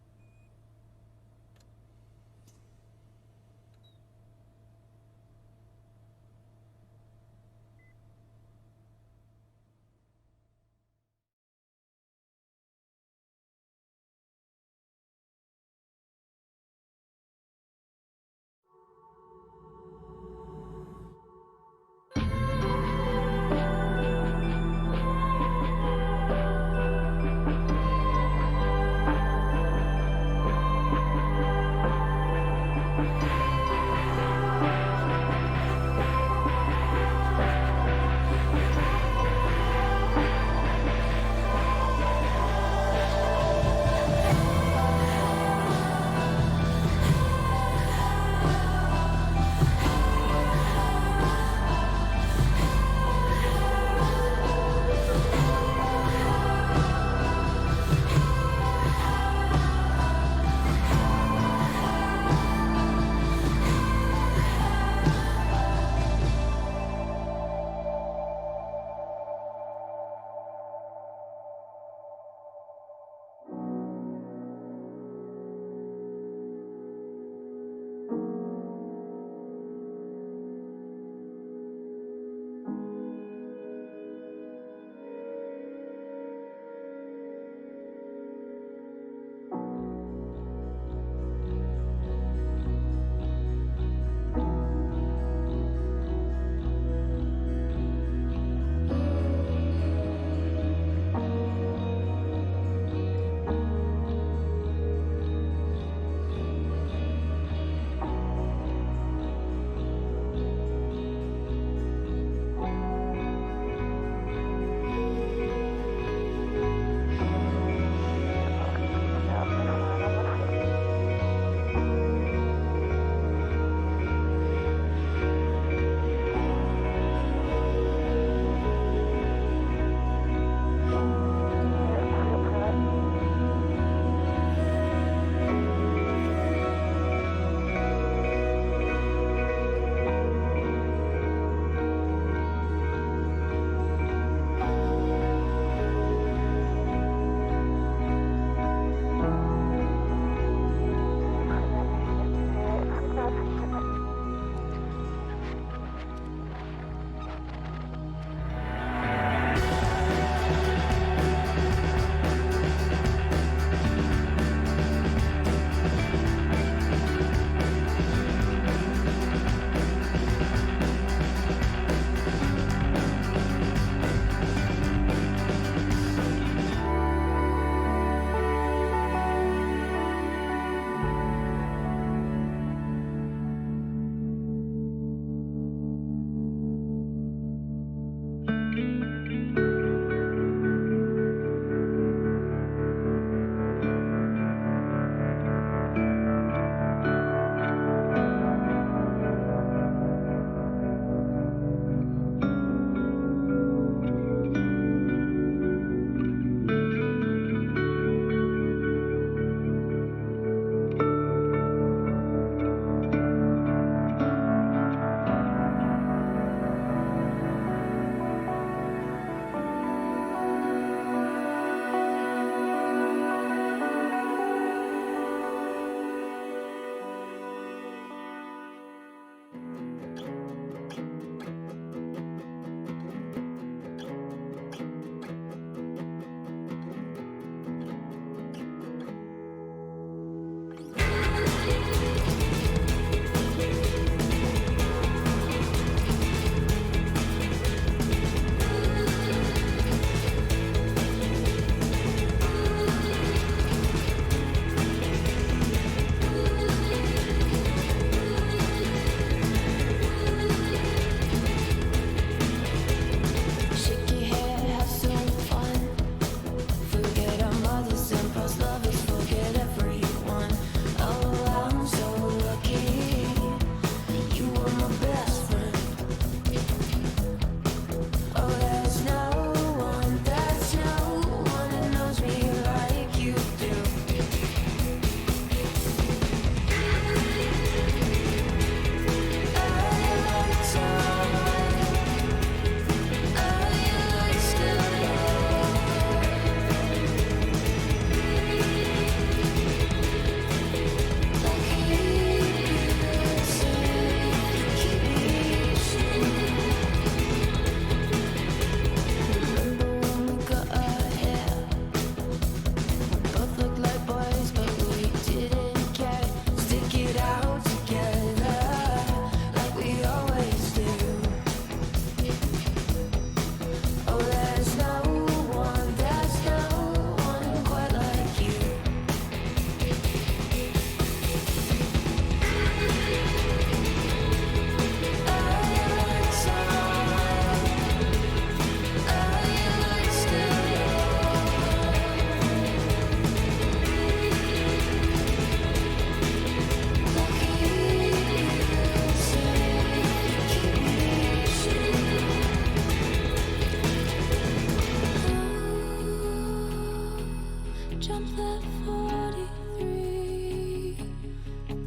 jump that 43.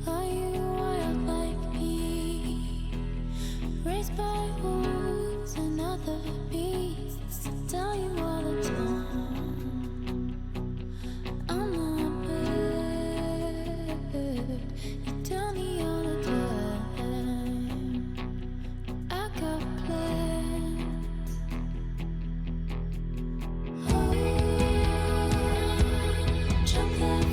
Are you wild like me? Raised by wolves and other beasts. Tell you all the time I'm not bad. You tell me all the time I got plans. Oh, jump that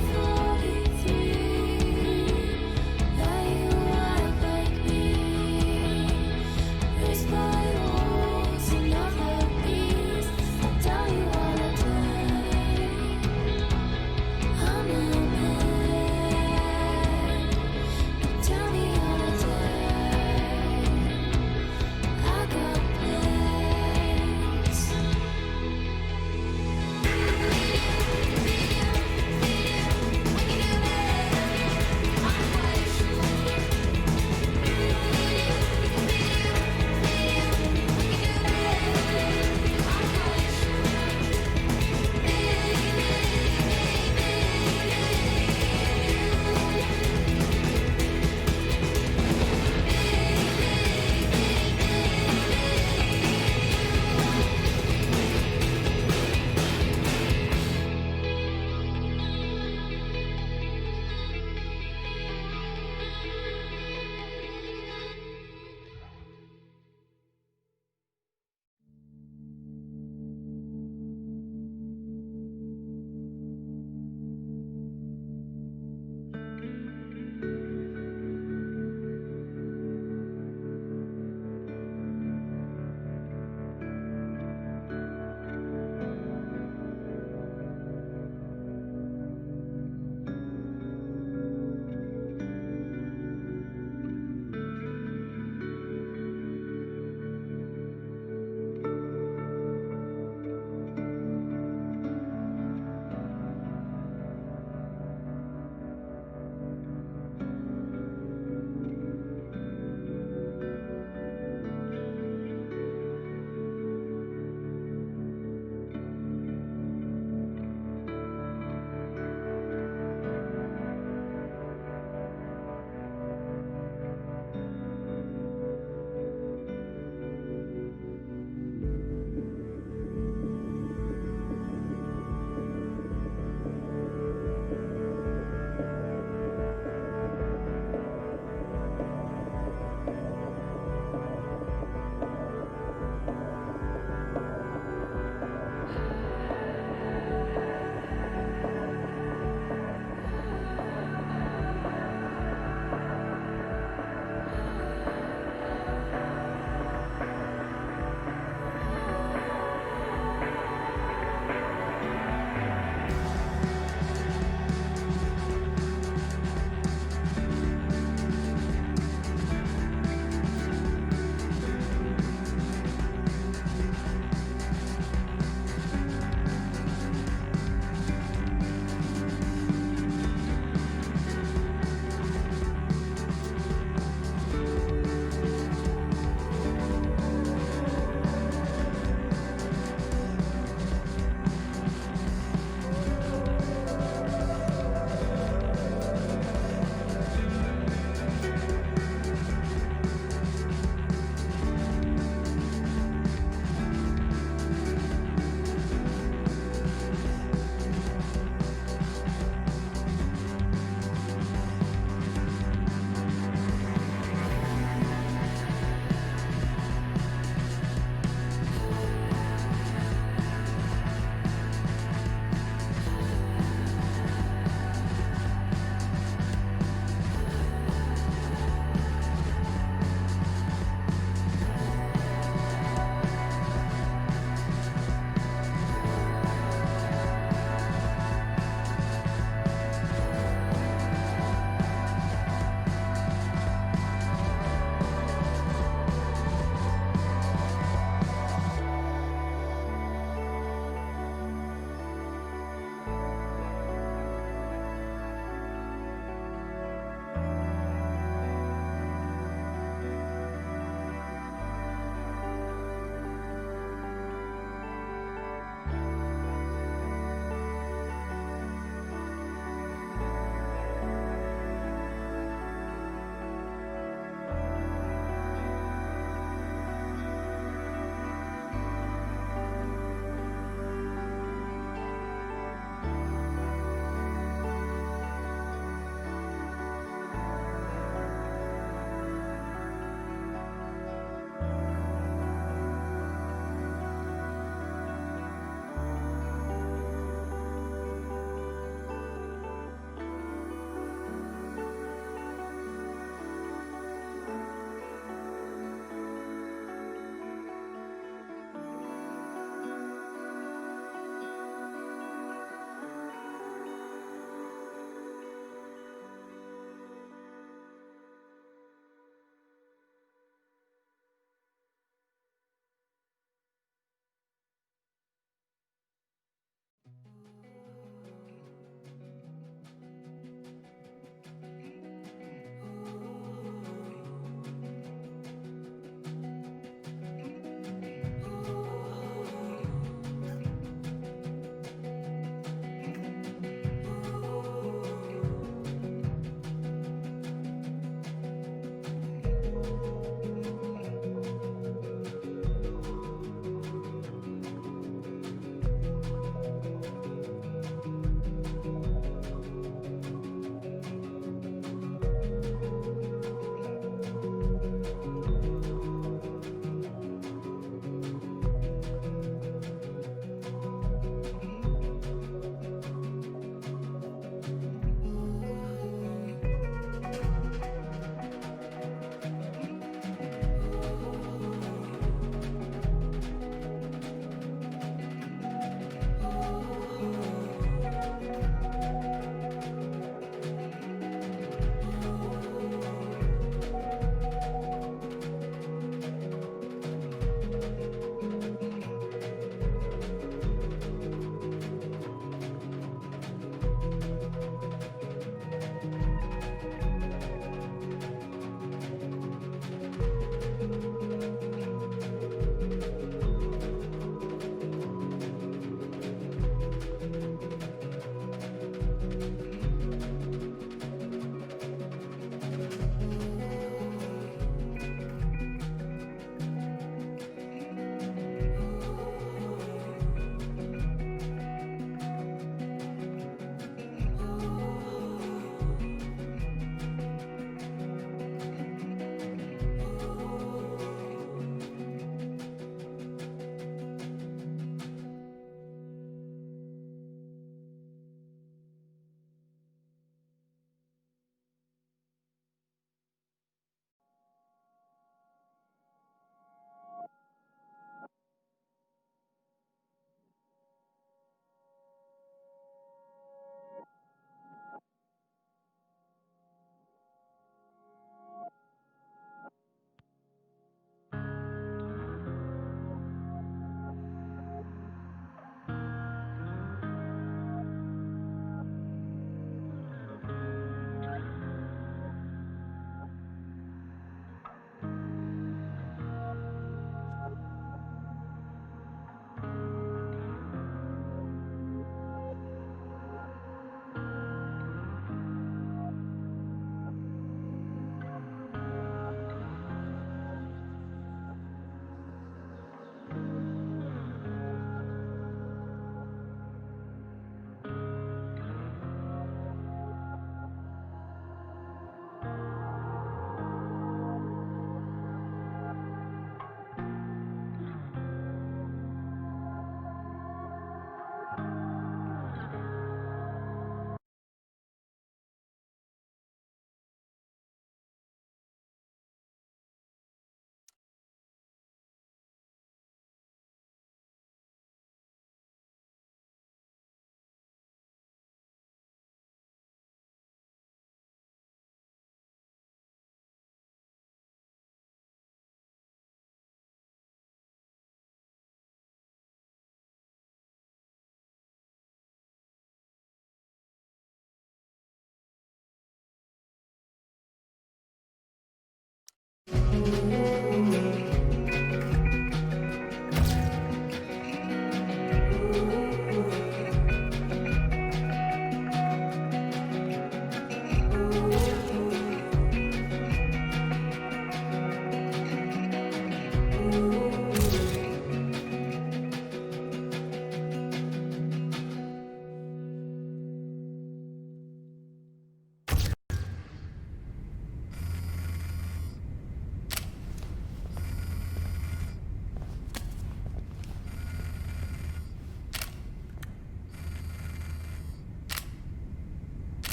you.